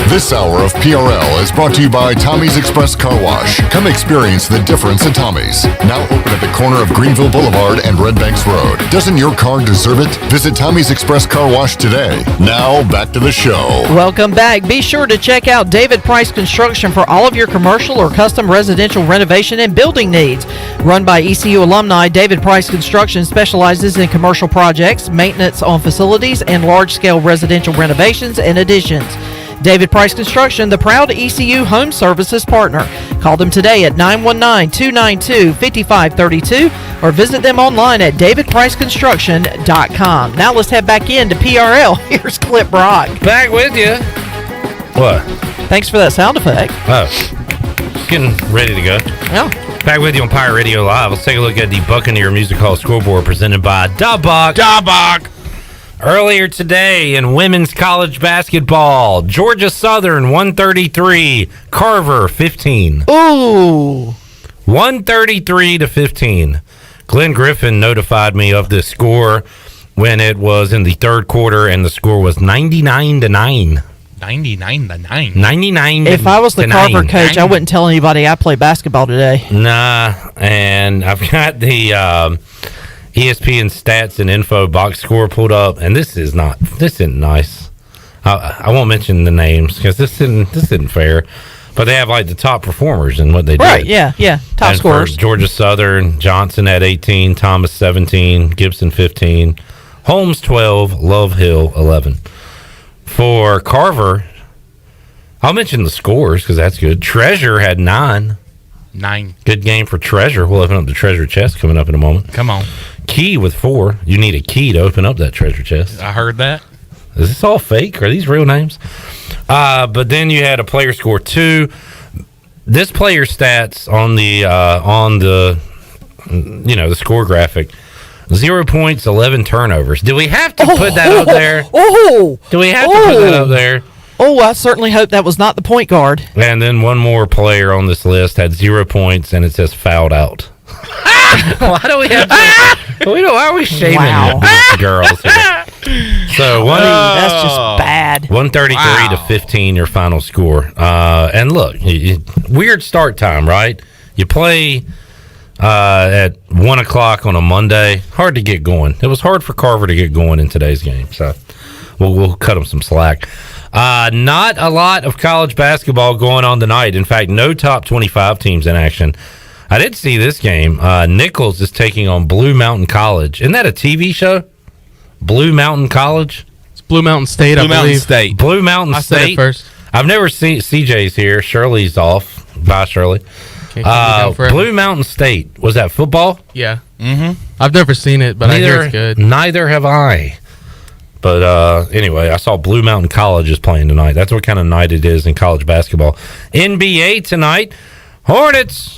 This hour of PRL is brought to you by Tommy's Express Car Wash. Come experience the difference at Tommy's. Now open at the corner of Greenville Boulevard and Red Banks Road. Doesn't your car deserve it? Visit Tommy's Express Car Wash today. Now back to the show. Welcome back. Be sure to check out David Price Construction for all of your commercial or custom residential renovation and building needs. Run by ECU alumni, David Price Construction specializes in commercial projects, maintenance on facilities, and large-scale residential renovations and additions. David Price Construction, the proud ECU home services partner. Call them today at 919-292-5532 or visit them online at davidpriceconstruction.com. Now let's head back into PRL. Here's Clip Brock. Back with you. What? Thanks for that sound effect. Oh, getting ready to go. Yeah. Back with you on Pirate Radio Live. Let's take a look at the Buccaneer Music Hall scoreboard presented by Dabach. Earlier today in women's college basketball, Georgia Southern 133, Carver 15. Ooh. 133-15. Glenn Griffin notified me of this score when it was in the third quarter, and the score was 99-9. 99-9. 99. If I was the Carver coach, I wouldn't tell anybody I play basketball today. Nah, and I've got the ESPN stats and info box score pulled up, and this isn't nice. I won't mention the names because this isn't fair. But they have like the top performers in what they Right, did. yeah. Top and scorers. For Georgia Southern, Johnson at 18, Thomas 17, Gibson 15, Holmes 12, Love Hill 11. For Carver, I'll mention the scores because that's good. Treasure had 9. 9. Good game for Treasure. We'll open up the treasure chest coming up in a moment. Come on. Key with 4. You need a key to open up that treasure chest. I heard that. Is this all fake? Are these real names? But then you had a player score 2. This player stats on the the score graphic: 0 points, 11 turnovers. Do we have to put that up there? Do we have to put that up there? Oh, I certainly hope that was not the point guard. And then one more player on this list had 0 points, and it says fouled out. Why do we have to? Why are we shaming these girls here? So that's just bad. 133-15, your final score. And look, weird start time, right? You play at 1 o'clock on a Monday. Hard to get going. It was hard for Carver to get going in today's game, so we'll cut them some slack. Not a lot of college basketball going on tonight. In fact, no top 25 teams in action. I did see this game. Nichols is taking on Blue Mountain College. Isn't that a TV show? Blue Mountain College? It's Blue Mountain State, I believe. Blue Mountain State. I said it first. I've never seen CJ's here. Shirley's off. Bye, Shirley. Blue Mountain State. Was that football? Yeah. Mm-hmm. I've never seen it, but I hear it's good. Neither have I. But anyway, I saw Blue Mountain College is playing tonight. That's what kind of night it is in college basketball. NBA tonight. Hornets.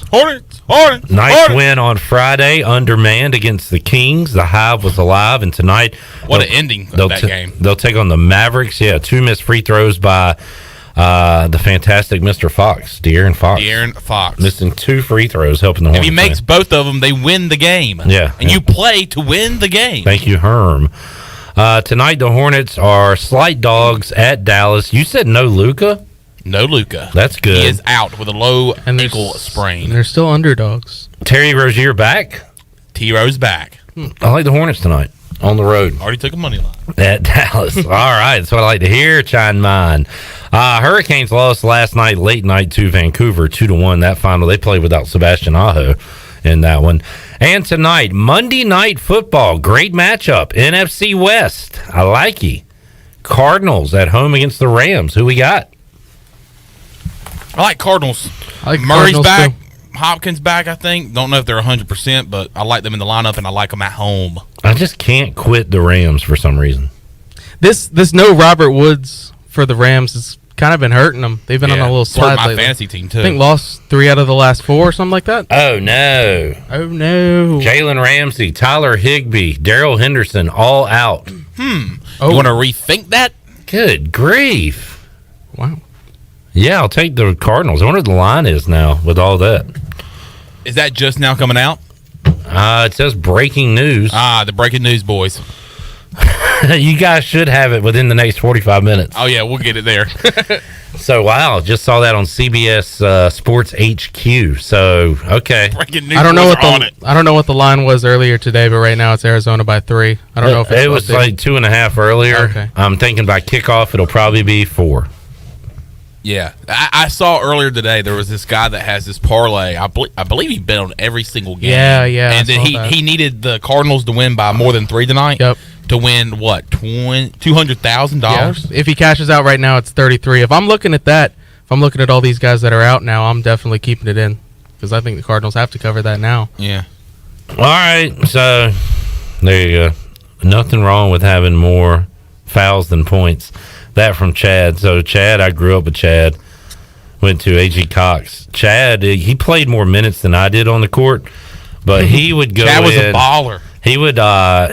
Nice win on Friday, undermanned against the Kings. The Hive was alive, and tonight... What an ending of that game. They'll take on the Mavericks. Yeah, 2 missed free throws by the fantastic Mr. Fox, De'Aaron Fox. Missing 2 free throws, helping the Hornets. If he makes both of them, they win the game. Yeah. And you play to win the game. Thank you, Herm. Tonight, the Hornets are slight dogs at Dallas. You said no Luka? No Luka. That's good. He is out with a low ankle sprain. And they're still underdogs. Terry Rozier back? T-Rose back. I like the Hornets tonight on the road. Already took a money line. At Dallas. All right. That's what I like to hear. Chime mine. Hurricanes lost last night, late night, to Vancouver, 2-1. That final, they played without Sebastian Aho in that one. And tonight, Monday Night Football. Great matchup. NFC West. I like you. Cardinals at home against the Rams. Who we got? I like Cardinals. Murray's Cardinals back. too. Hopkins back, I think. Don't know if they're 100%, but I like them in the lineup, and I like them at home. I just can't quit the Rams for some reason. This no Robert Woods for the Rams has kind of been hurting them. They've been on a little slide my lately. fantasy team, too. I think lost 3 out of the last 4 or something like that. Oh, no. Jalen Ramsey, Tyler Higbee, Darrell Henderson, all out. You want to rethink that? Good grief. Wow. Yeah, I'll take the Cardinals. I wonder what the line is now with all that. Is that just now coming out? It says breaking news. The breaking news, boys. You guys should have it within the next 45 minutes. Oh, yeah, we'll get it there. So, wow, just saw that on CBS Sports HQ. So, okay. Breaking news. I don't know what the line was earlier today, but right now it's Arizona by 3. I don't know if it's it was like 2.5 earlier. Okay. I'm thinking by kickoff it'll probably be 4. Yeah, I saw earlier today there was this guy that has this parlay. I believe he bet on every single game. Yeah. And then he needed the Cardinals to win by more than 3 tonight. Yep. to win what, $200,000? If he cashes out right now, it's 33. If I'm looking at that, if I'm looking at all these guys that are out now, I'm definitely keeping it in because I think the Cardinals have to cover that now. Yeah. All right, so there you go. Nothing wrong with having more fouls than points. That from Chad. So Chad, I grew up with Chad. Went to A.G. Cox. Chad, he played more minutes than I did on the court, but he would go Chad was in, a baller. He would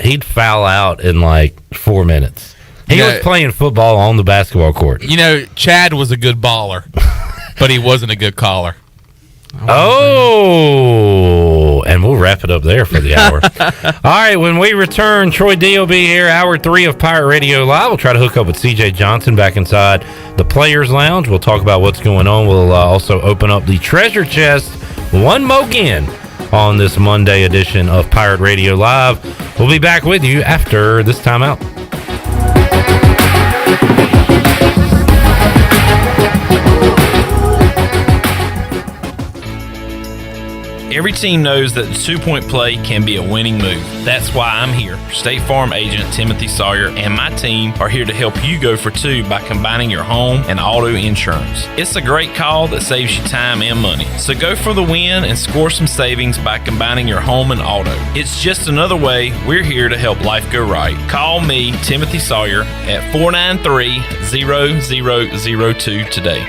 he'd foul out in like 4 minutes. He was playing football on the basketball court. You know, Chad was a good baller, but he wasn't a good caller. Oh, and we'll wrap it up there for the hour. All right, when we return, Troy D will be here, hour 3 of Pirate Radio Live. We'll try to hook up with CJ Johnson back inside the Players Lounge. We'll talk about what's going on. We'll also open up the treasure chest one more again on this Monday edition of Pirate Radio Live. We'll be back with you after this timeout. Every team knows that the two-point play can be a winning move. That's why I'm here. State Farm agent Timothy Sawyer and my team are here to help you go for two by combining your home and auto insurance. It's a great call that saves you time and money. So go for the win and score some savings by combining your home and auto. It's just another way we're here to help life go right. Call me, Timothy Sawyer, at 493-0002 today.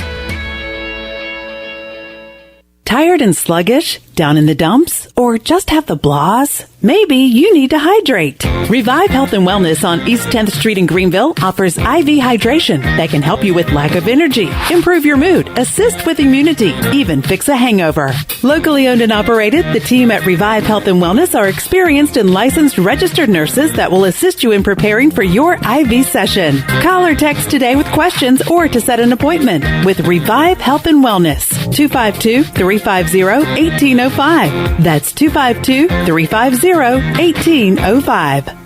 Tired and sluggish? Down in the dumps? Or just have the blahs? Maybe you need to hydrate. Revive Health and Wellness on East 10th Street in Greenville offers IV hydration that can help you with lack of energy, improve your mood, assist with immunity, even fix a hangover. Locally owned and operated, the team at Revive Health and Wellness are experienced and licensed registered nurses that will assist you in preparing for your IV session. Call or text today with questions or to set an appointment with Revive Health and Wellness. 252-350-1805. That's 252-350-1805.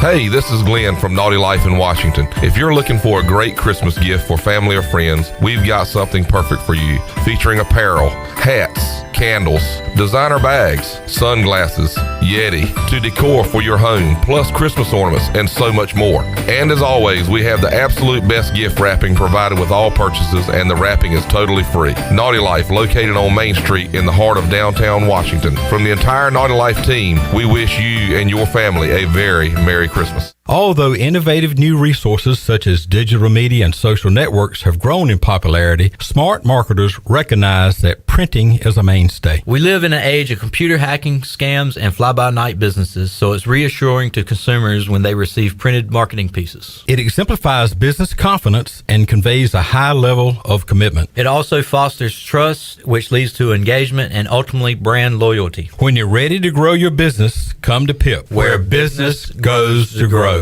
Hey, this is Glenn from Naughty Life in Washington. If you're looking for a great Christmas gift for family or friends, we've got something perfect for you. Featuring apparel, hats, candles, designer bags, sunglasses, Yeti, to decor for your home, plus Christmas ornaments, and so much more. And as always, we have the absolute best gift wrapping provided with all purchases, and the wrapping is totally free. Naughty Life, located on Main Street in the heart of downtown Washington. From the entire Naughty Life team, we wish you and your family a very Merry Christmas. Although innovative new resources such as digital media and social networks have grown in popularity, smart marketers recognize that printing is a mainstay. We live in an age of computer hacking, scams, and fly-by-night businesses, so it's reassuring to consumers when they receive printed marketing pieces. It exemplifies business confidence and conveys a high level of commitment. It also fosters trust, which leads to engagement and ultimately brand loyalty. When you're ready to grow your business, come to PIP, where business goes to grow.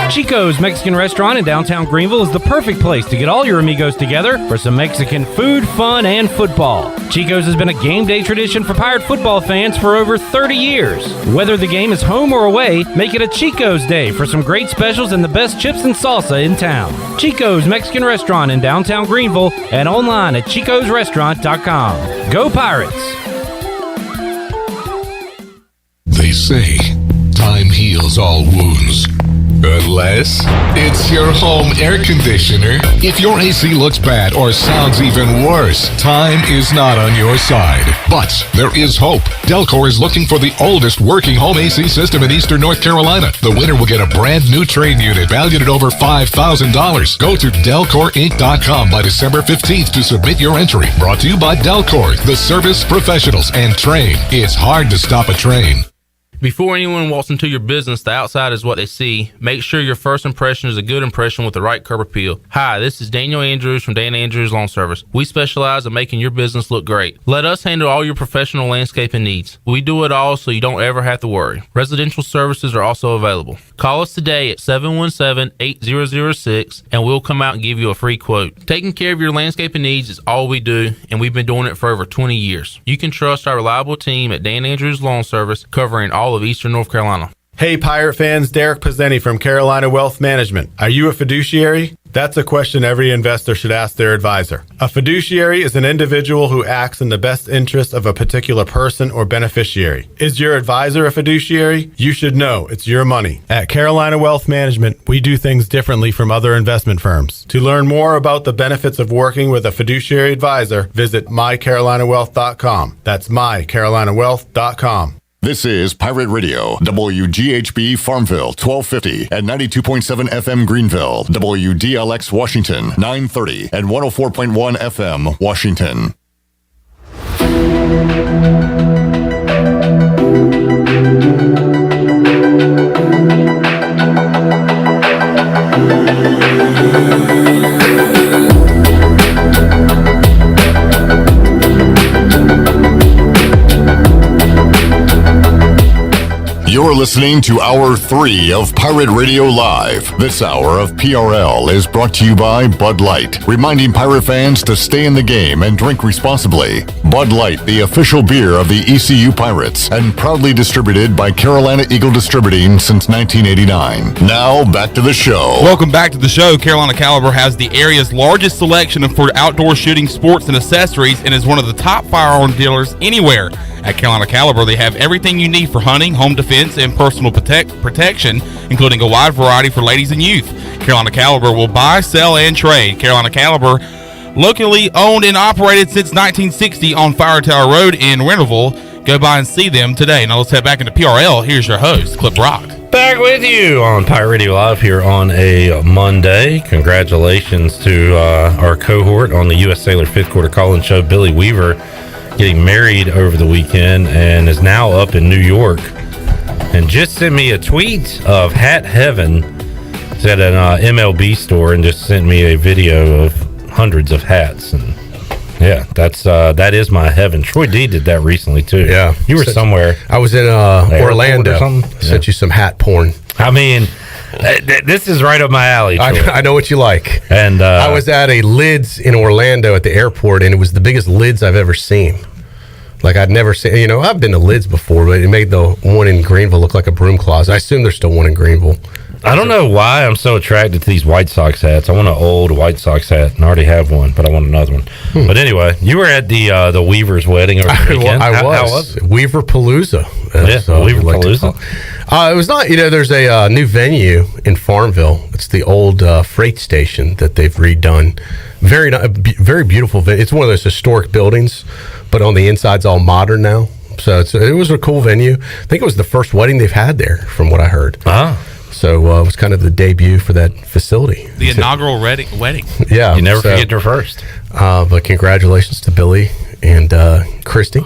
Chico's Mexican Restaurant in downtown Greenville is the perfect place to get all your amigos together for some Mexican food, fun, and football. Chico's has been a game day tradition for Pirate football fans for over 30 years. Whether the game is home or away, make it a Chico's Day for some great specials and the best chips and salsa in town. Chico's Mexican Restaurant in downtown Greenville and online at chicosrestaurant.com. Go Pirates! They say time heals all wounds. Unless it's your home air conditioner. If your AC looks bad or sounds even worse, time is not on your side. But there is hope. Delcor is looking for the oldest working home AC system in Eastern North Carolina. The winner will get a brand new trade unit valued at over $5,000. Go to DelcorInc.com by December 15th to submit your entry. Brought to you by Delcor, the service professionals and train. It's hard to stop a train. Before anyone walks into your business, the outside is what they see. Make sure your first impression is a good impression with the right curb appeal. Hi, this is Daniel Andrews from Dan Andrews Lawn Service. We specialize in making your business look great. Let us handle all your professional landscaping needs. We do it all so you don't ever have to worry. Residential services are also available. Call us today at 717-8006 and we'll come out and give you a free quote. Taking care of your landscaping needs is all we do, and we've been doing it for over 20 years. You can trust our reliable team at Dan Andrews Lawn Service, covering all of Eastern North Carolina. Hey Pirate fans, Derek Pizzeni from Carolina Wealth Management. Are you a fiduciary? That's a question every investor should ask their advisor. A fiduciary is an individual who acts in the best interest of a particular person or beneficiary. Is your advisor a fiduciary? You should know it's your money. At Carolina Wealth Management, we do things differently from other investment firms. To learn more about the benefits of working with a fiduciary advisor, visit mycarolinawealth.com. That's mycarolinawealth.com. This is Pirate Radio, WGHB Farmville, 1250 and 92.7 FM Greenville, WDLX Washington, 930 and 104.1 FM Washington. You're listening to Hour 3 of Pirate Radio Live. This hour of PRL is brought to you by Bud Light, reminding pirate fans to stay in the game and drink responsibly. Bud Light, the official beer of the ECU Pirates, and proudly distributed by Carolina Eagle Distributing since 1989. Now, back to the show. Welcome back to the show. Carolina Caliber has the area's largest selection for outdoor shooting sports and accessories and is one of the top firearm dealers anywhere. At Carolina Caliber, they have everything you need for hunting, home defense, and personal protection, including a wide variety for ladies and youth. Carolina Caliber will buy, sell, and trade. Carolina Caliber, locally owned and operated since 1960 on Fire Tower Road in Winterville. Go by and see them today. Now let's head back into PRL. Here's your host, Clip Rock. Back with you on Pirate Radio Live here on a Monday. Congratulations to our cohort on the U.S. Sailor 5th Quarter Call-In Show, Billy Weaver, getting married over the weekend and is now up in New York, and just sent me a tweet of Hat Heaven. It's at an MLB store and just sent me a video of hundreds of hats. And yeah, that is my heaven. Troy D did that recently too. Yeah, you were somewhere. I was in Orlando. Or something. Sent you some hat porn. I mean, this is right up my alley, Troy. I know what you like. And I was at a Lids in Orlando at the airport, and it was the biggest Lids I've ever seen. Like, I'd never seen, I've been to Lids before, but it made the one in Greenville look like a broom closet. I assume there's still one in Greenville. I don't know why I'm so attracted to these White Sox hats. I want an old White Sox hat, and I already have one, but I want another one. But anyway, you were at the Weaver's wedding over the weekend. I was. How was it? Weaver Palooza. Weaver Palooza. It was not, there's a new venue in Farmville. It's the old freight station that they've redone. Very beautiful venue. It's one of those historic buildings, but on the inside's all modern now. So it was a cool venue. I think it was the first wedding they've had there, from what I heard. So it was kind of the debut for that facility. The inaugural wedding. Yeah. You never forget your first. But congratulations to Billy and Christy,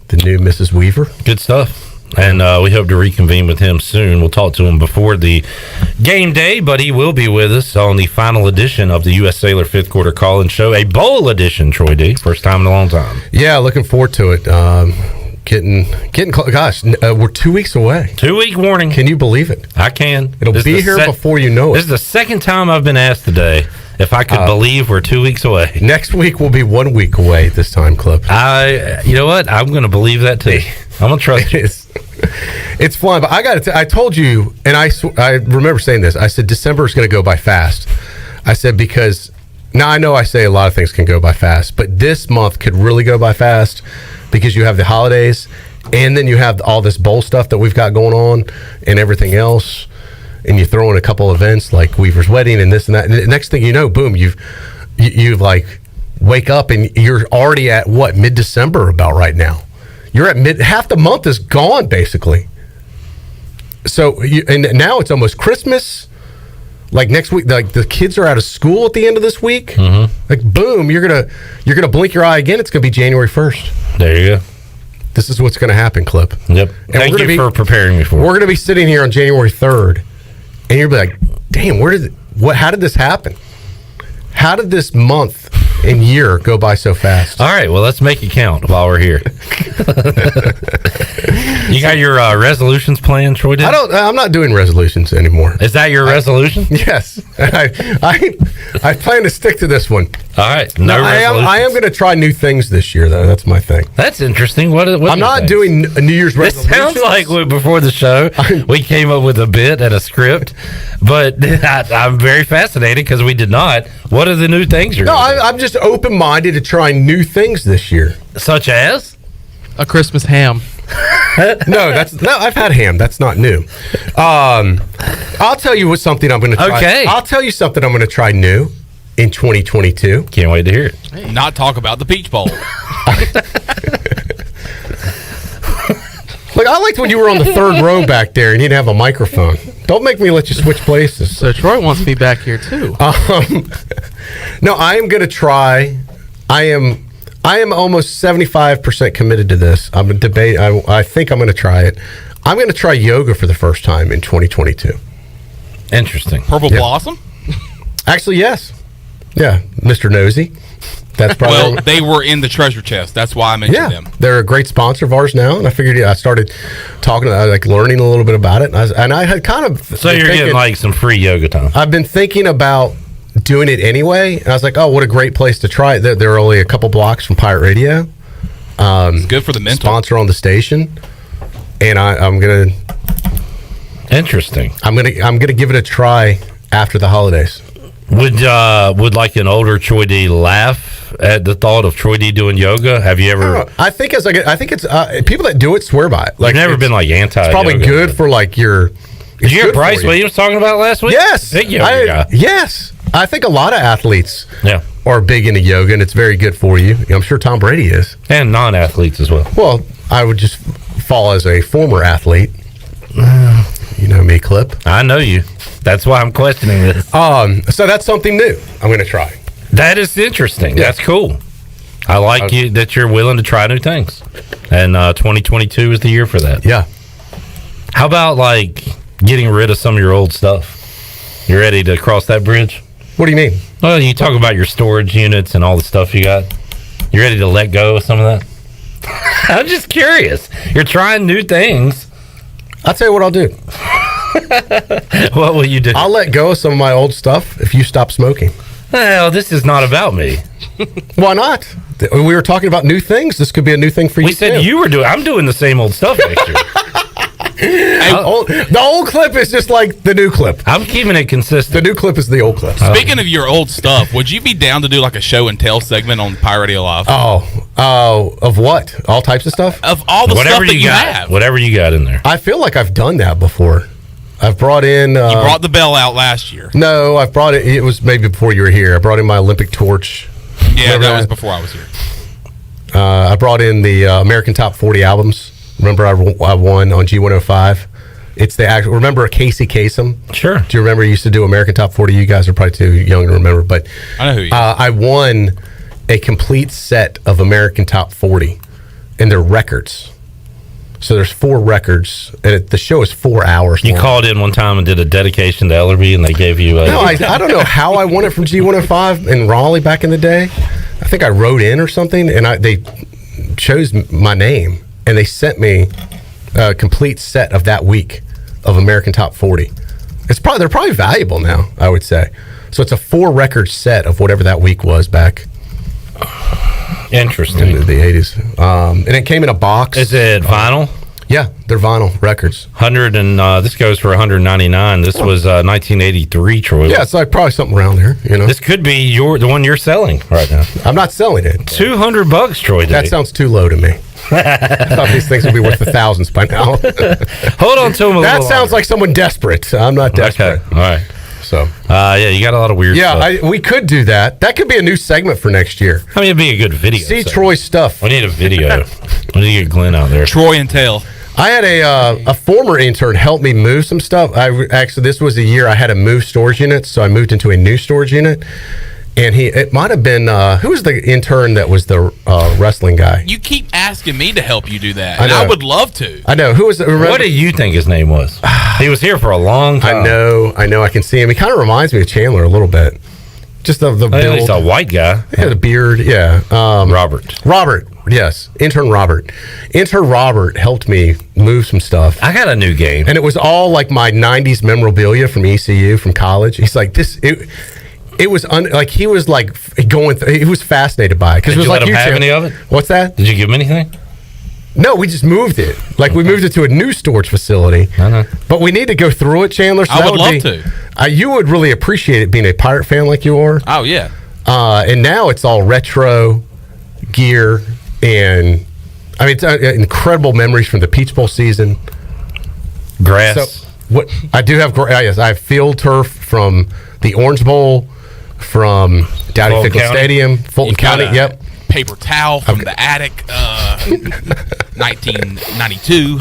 the new Mrs. Weaver. Good stuff. And we hope to reconvene with him soon. We'll talk to him before the game day, but he will be with us on the final edition of the U.S. Sailor 5th Quarter Call-In Show, a bowl edition, Troy D. First time in a long time. Yeah, looking forward to it. Getting close. Gosh, we're 2 weeks away. 2 week warning. Can you believe it? I can. It'll be here before you know it. This is the second time I've been asked today if I could believe we're 2 weeks away. Next week will be 1 week away this time, Clip. You know what? I'm going to believe that too. I'm going to trust you. It's fun, but I told you, and I remember saying this. I said December is going to go by fast. I said because now I know I say a lot of things can go by fast, but this month could really go by fast because you have the holidays, and then you have all this bowl stuff that we've got going on, and everything else, and you throw in a couple events like Weaver's wedding and this and that. And the next thing you know, boom, you've like wake up and you're already at what, mid-December about right now. You're at half the month is gone basically. So and now it's almost Christmas. Like next week, like the kids are out of school at the end of this week. Mm-hmm. Like boom, you're gonna blink your eye again. It's gonna be January 1st. There you go. This is what's gonna happen, Clip. Yep. And thank you for preparing me for it. We're gonna be sitting here on January 3rd, and you'll be like, "Damn, how did this happen? How did this month and year go by so fast?" All right, well, let's make it count while we're here. You got your resolutions planned, Troy? I'm not doing resolutions anymore. Is that your resolution? Yes. I plan to stick to this one. All right. No, I am going to try new things this year, though. That's my thing. That's interesting. What I'm not doing a New Year's This resolution. sounds like before the show we came up with a bit and a script, but I'm very fascinated because we did not. What are the new things you're? No, gonna do? I'm just open-minded to trying new things this year. Such as a Christmas ham. No, I've had ham. That's not new. I'll tell you something I'm going to try. Okay. I'll tell you something I'm going to try new in 2022. Can't wait to hear it. Hey, not talk about the Peach Bowl. Look, I liked when you were on the third row back there and you didn't have a microphone. Don't make me let you switch places. So Troy wants me back here too. No, I am going to try. I am almost 75% committed to this. I'm a debate. I think I'm going to try it. I'm going to try yoga for the first time in 2022. Interesting. Purple Blossom? Actually, yes. Yeah, Mr. Nosy. That's probably Well, they were in the treasure chest. That's why I mentioned them. They're a great sponsor of ours now, and I figured I started talking, like learning a little bit about it, and I had kind of. So you're getting like some free yoga time. I've been thinking about doing it anyway, and I was like, oh, what a great place to try it. They're only a couple blocks from Pirate Radio. It's good for the mental. Sponsor on the station, and I'm gonna. Interesting. I'm gonna give it a try after the holidays. Would like an older Troy D laugh at the thought of Troy D doing yoga? Have you ever? I think it's people that do it swear by it. Like, never been like anti. It's probably good for like your. Did you hear Bryce Williams talking about last week? Yes, big yoga guy. Yes, I think a lot of athletes Yeah. are big into yoga, and it's very good for you. I'm sure Tom Brady is, and non-athletes as well. Well, I would just fall as a former athlete. You know me, Clip. I know you. That's why I'm questioning this. So that's something new. I'm going to try. That is interesting. Yeah. That's cool. I like you that you're willing to try new things, and 2022 is the year for that. Yeah. How about like getting rid of some of your old stuff? You ready to cross that bridge? What do you mean? Well, you talk about your storage units and all the stuff you got. You ready to let go of some of that? I'm just curious. You're trying new things. I'll tell you what I'll do. What will you do? I'll let go of some of my old stuff if you stop smoking. Well, this is not about me. Why not? We were talking about new things. This could be a new thing for you. We said you were doing. I'm doing the same old stuff next year. The old clip is just like the new clip. I'm keeping it consistent. The new clip is the old clip. Speaking of your old stuff, would you be down to do like a show and tell segment on Pirate Radio Live? Of what? All types of stuff? Of all the Whatever stuff that you got, have. whatever you got in there. I feel like I've done that before. I've brought in. You brought the bell out last year. No, I've brought it. It was maybe before you were here. I brought in my Olympic torch. Yeah, that was before I was here. I brought in the American Top 40 albums. Remember, I won on G105. It's the actual. Remember Casey Kasem? Sure. Do you remember? You used to do American Top 40. You guys are probably too young to remember, but I know who you I won a complete set of American Top 40, and they're records. So there's 4 records, and the show is 4 hours long. You called in one time and did a dedication to Ellerbe, and they gave you a... No, I don't know how I won it from G105 in Raleigh back in the day. I think I wrote in or something, and they chose my name, and they sent me a complete set of that week of American Top 40. They're probably valuable now, I would say. So it's a 4-record set of whatever that week was back. Interesting. In the 80s. And it came in a box. Is it vinyl? Yeah, they're vinyl records. 100 and this goes for 199. This was 1983, Troy. Yeah, it's like probably something around there. You know, this could be the one you're selling right now. I'm not selling it. $200, Troy. That sounds too low to me. I thought these things would be worth the thousands by now. Hold on to them. That sounds like someone desperate. I'm not desperate. Okay, all right. So, yeah, you got a lot of weird stuff. Yeah, we could do that. That could be a new segment for next year. I mean, it'd be a good video. See Troy's stuff. We need a video. We need to get Glenn out there. Troy and Tail. I had a former intern help me move some stuff. This was a year I had to move storage units, so I moved into a new storage unit. And it might have been who was the intern that was the wrestling guy? You keep asking me to help you do that. I know. I would love to. I know who was. What do you think his name was? He was here for a long time. I know. I can see him. He kind of reminds me of Chandler a little bit. Just the build. He's a white guy. He had a beard. Yeah. Robert. Yes. Intern Robert. Intern Robert helped me move some stuff. I got a new game, and it was all like my '90s memorabilia from ECU from college. He's like this. It was he was like going. He was fascinated by it because it was you like let him have YouTube. any of it? What's that? Did you give him anything? No, we just moved it. Like we moved it to a new storage facility. But we need to go through it, Chandler. So I that would love be, to. You would really appreciate it being a Pirate fan like you are. Oh yeah. And now it's all retro gear, and I mean, it's incredible memories from the Peach Bowl season. Grass. So what I do have, yes, I have field turf from the Orange Bowl, from Dowdy Fulton Fickle County? Stadium, Fulton You've got County. a Yep. Paper towel from the attic, 1992.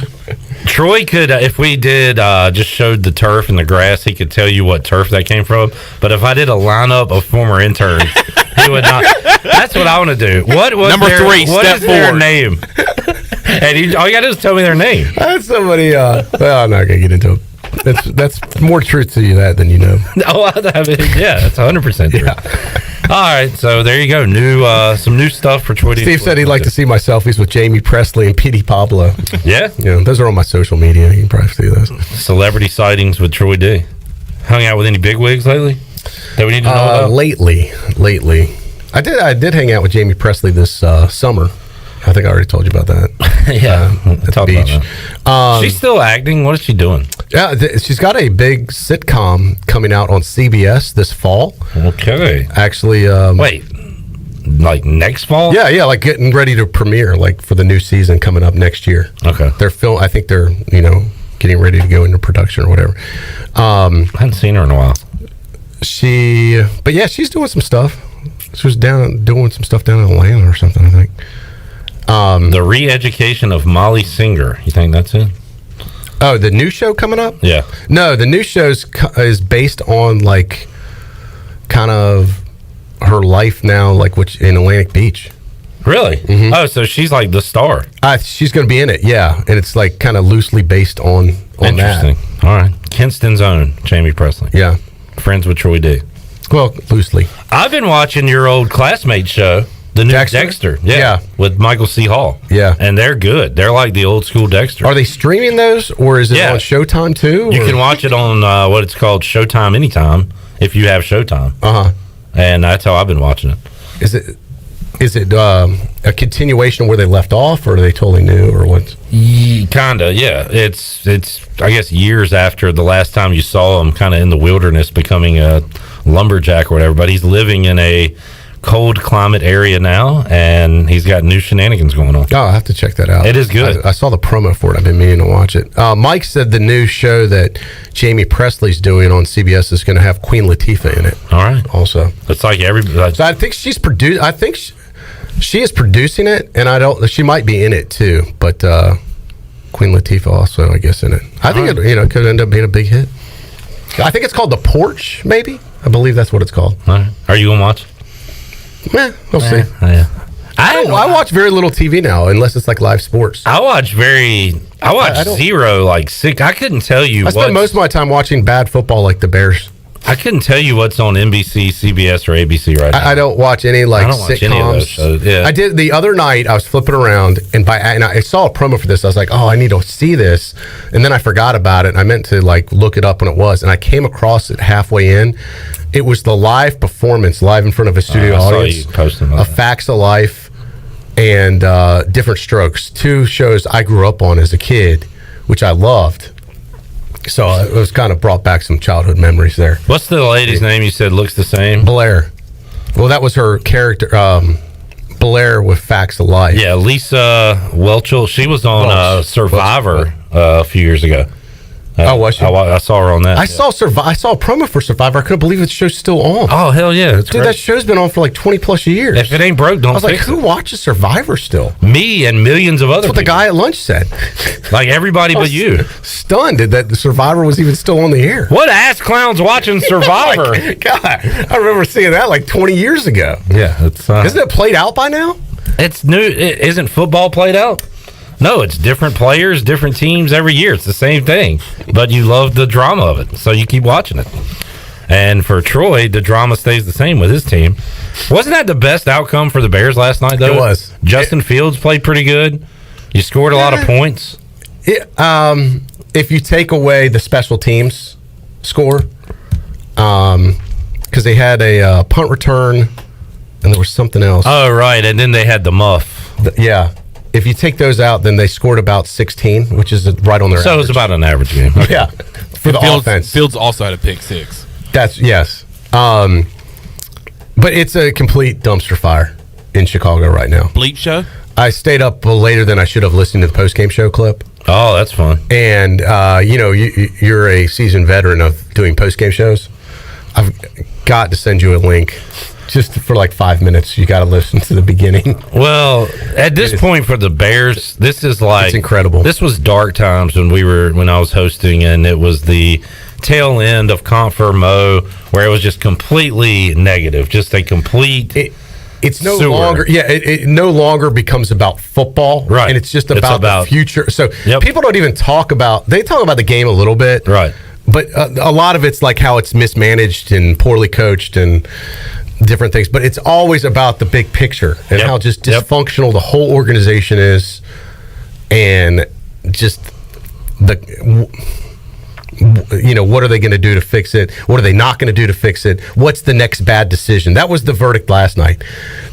Troy could, if we did just showed the turf and the grass, he could tell you what turf that came from. But if I did a lineup of former interns, he would not. That's what I want to do. What was Number 3, what step is their forward. name? And all you gotta do is tell me their name. I had somebody. Well, I'm not gonna get into it. That's more truth to you that than you know. No, I mean, yeah, that's 100% true. All right, so there you go. Some new stuff for Troy. Steve said he'd like to see my selfies with Jamie Presley and Petey Pablo. Yeah, those are on my social media. You can probably see those. Celebrity sightings with Troy D. Hung out with any bigwigs lately that we need to know about? Lately, I did hang out with Jamie Presley this summer. I think I already told you about that. Yeah, at the beach. She's still acting. What is she doing? Yeah, she's got a big sitcom coming out on CBS this fall. Okay. Actually, wait, like next fall? Yeah, like getting ready to premiere, like for the new season coming up next year. Okay. I think they're getting ready to go into production or whatever. I hadn't seen her in a while. But yeah, she's doing some stuff. She was doing some stuff down in Atlanta or something, I think. The re-education of Molly Singer. You think that's it? Oh, the new show coming up? Yeah. No, the new show is based on like kind of her life now, like in Atlantic Beach. Really? Mm-hmm. Oh, so she's like the star. She's going to be in it, yeah, and it's like kind of loosely based on Interesting. that. All right, Kinston's own Jamie Presley. Yeah, friends with Troy D. Well, loosely. I've been watching your old classmate show. The new Dexter. Yeah. With Michael C. Hall. Yeah. And they're good. They're like the old school Dexter. Are they streaming those, or is it on Showtime too? You can watch it on what it's called Showtime anytime if you have Showtime. Uh-huh. And that's how I've been watching it. Is it a continuation where they left off, or are they totally new, or what? Kinda, yeah. It's I guess years after the last time you saw him, kind of in the wilderness, becoming a lumberjack or whatever. But he's living in a cold climate area now, and he's got new shenanigans going on. Oh, I have to check that out. It is good. I saw the promo for it. I've been meaning to watch it. Mike said the new show that Jamie Presley's doing on CBS is going to have Queen Latifah in it. All right. Also, it's like everybody. So I think she's produced. I think she is producing it, and she might be in it too. But Queen Latifah also, I guess, in it. I think it could end up being a big hit. I think it's called The Porch, maybe. I believe that's what it's called. All right. Are you gonna watch? We'll see. Yeah. I watch very little TV now, unless it's like live sports. I watch zero, like six. I couldn't tell you. I spend most of my time watching bad football, like the Bears. I couldn't tell you what's on NBC, CBS, or ABC right now. I don't watch any watch any of those sitcoms. shows, yeah. I did the other night. I was flipping around and I saw a promo for this. I was like, oh, I need to see this, and then I forgot about it. And I meant to like look it up when it was, and I came across it halfway in. It was the live performance, live in front of a studio audience, of Facts of Life and Different Strokes, two shows I grew up on as a kid, which I loved. So it was kind of brought back some childhood memories there. What's the lady's name you said looks the same? Blair. Well, that was her character, Blair with Facts of Life. Yeah, Lisa Welchel. She was on Survivor a few years ago. Was she? I saw her on that. I saw a promo for Survivor. I couldn't believe the show's still on. Oh, hell yeah. It's Dude, great. that show's been on for like 20 plus years. If it ain't broke, don't I was like, fix who it. watches Survivor still? Me and millions of other That's what the people. guy at lunch said. Like everybody but you. Stunned that the Survivor was even still on the air. What ass clowns watching Survivor? Like, God, I remember seeing that like 20 years ago. Yeah, it's isn't it played out by now? It's new. Isn't football played out? No, it's different players, different teams every year. It's the same thing, but you love the drama of it, so you keep watching it. And for Troy, the drama stays the same with his team. Wasn't that the best outcome for the Bears last night, though? It was. Justin Fields played pretty good. You scored a lot of points. If you take away the special teams score, because they had a punt return, and there was something else. Oh, right, and then they had the muff. Yeah. If you take those out, then they scored about 16, which is right on their So average. it was about an average game. Yeah, for the offense. Fields also had a pick 6. Yes. But it's a complete dumpster fire in Chicago right now. Bleep show? I stayed up later than I should have listening to the post-game show clip. Oh, that's fun. And, you're a seasoned veteran of doing post-game shows. I've got to send you a link. Just for like 5 minutes, you got to listen to the beginning. Well, at this point for the Bears, this is like it's incredible. This was dark times when I was hosting, and it was the tail end of Confirmo, where it was just completely negative, just a complete. It's no sewer. longer, it no longer becomes about football, right? And it's just about the future. So people don't even talk about. They talk about the game a little bit, right? But a lot of it's like how it's mismanaged and poorly coached and different things, but it's always about the big picture and how just dysfunctional the whole organization is, and just what are they going to do to fix it? What are they not going to do to fix it? What's the next bad decision? That was the verdict last night.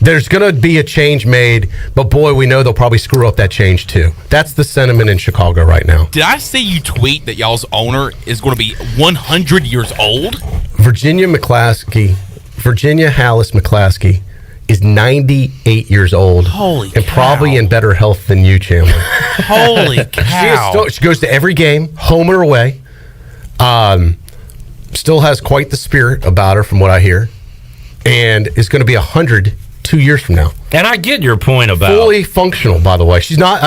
There's going to be a change made, but boy, we know they'll probably screw up that change too. That's the sentiment in Chicago right now. Did I see you tweet that y'all's owner is going to be 100 years old? Virginia Hallis McClaskey is 98 years old. Holy and cow. Probably in better health than you, Chandler. Holy cow. She goes to every game, home or away. Still has quite the spirit about her from what I hear. And is going to be 100 2 years from now. And I get your point about... Fully functional, by the way. She's not,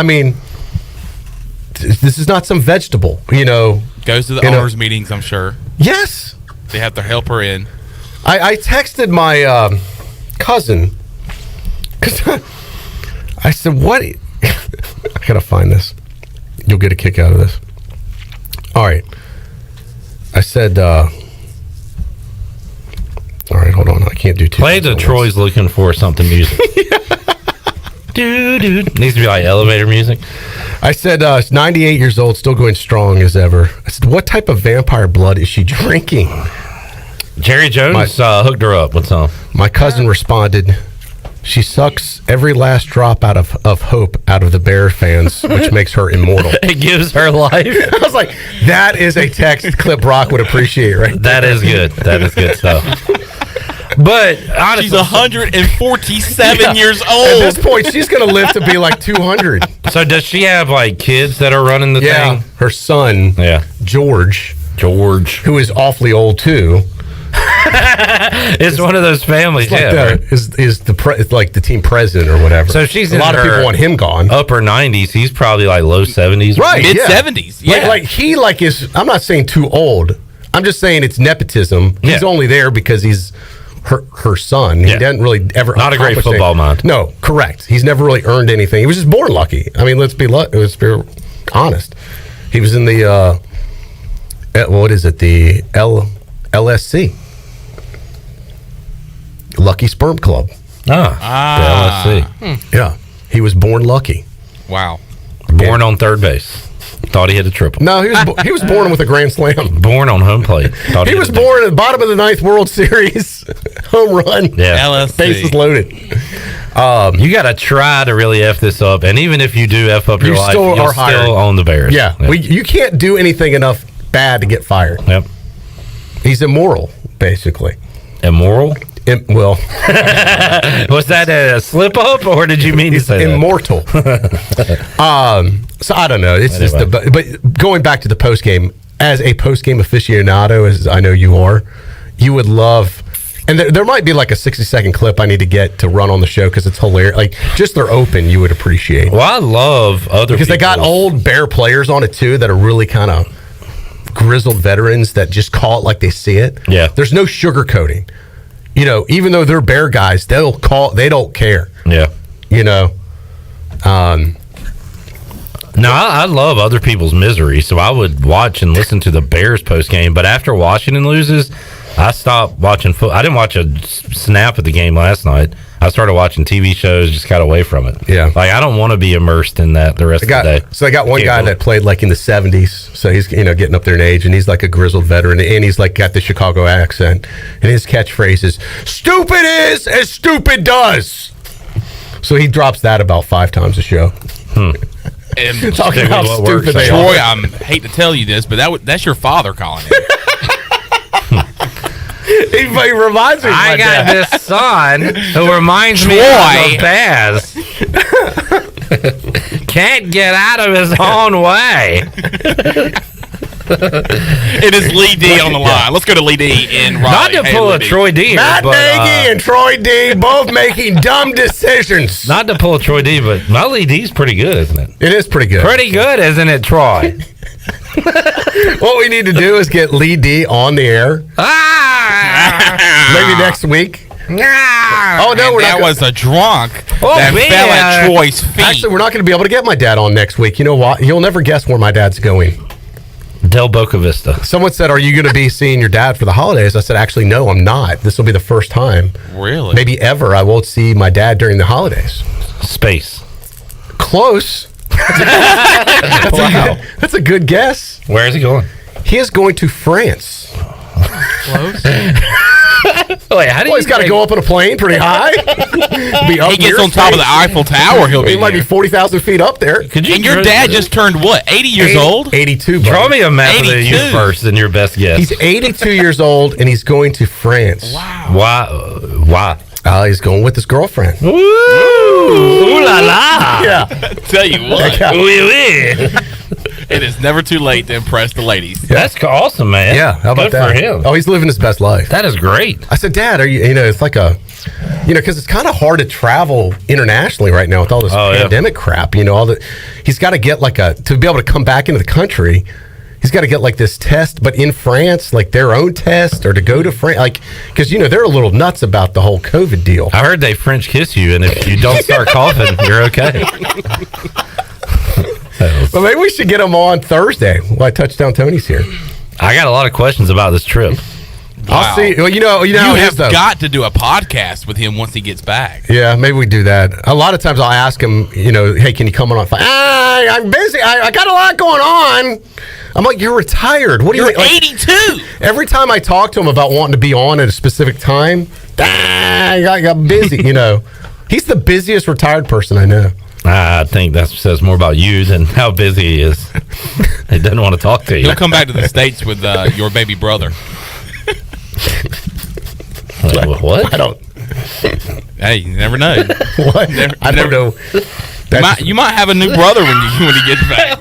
this is not some vegetable, Goes to the owners' meetings, I'm sure. Yes. They have to help her in. I texted my cousin because I said, what? I got to find this. You'll get a kick out of this. All right. I said, all right, hold on. I can't do two. Play the Troy's looking for something music. Dude. Needs to be like elevator music. I said, 98 years old, still going strong as ever. I said, what type of vampire blood is she drinking? Jerry Jones hooked her up. What's up? My cousin responded, she sucks every last drop out of hope out of the Bear fans, which makes her immortal. It gives her life. I was like, that is a text clip Brock would appreciate, right? That is good. That is good stuff. But honestly, she's 147 years old. At this point, she's going to live to be like 200. So does she have like kids that are running the thing? Her son, George, who is awfully old too. It's one of those families, is like the team president or whatever. So she's a lot of people want him gone. Upper 90s. He's probably like low 70s, right? Mid 70s. Yeah, like he is. I'm not saying too old. I'm just saying it's nepotism. He's only there because he's her son. He doesn't really ever not a great football mind. No, correct. He's never really earned anything. He was just born lucky. I mean, let's be honest. He was in the what is it? The LSC. Lucky Sperm Club. The LSC. Yeah, he was born lucky. Wow. Born on third base. Thought he had a triple. No, he was born with a grand slam. Born on home plate. He was born at the bottom of the 9th World Series. Home run. Yeah. LSC. Bases loaded. You got to try to really F this up. And even if you do F up your life, you'll still own the Bears. Yeah. You can't do anything enough bad to get fired. Yep. He's immoral, basically. Immoral? Well, was that a slip up, or did you mean to say immortal? So I don't know. It's just but going back to the post game, as a post game aficionado, as I know you are, you would love. And there might be like a 60-second clip I need to get to run on the show because it's hilarious. Like just their open, you would appreciate. Well, I love other because they got old Bear players on it too that are really kind of grizzled veterans that just call it like they see it. Yeah, there's no sugarcoating. Even though they're Bear guys, they don't care. Yeah. No, I love other people's misery, so I would watch and listen to the Bears post game. But after Washington loses, I stopped watching football. I didn't watch a snap of the game last night. I started watching TV shows, just got away from it. Yeah. Like, I don't want to be immersed in that the rest of the day. So I got one guy that played like in the 70s. So he's, getting up there in age, and he's like a grizzled veteran, and he's like got the Chicago accent. And his catchphrase is, "Stupid is as stupid does." So he drops that about 5 times a show. And Talking about how stupid they Troy, are. I hate to tell you this, but that's your father calling it. He reminds me of I my got dad. this son who reminds me Troy. of Baz. Can't get out of his own way. It is Lee D on the line. Let's go to Lee D in Raleigh. Not to pull a Troy D. Matt Nagy and Troy D both making dumb decisions. Not to pull a Troy D, but my Lee D's pretty good, isn't it? It is pretty good. Pretty good, isn't it, Troy? What we need to do is get Lee D on the air. Maybe next week. Oh no, that was a drunk that fell at Troy's feet. Actually, we're not going to be able to get my dad on next week. You know what? You'll never guess where my dad's going. Del Boca Vista. Someone said, "Are you going to be seeing your dad for the holidays?" I said, "Actually, no, I'm not. This will be the first time, really, maybe ever, I won't see my dad during the holidays." Space. Close. That's a good guess. Where is he going? He is going to France. Close. Wait, he's got to go up on a plane pretty high. He gets on top of the Eiffel Tower. He might be 40,000 feet up there. And your dad just turned what? 80 years old? 82. Buddy. Draw me a map of the universe and your best guess. He's 82 years old and he's going to France. Wow. Why? He's going with his girlfriend. Ooh la la. Yeah. Tell you what. Oui, oui. It is never too late to impress the ladies. That's awesome, man. Yeah, how about Good that? for him. Oh, he's living his best life. That is great. I said, "Dad, are you it's like a, because it's kind of hard to travel internationally right now with all this pandemic crap. He's got to get to be able to come back into the country. He's got to get like this test, but in France, like their own test, or to go to France, because they're a little nuts about the whole COVID deal. I heard they French kiss you, and if you don't start coughing, you're okay. But maybe we should get him on Thursday while Touchdown Tony's here. I got a lot of questions about this trip. I'll see. Well, you have got to do a podcast with him once he gets back. Yeah, maybe we do that. A lot of times I'll ask him, hey, can you come on? I'm busy. I got a lot going on. I'm like, you're retired. What do you? You're 82. Every time I talk to him about wanting to be on at a specific time, I got busy. He's the busiest retired person I know. I think that says more about you than how busy he is. He doesn't want to talk to you. He'll come back to the States with your baby brother. What? I don't. Hey, you never know. What? I don't know. You might have a new brother when he gets back.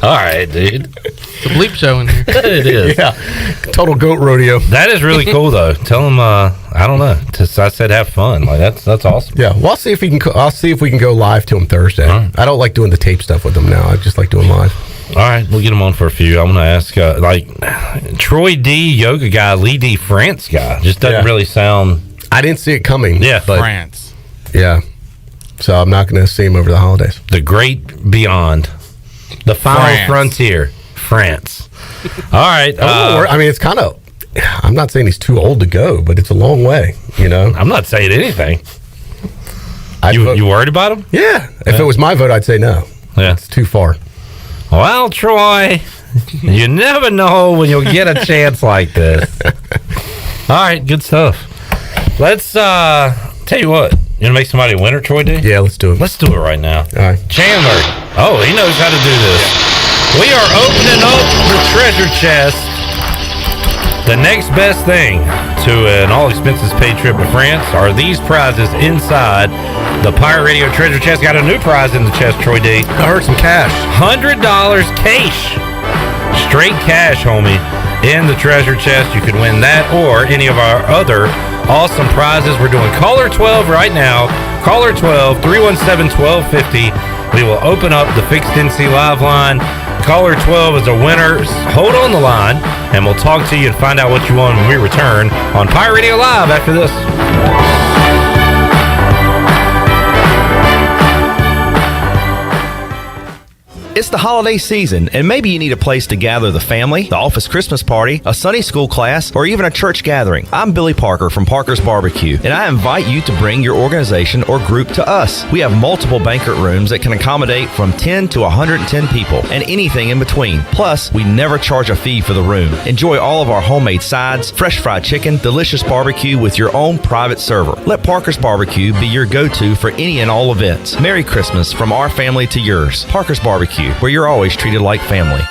All right, dude. It's a bleep show in here. It is. Yeah. Total goat rodeo. That is really cool, though. Tell him, I don't know. I said have fun. Like that's awesome. Yeah. Well, I'll see if we can go live to him Thursday. Right. I don't like doing the tape stuff with him now. I just like doing live. All right, we'll get him on for a few. I'm going to ask, Troy D, yoga guy, Lee D, France guy. Just doesn't really sound... I didn't see it coming. Yeah. But, France. Yeah. So I'm not going to see him over the holidays. The great beyond. The final frontier. France. All right. It's kind of... I'm not saying he's too old to go, but it's a long way, I'm not saying anything. You worried about him? Yeah. If it was my vote, I'd say no. Yeah. It's too far. Well, Troy, you never know when you'll get a chance like this. All right, good stuff. Let's tell you what. You want to make somebody a winner, Troy D? Yeah, let's do it. Let's do it right now. All right. Chandler. Oh, he knows how to do this. We are opening up the treasure chest. The next best thing to an all-expenses-paid trip to France are these prizes inside the Pirate Radio treasure chest. Got a new prize in the chest, Troy D. I heard some cash. $100 cash. Straight cash, homie, in the treasure chest. You can win that or any of our other awesome prizes. We're doing Caller 12 right now. Caller 12, 317-1250. We will open up the Fixed NC Live line. Caller 12 is a winner. Hold on the line, and we'll talk to you and find out what you won when we return on Pirate Radio Live after this. It's the holiday season, and maybe you need a place to gather the family, the office Christmas party, a Sunday school class, or even a church gathering. I'm Billy Parker from Parker's Barbecue, and I invite you to bring your organization or group to us. We have multiple banquet rooms that can accommodate from 10 to 110 people, and anything in between. Plus, we never charge a fee for the room. Enjoy all of our homemade sides, fresh fried chicken, delicious barbecue with your own private server. Let Parker's Barbecue be your go-to for any and all events. Merry Christmas from our family to yours. Parker's Barbecue, where you're always treated like family.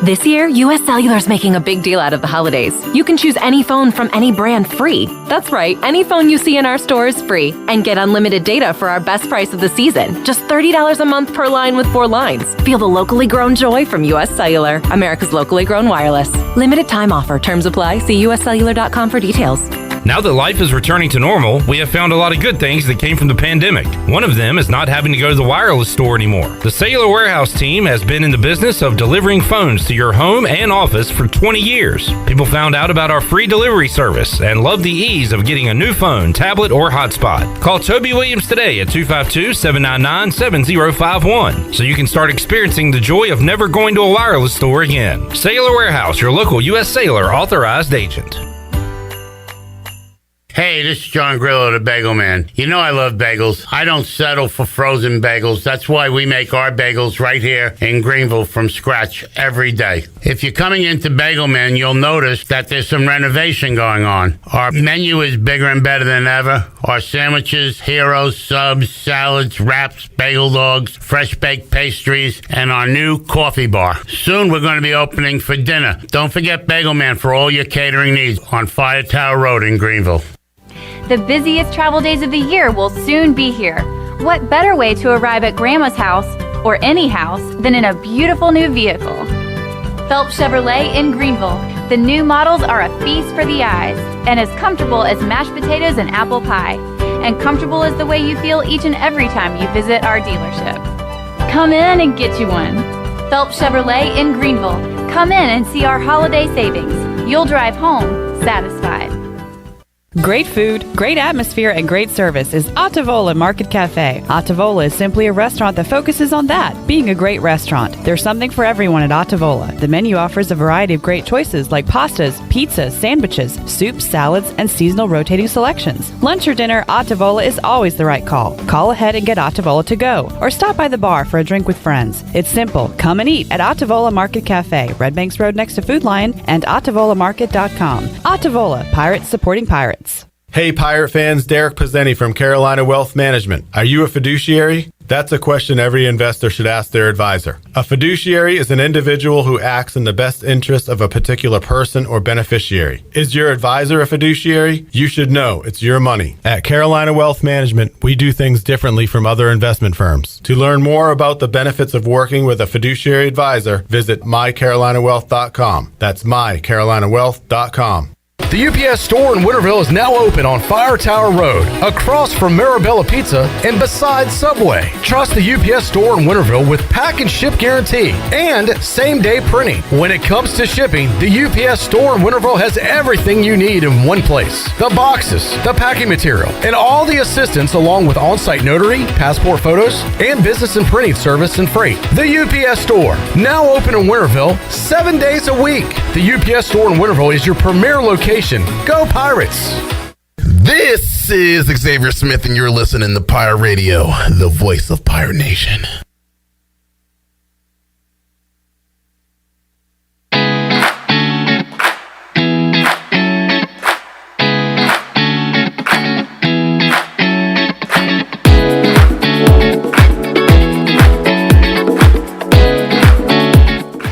This year, US Cellular's making a big deal out of the holidays. You can choose any phone from any brand free. That's right, any phone you see in our store is free. And get unlimited data for our best price of the season. Just $30 a month per line with 4 lines. Feel the locally grown joy from US Cellular, America's locally grown wireless. Limited time offer. Terms apply. See uscellular.com for details. Now that life is returning to normal, we have found a lot of good things that came from the pandemic. One of them is not having to go to the wireless store anymore. The Cellular Warehouse team has been in the business of delivering phones to your home and office for 20 years. People found out about our free delivery service and love the ease of getting a new phone, tablet, or hotspot. Call Toby Williams today at 252-799-7051 so you can start experiencing the joy of never going to a wireless store again. Cellular Warehouse, your local U.S. Cellular authorized agent. Hey, this is John Grillo, the Bagel Man. You know I love bagels. I don't settle for frozen bagels. That's why we make our bagels right here in Greenville from scratch every day. If you're coming into Bagel Man, you'll notice that there's some renovation going on. Our menu is bigger and better than ever. Our sandwiches, heroes, subs, salads, wraps, bagel dogs, fresh baked pastries, and our new coffee bar. Soon we're going to be opening for dinner. Don't forget Bagel Man for all your catering needs on Fire Tower Road in Greenville. The busiest travel days of the year will soon be here. What better way to arrive at Grandma's house, or any house, than in a beautiful new vehicle? Phelps Chevrolet in Greenville. The new models are a feast for the eyes, and as comfortable as mashed potatoes and apple pie. And comfortable is the way you feel each and every time you visit our dealership. Come in and get you one. Phelps Chevrolet in Greenville. Come in and see our holiday savings. You'll drive home satisfied. Great food, great atmosphere, and great service is Ottavola Market Cafe. Ottavola is simply a restaurant that focuses on that, being a great restaurant. There's something for everyone at Ottavola. The menu offers a variety of great choices like pastas, pizzas, sandwiches, soups, salads, and seasonal rotating selections. Lunch or dinner, Ottavola is always the right call. Call ahead and get Ottavola to go, or stop by the bar for a drink with friends. It's simple. Come and eat at Ottavola Market Cafe, Red Banks Road next to Food Lion, and OttavolaMarket.com. Ottavola, pirates supporting pirates. Hey, Pirate fans, Derek Pizzeni from Carolina Wealth Management. Are you a fiduciary? That's a question every investor should ask their advisor. A fiduciary is an individual who acts in the best interest of a particular person or beneficiary. Is your advisor a fiduciary? You should know it's your money. At Carolina Wealth Management, we do things differently from other investment firms. To learn more about the benefits of working with a fiduciary advisor, visit mycarolinawealth.com. That's mycarolinawealth.com. The UPS store in Winterville is now open on Fire Tower Road, across from Marabella Pizza and beside Subway. Trust the UPS store in Winterville with pack and ship guarantee and same-day printing. When it comes to shipping, the UPS store in Winterville has everything you need in one place. The boxes, the packing material, and all the assistance along with on-site notary, passport photos, and business and printing service and freight. The UPS store, now open in Winterville 7 days a week. The UPS store in Winterville is your premier location. Go Pirates! This is Xavier Smith, and you're listening to Pirate Radio, the voice of Pirate Nation.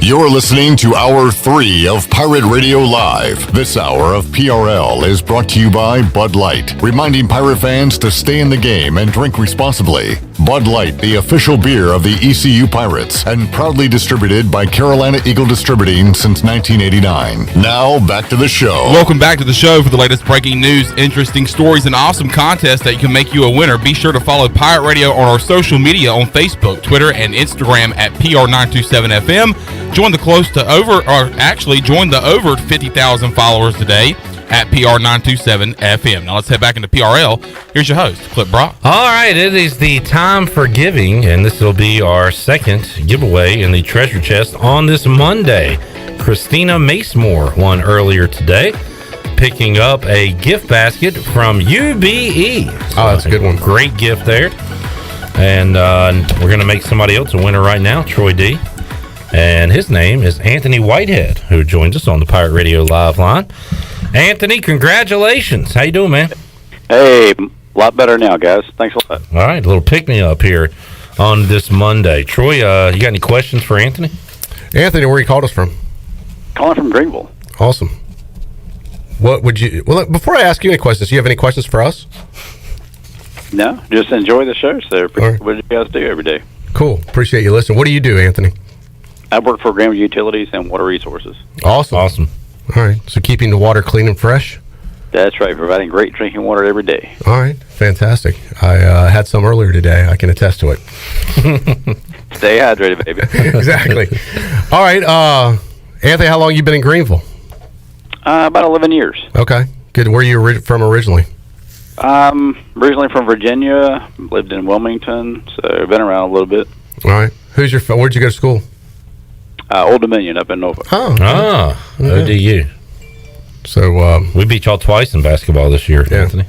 You're listening to Hour 3 of Pirate Radio Live. This hour of PRL is brought to you by Bud Light, reminding pirate fans to stay in the game and drink responsibly. Bud Light, the official beer of the ECU Pirates, and proudly distributed by Carolina Eagle Distributing since 1989. Now, back to the show. Welcome back to the show for the latest breaking news, interesting stories, and awesome contests that can make you a winner. Be sure to follow Pirate Radio on our social media on Facebook, Twitter, and Instagram at PR927FM. Join the over 50,000 followers today at PR927FM. Now let's head back into PRL. Here's your host, Clip Brock. All right, it is the time for giving, and this will be our second giveaway in the treasure chest on this Monday. Christina Macemore won earlier today, picking up a gift basket from UBE. Oh, that's a good one. Great gift there. And we're going to make somebody else a winner right now, Troy D. And his name is Anthony Whitehead, who joins us on the Pirate Radio Live line. Anthony, congratulations. How you doing, man? Hey, a lot better now, guys. Thanks a lot. All right, a little pick-me-up here on this Monday. Troy, you got any questions for Anthony? Anthony, where you called us from? Calling from Greenville. Awesome. What would you... Well, before I ask you any questions, do you have any questions for us? No, just enjoy the show, sir. What do you guys do every day? Cool. Appreciate you listening. What do you do, Anthony? I work for Greenville Utilities and Water Resources. Awesome. Awesome. All right. So keeping the water clean and fresh? That's right, providing great drinking water every day. All right. Fantastic. I had some earlier today. I can attest to it. Stay hydrated, baby. Exactly. All right. Anthony, how long you been in Greenville? About 11 years. Okay. Good. Where are you from originally? Originally from Virginia, lived in Wilmington, so I've been around a little bit. All right. Where'd you go to school? Old Dominion up in Norfolk. ODU. So we beat y'all twice in basketball this year, Anthony.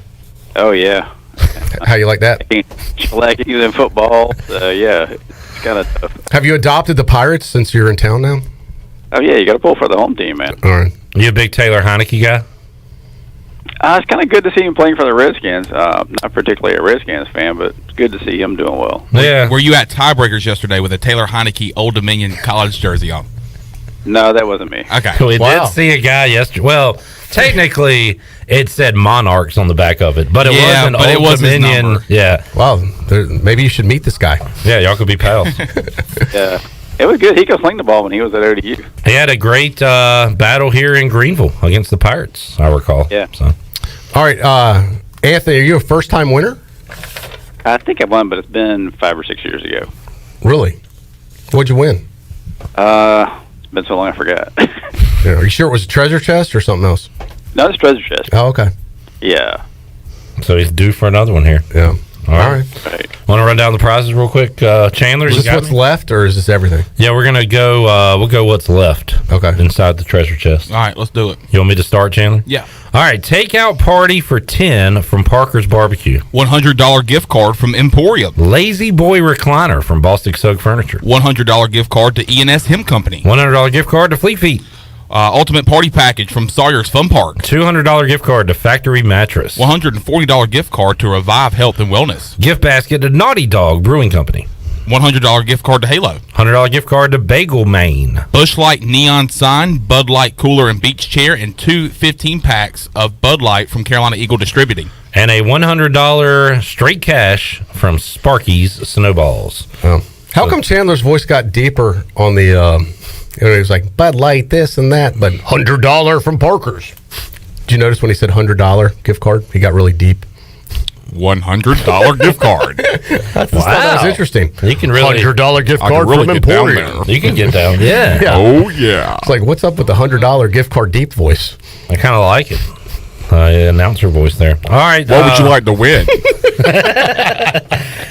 Oh, yeah. How you like that? Shellacking in football, yeah, it's kind of tough. Have you adopted the Pirates since you're in town now? Oh, yeah, you got to pull for the home team, man. All right. You a big Taylor Heineke guy? It's kind of good to see him playing for the Redskins. Not particularly a Redskins fan, but it's good to see him doing well. Yeah. Were you at Tiebreakers yesterday with a Taylor Heineke Old Dominion college jersey on? No, that wasn't me. Okay. We did see a guy yesterday. Well, technically, it said Monarchs on the back of it, but it wasn't but Old it was his Dominion. number. Yeah. Wow. Maybe you should meet this guy. Yeah, y'all could be pals. Yeah. It was good. He could sling the ball when he was at ODU. He had a great battle here in Greenville against the Pirates, I recall. Yeah. So. All right. Anthony, are you a first-time winner? I think I won, but it's been 5 or 6 years ago. Really? What'd you win? It's been so long I forgot. Yeah, are you sure it was a treasure chest or something else? No, it's treasure chest. Oh, okay. Yeah. So he's due for another one here. Yeah. All right. Want to run down the prizes real quick, Chandler? Is this what's left, or is this everything? Yeah, we're gonna go. We'll go what's left. Okay. Inside the treasure chest. All right, let's do it. You want me to start, Chandler? Yeah. All right. Takeout party for 10 from Parker's Barbecue. $100 gift card from Emporium. Lazy Boy recliner from Bostic Sug Furniture. $100 gift card to E&S Hemp Company. $100 gift card to Fleet Feet. Ultimate Party Package from Sawyer's Fun Park. $200 gift card to Factory Mattress. $140 gift card to Revive Health and Wellness. Gift basket to Naughty Dog Brewing Company. $100 gift card to Halo. $100 gift card to Bagel Maine. Busch Light Neon Sign, Bud Light Cooler and Beach Chair, and 2 15-packs of Bud Light from Carolina Eagle Distributing. And a $100 straight cash from Sparky's Snowballs. Oh. How come Chandler's voice got deeper on the... it was like Bud Light, this and that, but $100 from Parker's. Did you notice when he said $100 gift card? He got really deep. $100 gift card. I thought that was interesting. You can really $100 gift I can card really from get down Emporium. there. You can get down. Yeah. Oh, yeah. It's like, what's up with the $100 gift card deep voice? I kind of like it. Announcer voice there. All right. What would you like to win?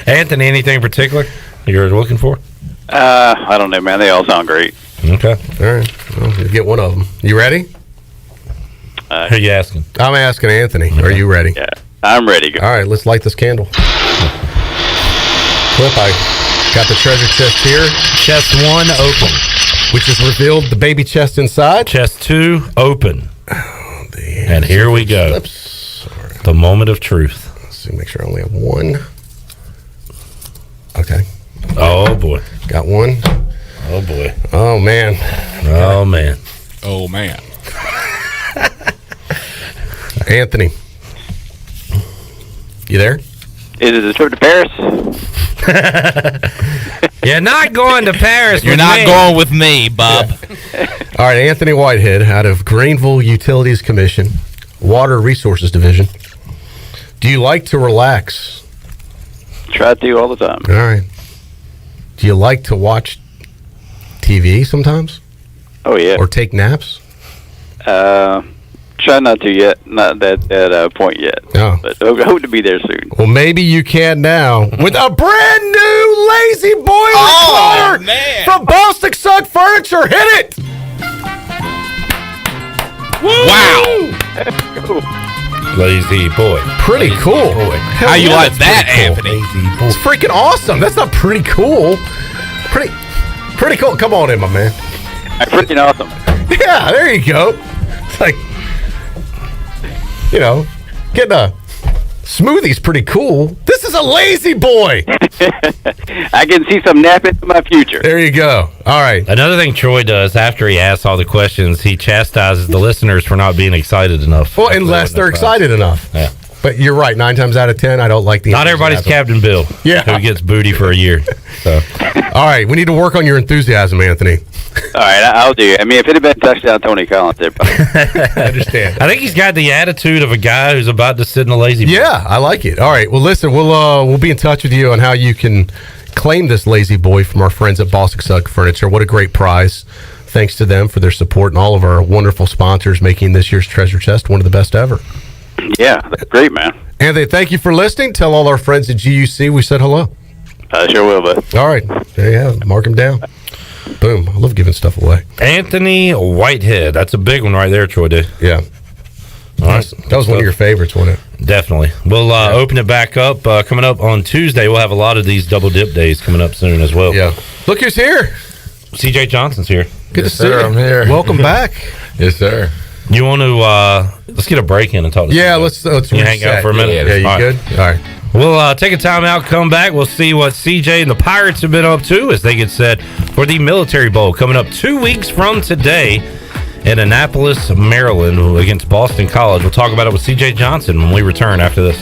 Anthony, anything in particular you're looking for? I don't know, man. They all sound great. Okay. All right. Well, you get one of them. You ready? Who you asking? I'm asking Anthony. Are you ready? Yeah, I'm ready. Go. All right, let's light this candle. Clip, I got the treasure chest here. Chest 1 open. Which has revealed the baby chest inside. Chest 2 open. Oh, and here we go. The moment of truth. Let's see, make sure I only have one. Okay. Oh, boy. Got one. Oh, boy. Oh, man. Oh, man. Oh, man. Anthony. You there? Is it a trip to Paris? You're not going to Paris. You're not going with me, Bob. All right, Anthony Whitehead out of Greenville Utilities Commission, Water Resources Division. Do you like to relax? Try to all the time. All right. Do you like to watch TV sometimes? Oh, yeah. Or take naps? try not to yet, not that point yet. Oh. But I hope to be there soon. Well, maybe you can now with a brand new Lazy Boy recliner from Boston Sugg Furniture. Hit it! Wow! Lazy Boy. Pretty cool. How you like that, Anthony? It's freaking awesome. That's not pretty cool. Pretty cool. Come on in, my man. Freaking awesome. Yeah, there you go. It's like, getting a smoothie's pretty cool. This is a Lazy Boy. I can see some nap into my future. There you go. All right. Another thing Troy does after he asks all the questions, he chastises the listeners for not being excited enough. Well, unless they're excited enough. Yeah. But you're right. 9 times out of 10, I don't like the. Not everybody's Captain Bill. Yeah. Who gets booty for a year. So. All right. We need to work on your enthusiasm, Anthony. All right, I'll do. I mean, if it had been touchdown Tony Collins, I understand. I think he's got the attitude of a guy who's about to sit in a lazy boy. Yeah, I like it. All right. Well, listen, we'll be in touch with you on how you can claim this Lazy Boy from our friends at Boston Sugg Furniture. What a great prize. Thanks to them for their support and all of our wonderful sponsors making this year's Treasure Chest one of the best ever. Yeah, that's great, man. Anthony, thank you for listening. Tell all our friends at GUC we said hello. I sure will, bud. All right. There you have it. Mark them down. Boom. I love giving stuff away. Anthony Whitehead. That's a big one right there, Troy did. Yeah. All right. That was one of your favorites, wasn't it? Definitely. We'll open it back up. Coming up on Tuesday, we'll have a lot of these double dip days coming up soon as well. Yeah. Look who's here. CJ Johnson's here. Good to see you. I'm here. Welcome back. Yes, sir. You want to let's get a break in and talk to Yeah, CJ. let's you hang out for a minute. Yeah, you All good? right. All right. We'll take a time out, come back. We'll see what CJ and the Pirates have been up to as they get set for the Military Bowl coming up 2 weeks from today in Annapolis, Maryland against Boston College. We'll talk about it with CJ Johnson when we return after this.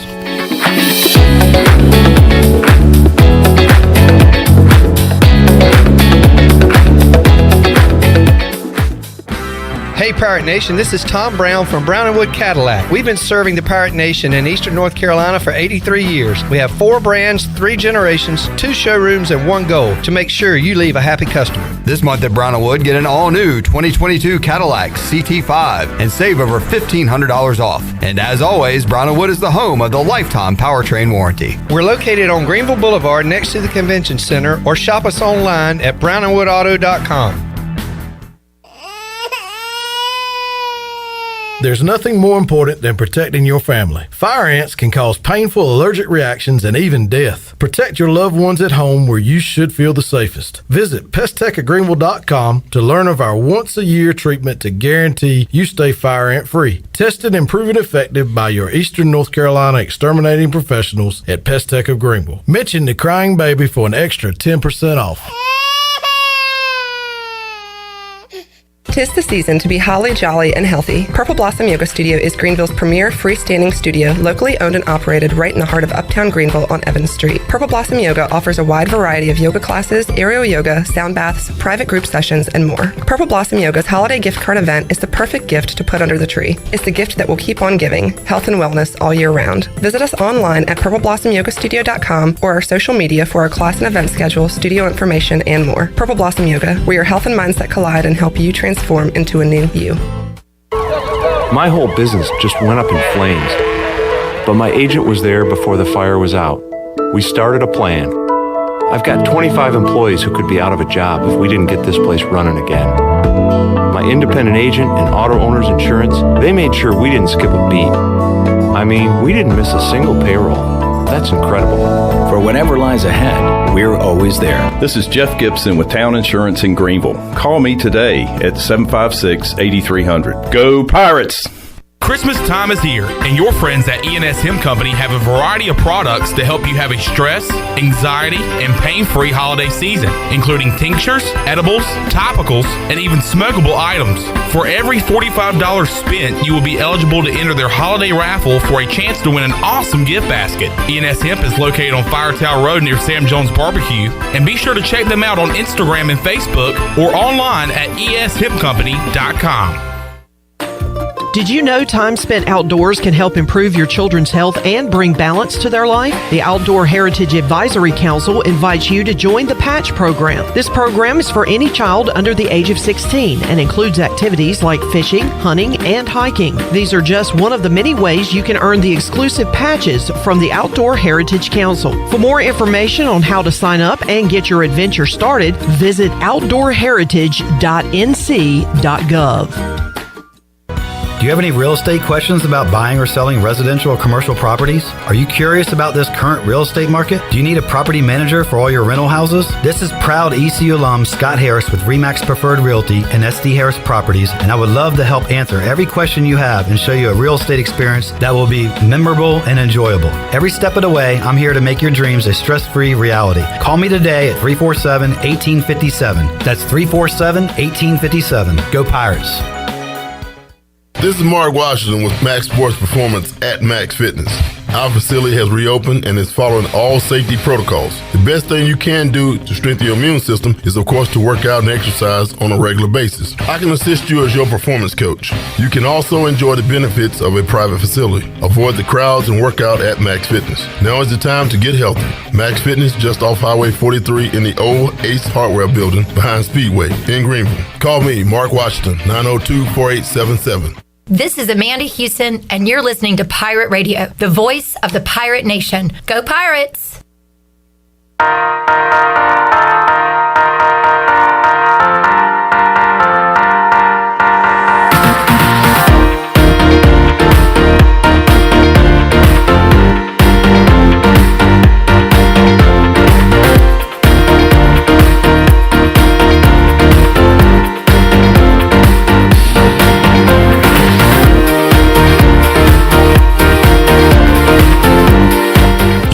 Hey Pirate Nation, this is Tom Brown from Brown & Wood Cadillac. We've been serving the Pirate Nation in Eastern North Carolina for 83 years. We have 4 brands, 3 generations, 2 showrooms, and 1 goal to make sure you leave a happy customer. This month at Brown & Wood, get an all-new 2022 Cadillac CT5 and save over $1,500 off. And as always, Brown & Wood is the home of the lifetime powertrain warranty. We're located on Greenville Boulevard next to the Convention Center, or shop us online at brownandwoodauto.com. There's nothing more important than protecting your family. Fire ants can cause painful allergic reactions and even death. Protect your loved ones at home where you should feel the safest. Visit pesttechofgreenville.com to learn of our once-a-year treatment to guarantee you stay fire ant free. Tested and proven effective by your Eastern North Carolina exterminating professionals at Pest Tech of Greenville. Mention the crying baby for an extra 10% off. 'Tis the season to be holly jolly and healthy. Purple Blossom Yoga Studio is Greenville's premier freestanding studio, locally owned and operated right in the heart of Uptown Greenville on Evans Street. Purple Blossom Yoga offers a wide variety of yoga classes, aerial yoga, sound baths, private group sessions, and more. Purple Blossom Yoga's holiday gift card event is the perfect gift to put under the tree. It's the gift that will keep on giving, health and wellness all year round. Visit us online at purpleblossomyogastudio.com or our social media for our class and event schedule, studio information, and more. Purple Blossom Yoga, where your health and mindset collide and help you transform into a new you. My whole business just went up in flames, but my agent was there before the fire was out. We started a plan. I've got 25 employees who could be out of a job if we didn't get this place running again. My independent agent and auto owner's insurance, they made sure we didn't skip a beat. I mean, we didn't miss a single payroll. That's incredible. For whatever lies ahead, we're always there. This is Jeff Gibson with Town Insurance in Greenville. Call me today at 756-8300. Go Pirates! Christmas time is here, and your friends at E&S Hemp Company have a variety of products to help you have a stress, anxiety, and pain-free holiday season, including tinctures, edibles, topicals, and even smokable items. For every $45 spent, you will be eligible to enter their holiday raffle for a chance to win an awesome gift basket. E&S Hemp is located on Fire Tower Road near Sam Jones Barbecue, and be sure to check them out on Instagram and Facebook or online at eshempcompany.com. Did you know time spent outdoors can help improve your children's health and bring balance to their life? The Outdoor Heritage Advisory Council invites you to join the Patch program. This program is for any child under the age of 16 and includes activities like fishing, hunting, and hiking. These are just one of the many ways you can earn the exclusive patches from the Outdoor Heritage Council. For more information on how to sign up and get your adventure started, visit outdoorheritage.nc.gov. Do you have any real estate questions about buying or selling residential or commercial properties? Are you curious about this current real estate market? Do you need a property manager for all your rental houses? This is proud ECU alum Scott Harris with RE/MAX Preferred Realty and SD Harris Properties, and I would love to help answer every question you have and show you a real estate experience that will be memorable and enjoyable. Every step of the way, I'm here to make your dreams a stress-free reality. Call me today at 347-1857. That's 347-1857. Go Pirates. This is Mark Washington with Max Sports Performance at Max Fitness. Our facility has reopened and is following all safety protocols. The best thing you can do to strengthen your immune system is, of course, to work out and exercise on a regular basis. I can assist you as your performance coach. You can also enjoy the benefits of a private facility. Avoid the crowds and work out at Max Fitness. Now is the time to get healthy. Max Fitness just off Highway 43 in the old Ace Hardware building behind Speedway in Greenville. Call me, Mark Washington, 902-4877. This is Amanda Houston, and you're listening to Pirate Radio, the voice of the Pirate Nation. Go Pirates!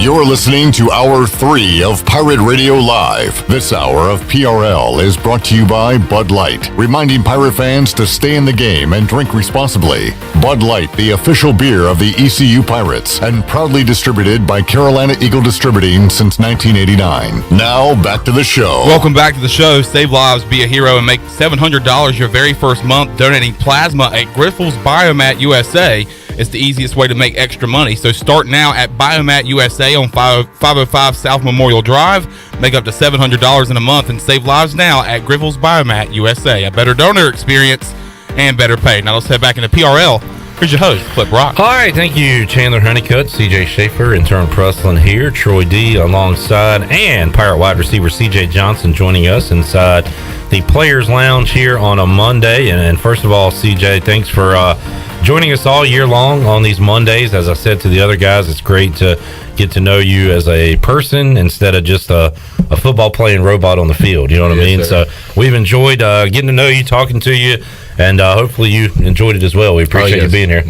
You're listening to Hour 3 of Pirate Radio Live. This hour of PRL is brought to you by Bud Light, reminding Pirate fans to stay in the game and drink responsibly. Bud Light, the official beer of the ECU Pirates, and proudly distributed by Carolina Eagle Distributing since 1989. Now, back to the show. Welcome back to the show. Save lives, be a hero, and make $700 your very first month donating plasma at Grifols Biomat USA. It's the easiest way to make extra money. So start now at Biomat USA on 505 South Memorial Drive. Make up to $700 in a month and save lives now at Grifols Biomat USA. A better donor experience and better pay. Now let's head back into PRL. Here's your host, Flip Rock. All right, thank you, Chandler Honeycutt, CJ Schaefer, intern Preslin here, Troy D alongside, and Pirate wide receiver CJ Johnson joining us inside the Players Lounge here on a Monday. And first of all, CJ, thanks for joining us all year long on these Mondays. As I said to the other guys, it's great to get to know you as a person instead of just a football playing robot on the field. You know what I mean? Sir. So we've enjoyed getting to know you, talking to you, and hopefully you enjoyed it as well. We appreciate you being here.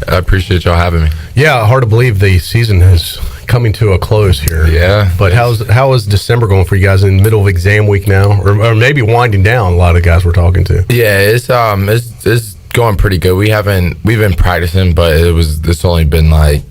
I appreciate y'all having me. Yeah, hard to believe the season is coming to a close here. Yeah. But how is December going for you guys in the middle of exam week now? Or maybe winding down, a lot of guys we're talking to. Yeah, it's going pretty good. We've been practicing, but it's only been like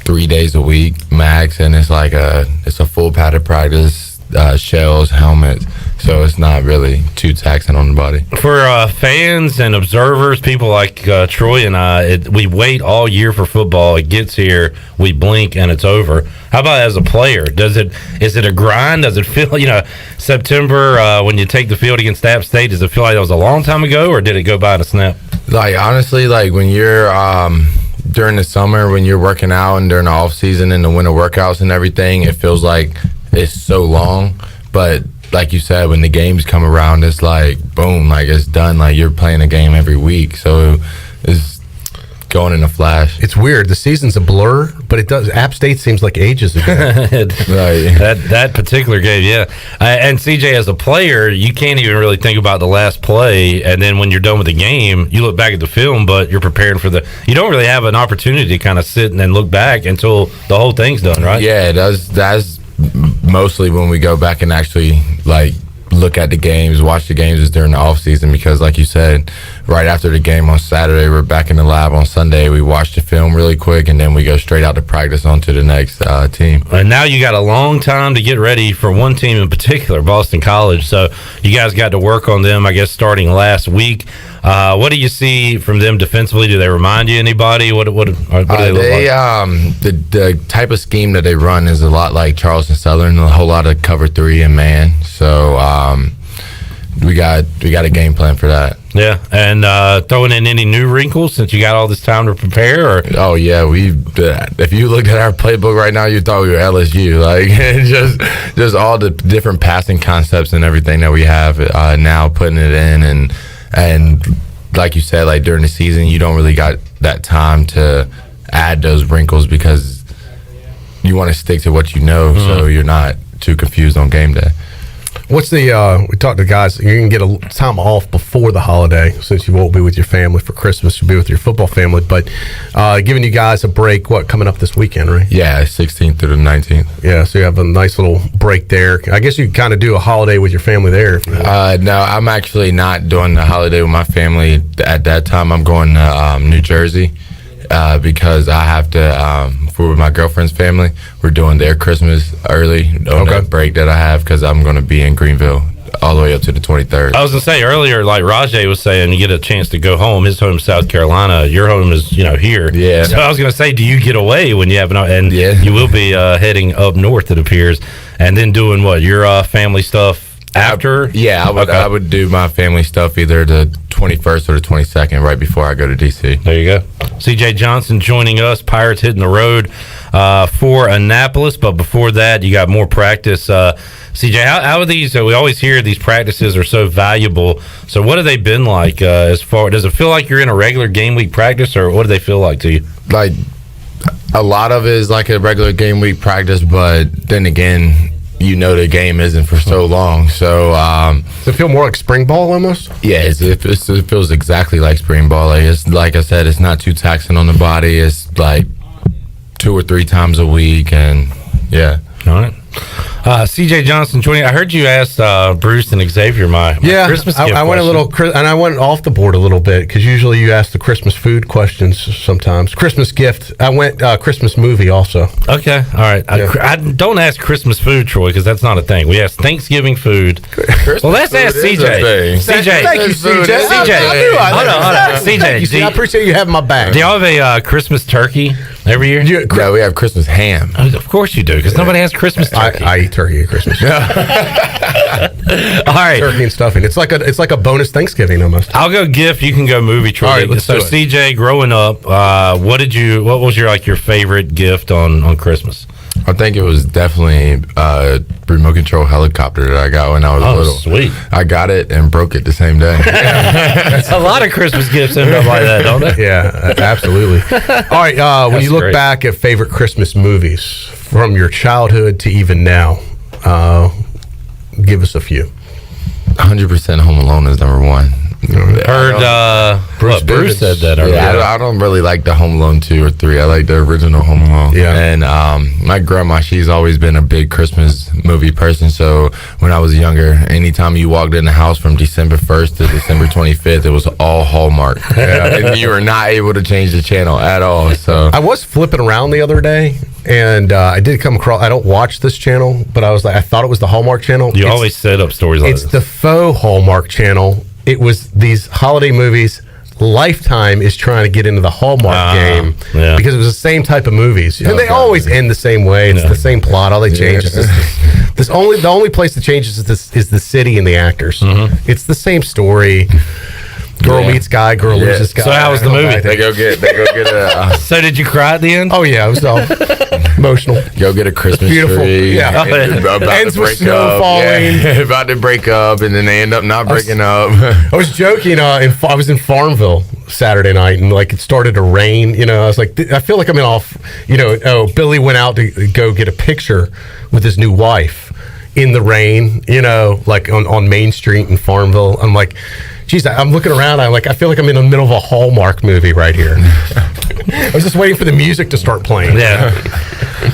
3 days a week max, and it's a full padded practice, shells, helmets, so it's not really too taxing on the body. For fans and observers, people like Troy and I, we wait all year for football. It gets here, we blink, and it's over. How about as a player? Is it a grind? Does it feel, September when you take the field against App State, does it feel like that was a long time ago, or did it go by in a snap? Honestly, when you're during the summer, when you're working out, and during the off season and the winter workouts and everything, it feels like it's so long. But like you said, when the games come around, it's like boom, it's done. You're playing a game every week, so it's going in a flash. It's weird. The season's a blur, but it does. App State seems like ages ago. That particular game, yeah. And CJ, as a player, you can't even really think about the last play, and then when you're done with the game, you look back at the film, but you're preparing for you don't really have an opportunity to kind of sit and then look back until the whole thing's done, right? Yeah, that's mostly when we go back and actually look at the games, watch the games is during the off season, because like you said, right after the game on Saturday, we're back in the lab on Sunday. We watch the film really quick, and then we go straight out to practice onto the next team. And now you got a long time to get ready for one team in particular, Boston College. So you guys got to work on them, I guess, starting last week. What do you see from them defensively? Do they remind you anybody? What do they look like? The type of scheme that they run is a lot like Charleston Southern, a whole lot of cover 3 and man. So we got a game plan for that. Yeah, and throwing in any new wrinkles since you got all this time to prepare? Or oh yeah, if you looked at our playbook right now, you thought we were LSU. Like just all the different passing concepts and everything that we have now, putting it in and like you said, like during the season, you don't really got that time to add those wrinkles because you want to stick to what you know, so you're not too confused on game day. What's the, we talked to guys, you're going to get a time off before the holiday since you won't be with your family for Christmas, you'll be with your football family, but giving you guys a break, coming up this weekend, right? Yeah, 16th through the 19th. Yeah, so you have a nice little break there. I guess you kind of do a holiday with your family there. No, I'm actually not doing the holiday with my family at that time. I'm going to New Jersey. Because I have to, for my girlfriend's family, we're doing their Christmas early on that break that I have because I'm going to be in Greenville all the way up to the 23rd. I was going to say earlier, like Rajay was saying, you get a chance to go home. His home, South Carolina. Your home is, here. Yeah. So I was going to say, do you get away when you have and you will be heading up north, it appears, and then doing what? Your family stuff after? I would do my family stuff either the 21st or the 22nd right before I go to DC. There you go. CJ Johnson joining us. Pirates hitting the road for Annapolis, but before that, you got more practice. CJ, how are these? We always hear these practices are so valuable. So what have they been like as far? Does it feel like you're in a regular game week practice, or what do they feel like to you? Like a lot of it is like a regular game week practice, but then again, the game isn't for so long. So does it feel more like spring ball almost? Yeah, it feels exactly like spring ball. Like, it's like I said, it's not too taxing on the body. It's like 2 or 3 times a week, and yeah. All right. CJ Johnson joining. I heard you asked Bruce and Xavier my Christmas gift I went and I went off the board a little bit because usually you ask the Christmas food questions sometimes. Christmas gift. I went Christmas movie also. Okay, all right. Yeah. I don't ask Christmas food, Troy, because that's not a thing. We ask Thanksgiving food. Well, let's ask CJ. CJ, thank you, CJ. Hold on. CJ, I appreciate you having my back. Do y'all have a Christmas turkey every year? Yeah, we have Christmas ham. Of course you do, because nobody has Christmas turkey. I eat turkey at Christmas. All right, turkey and stuffing. It's like a bonus Thanksgiving almost. I'll go gift. You can go movie. Troy. All right, so CJ, growing up, what was your favorite gift on Christmas? I think it was definitely a remote control helicopter that I got when I was little. Sweet. I got it and broke it the same day. A lot of Christmas gifts end up like that, don't they? Yeah, absolutely. All right, when you look back at favorite Christmas movies from your childhood to even now, give us a few. 100% Home Alone is number one. Heard Bruce said that earlier. Yeah, I don't really like the Home Alone 2 or 3. I like the original Home Alone. Yeah. And my grandma, she's always been a big Christmas movie person. So when I was younger, anytime you walked in the house from December 1st to December 25th, it was all Hallmark. And you were not able to change the channel at all. So I was flipping around the other day, and I did come across. I don't watch this channel, but I thought it was the Hallmark channel. You always set up stories like this. It's the faux Hallmark channel. It was these holiday movies. Lifetime is trying to get into the Hallmark game because it was the same type of movies, and they always end the same way. It's the same plot. All they change is the only place that changes is the city and the actors. It's the same story. Girl meets guy, girl loses guy. So how was the movie? They go get a. So did you cry at the end? Oh yeah, it was all emotional. Go get a Christmas Beautiful. tree. Yeah. About Ends to with break snow up. falling. Yeah. About to break up, and then they end up not breaking up. I was joking. I was in Farmville Saturday night, and like it started to rain. I was like, I feel like I'm in off. Billy went out to go get a picture with his new wife in the rain. Like on Main Street in Farmville. I'm like, geez, I'm looking around. I feel like I'm in the middle of a Hallmark movie right here. I was just waiting for the music to start playing. Yeah.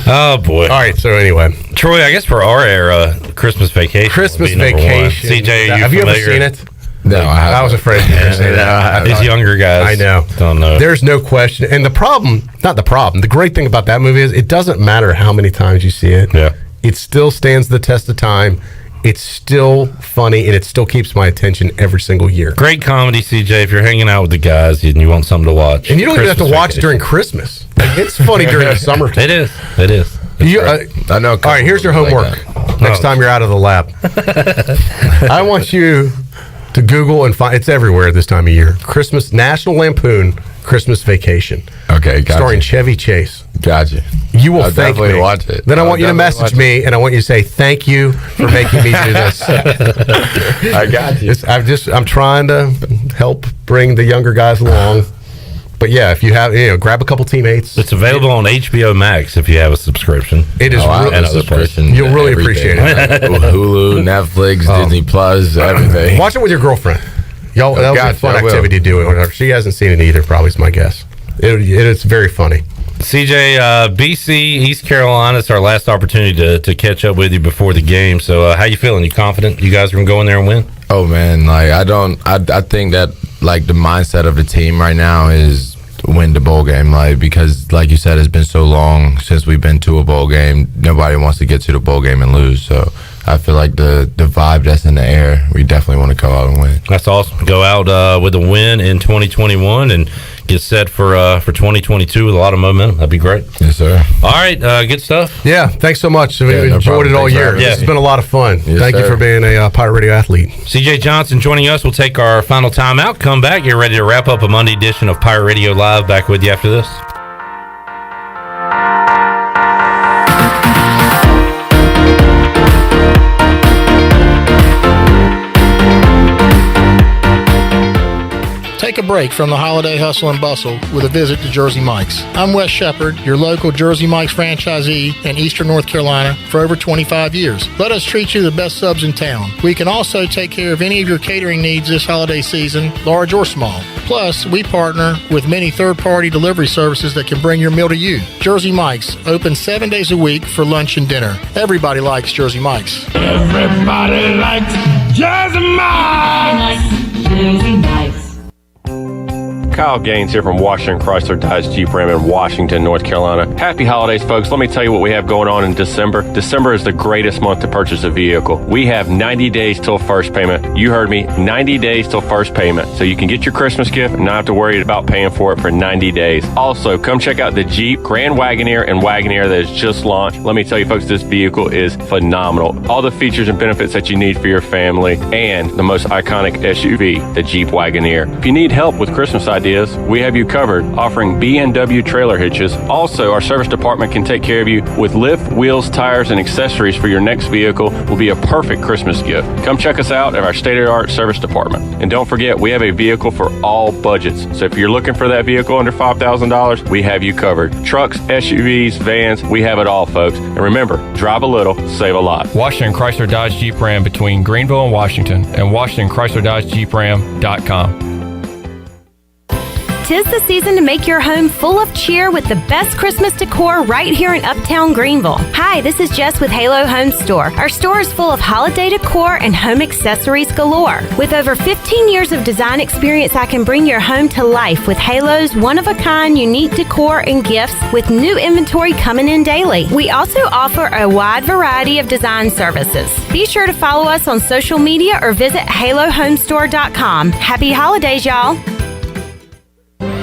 Oh boy. All right. So anyway, Troy, I guess for our era, Christmas Vacation. Christmas Vacation. CJ, have you ever seen it? No, I was afraid you were saying that. These younger guys, I know, don't know. There's no question. And the great thing about that movie is it doesn't matter how many times you see it. Yeah. It still stands the test of time. it's still funny, and it still keeps my attention every single year. Great comedy, CJ, if you're hanging out with the guys and you want something to watch. And you don't even have to watch it during Christmas. Like, it's funny during the summer. It is. I know. All right, here's your homework. Next time you're out of the lab, I want you to Google and find, it's everywhere this time of year, National Lampoon Christmas Vacation. Okay, gotcha. Starring Chevy Chase. Gotcha. You will I'll thank definitely me. watch it. Then I want you to message me, and I want you to say thank you for making me do this. I got you. I'm trying to help bring the younger guys along. But yeah, if you have, grab a couple teammates. It's available on HBO Max if you have a subscription. It is and other places. You'll really appreciate it. Hulu, Netflix, Disney Plus, everything. Watch it with your girlfriend. Y'all, that'll be a fun activity to do. She hasn't seen it either, probably is my guess. It's very funny. CJ, BC, East Carolina, it's our last opportunity to catch up with you before the game. So how you feeling? You confident you guys are going to go in there and win? Oh, man. I think that, the mindset of the team right now is win the bowl game, because like you said, it's been so long since we've been to a bowl game. Nobody wants to get to the bowl game and lose. So I feel like the vibe that's in the air, we definitely want to go out and win. That's awesome. Go out with a win in 2021 and get set for 2022 with a lot of momentum. That'd be great. Yes, sir. All right, good stuff. Yeah, thanks so much. We enjoyed it all year. This has been a lot of fun. Thank you for being a Pirate Radio athlete. CJ Johnson joining us. We'll take our final timeout, come back, get ready to wrap up a Monday edition of Pirate Radio Live. Back with you after this. Take a break from the holiday hustle and bustle with a visit to Jersey Mike's. I'm Wes Shepard, your local Jersey Mike's franchisee in Eastern North Carolina for over 25 years. Let us treat you the best subs in town. We can also take care of any of your catering needs this holiday season, large or small. Plus, we partner with many third-party delivery services that can bring your meal to you. Jersey Mike's, open 7 days a week for lunch and dinner. Everybody likes Jersey Mike's. Everybody likes Jersey Mike's. Jersey Mike's. Kyle Gaines here from Washington Chrysler Dodge Jeep Ram in Washington, North Carolina. Happy holidays, folks. Let me tell you what we have going on in December. December is the greatest month to purchase a vehicle. We have 90 days till first payment. You heard me, 90 days till first payment. So you can get your Christmas gift and not have to worry about paying for it for 90 days. Also, come check out the Jeep Grand Wagoneer and Wagoneer that is just launched. Let me tell you, folks, this vehicle is phenomenal. All the features and benefits that you need for your family, and the most iconic SUV, the Jeep Wagoneer. If you need help with Christmas ideas, we have you covered, offering B&W trailer hitches. Also, our service department can take care of you with lift, wheels, tires, and accessories for your next vehicle. Will be a perfect Christmas gift. Come check us out at our state-of-the-art service department. And don't forget, we have a vehicle for all budgets. So if you're looking for that vehicle under $5,000, we have you covered. Trucks, SUVs, vans, we have it all, folks. And remember, drive a little, save a lot. Washington Chrysler Dodge Jeep Ram between Greenville and Washington, and WashingtonChryslerDodgeJeepRam.com. 'Tis the season to make your home full of cheer with the best Christmas decor right here in Uptown Greenville. Hi, this is Jess with Halo Home Store. Our store is full of holiday decor and home accessories galore. With over 15 years of design experience, I can bring your home to life with Halo's one-of-a-kind unique decor and gifts with new inventory coming in daily. We also offer a wide variety of design services. Be sure to follow us on social media or visit HaloHomestore.com. Happy holidays, y'all.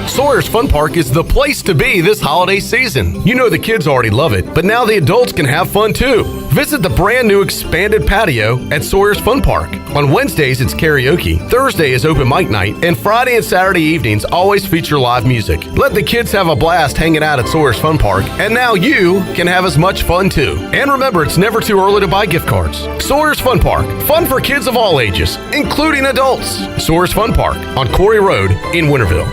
Sawyer's Fun Park is the place to be this holiday season. You know the kids already love it, but now the adults can have fun too. Visit the brand new expanded patio at Sawyer's Fun Park. On Wednesdays, it's karaoke. Thursday is open mic night, and Friday and Saturday evenings always feature live music. Let the kids have a blast hanging out at Sawyer's Fun Park, and now you can have as much fun too. And remember, it's never too early to buy gift cards. Sawyer's Fun Park, fun for kids of all ages, including adults. Sawyer's Fun Park on Corey Road in Winterville.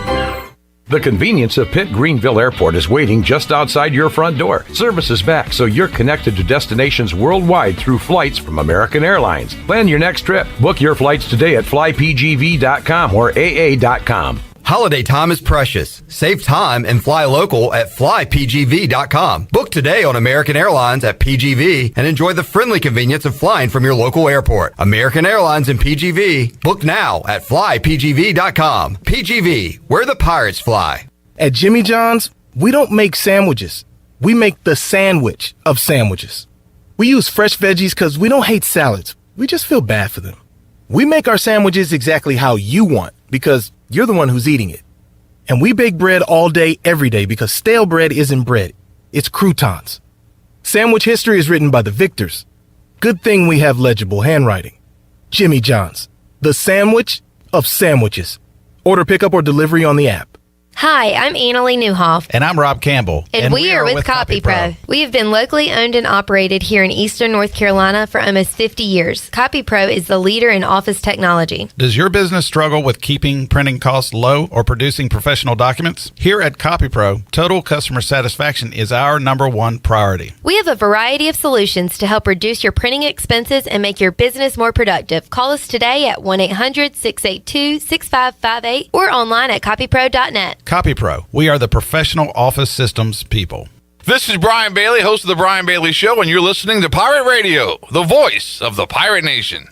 The convenience of Pitt Greenville Airport is waiting just outside your front door. Service is back, so you're connected to destinations worldwide through flights from American Airlines. Plan your next trip. Book your flights today at flypgv.com or aa.com. Holiday time is precious. Save time and fly local at flypgv.com. Book today on American Airlines at PGV and enjoy the friendly convenience of flying from your local airport. American Airlines and PGV. Book now at flypgv.com. PGV, where the pirates fly. At Jimmy John's, we don't make sandwiches. We make the sandwich of sandwiches. We use fresh veggies because we don't hate salads. we just feel bad for them. We make our sandwiches exactly how you want because you're the one who's eating it. And we bake bread all day, every day because stale bread isn't bread. It's croutons. Sandwich history is written by the victors. Good thing we have legible handwriting. Jimmy John's, the sandwich of sandwiches. Order pickup or delivery on the app. Hi, I'm Annalie Newhoff. And I'm Rob Campbell. And we are with CopyPro. We have been locally owned and operated here in Eastern North Carolina for almost 50 years. CopyPro is the leader in office technology. Does your business struggle with keeping printing costs low or producing professional documents? Here at CopyPro, total customer satisfaction is our #1 priority. We have a variety of solutions to help reduce your printing expenses and make your business more productive. Call us today at 1-800-682-6558 or online at copypro.net. CopyPro, we are the professional office systems people. This is Brian Bailey, host of The Brian Bailey Show, and you're listening to Pirate Radio, the voice of the Pirate Nation.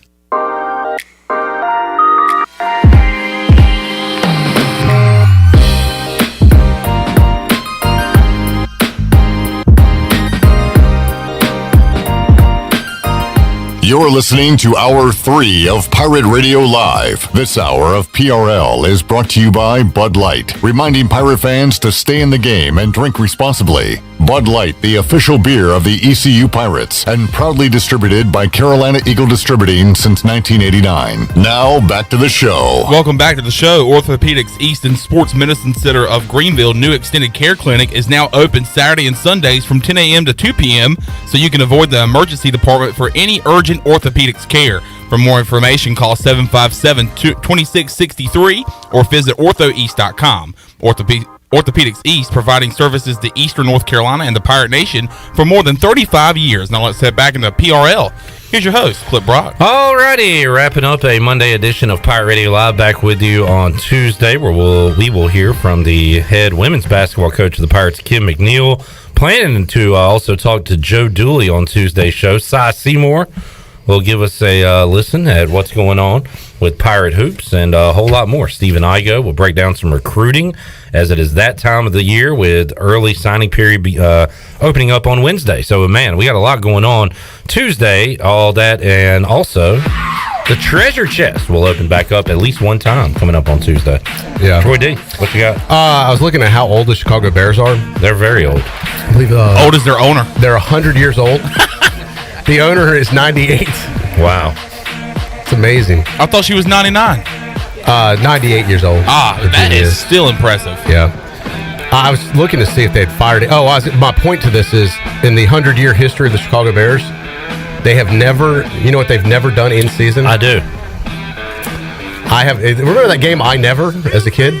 You're listening to Hour 3 of Pirate Radio Live. This hour of PRL is brought to you by Bud Light, reminding pirate fans to stay in the game and drink responsibly. Bud Light, the official beer of the ECU Pirates, and proudly distributed by Carolina Eagle Distributing since 1989. Now, back to the show. Welcome back to the show. Orthopedics East and Sports Medicine Center of Greenville new extended care clinic is now open Saturday and Sundays from 10 a.m. to 2 p.m. so you can avoid the emergency department for any urgent orthopedics care. For more information, call 757-2663 or visit orthoeast.com. Orthopedics East, providing services to Eastern North Carolina and the Pirate Nation for more than 35 years. Now let's head back into PRL. Here's your host, Clip Brock. Alrighty, wrapping up a Monday edition of Pirate Radio Live, back with you on Tuesday, where we will hear from the head women's basketball coach of the Pirates, Kim McNeil. Planning to also talk to Joe Dooley on Tuesday's show. Cy Seymour will give us a listen at what's going on with Pirate Hoops and a whole lot more. Stephen Igo will break down some recruiting, as it is that time of the year with early signing period opening up on Wednesday. So, man, we got a lot going on Tuesday, all that, and also the treasure chest will open back up at least one time coming up on Tuesday. Yeah. Troy D, what you got? I was looking at how old the Chicago Bears are. They're very old. I believe, old as their owner. They're 100 years old. The owner is 98. Wow. It's amazing. I thought she was 99. 98 years old. That is still impressive. Yeah. I was looking to see if they'd fired it. My point to this is, in the 100-year history of the Chicago Bears, they have never, you know what they've never done in season? I do. Remember that game I Never as a kid?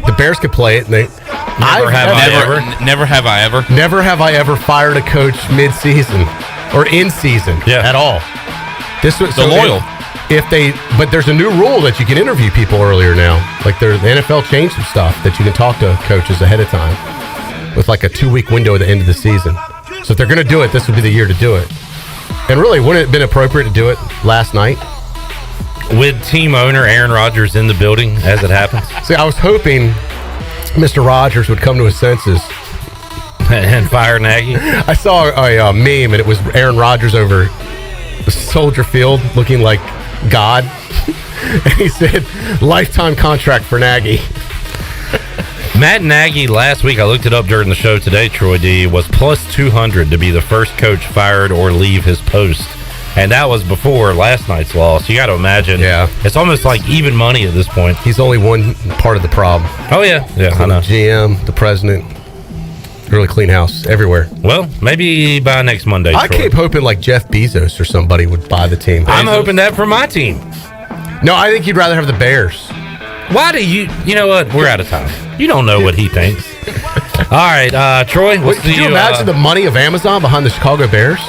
The Bears could play it, and they... Never have I ever. Never have I ever fired a coach mid-season or in season at all. This was loyal. But there's a new rule that you can interview people earlier now. Like the NFL changed some stuff that you can talk to coaches ahead of time with like a 2-week window at the end of the season. So if they're going to do it, this would be the year to do it. And really, wouldn't it have been appropriate to do it last night? With team owner Aaron Rodgers in the building as it happens. See, I was hoping Mr. Rodgers would come to his senses and fire Nagy. I saw a meme, and it was Aaron Rodgers over Soldier Field looking like God. And he said, lifetime contract for Nagy. Matt Nagy last week, I looked it up during the show today, Troy D, was plus 200 to be the first coach fired or leave his post. And that was before last night's loss. You got to imagine. Yeah. It's almost like even money at this point. He's only one part of the problem. Oh, yeah. Yeah, I know. GM, the president. Really clean house everywhere. Well, maybe by next Monday. I keep hoping like Jeff Bezos or somebody would buy the team. I'm hoping that for my team. No, I think you'd rather have the Bears. Why do you? You know what? We're out of time. You don't know what he thinks. All right, Troy. Could you imagine the money of Amazon behind the Chicago Bears?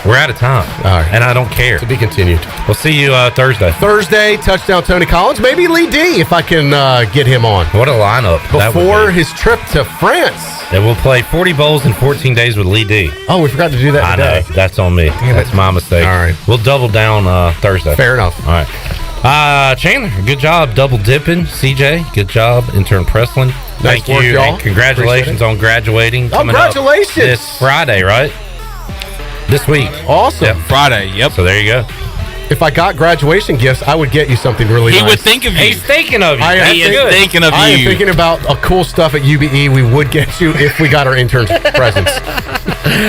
We're out of time. All right. And I don't care. To be continued. We'll see you Thursday. Thursday, touchdown Tony Collins. Maybe Lee D, if I can get him on. What a lineup. Before his trip to France. And we'll play 40 bowls in 14 days with Lee D. Oh, we forgot to do that today. I know. That's on me. That's my mistake. All right. We'll double down Thursday. Fair enough. All right. Chandler, good job double dipping. CJ, good job. Intern Preslin. Thank you. Y'all. And congratulations on graduating. Congratulations. This Friday, right? This week. Awesome. Yep. Friday, yep. So there you go. If I got graduation gifts, I would get you something really nice. He would think of you. He's thinking of you. He is thinking of you. I am thinking about cool stuff at UBE we would get you if we got our interns presents.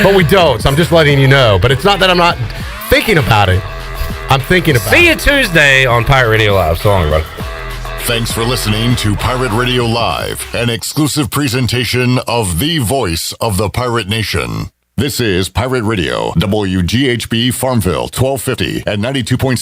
But we don't, so I'm just letting you know. But it's not that I'm not thinking about it. I'm thinking about it. See you Tuesday on Pirate Radio Live. So long, everybody. Thanks for listening to Pirate Radio Live, an exclusive presentation of the voice of the Pirate Nation. This is Pirate Radio, WGHB Farmville, 1250 and 92.7.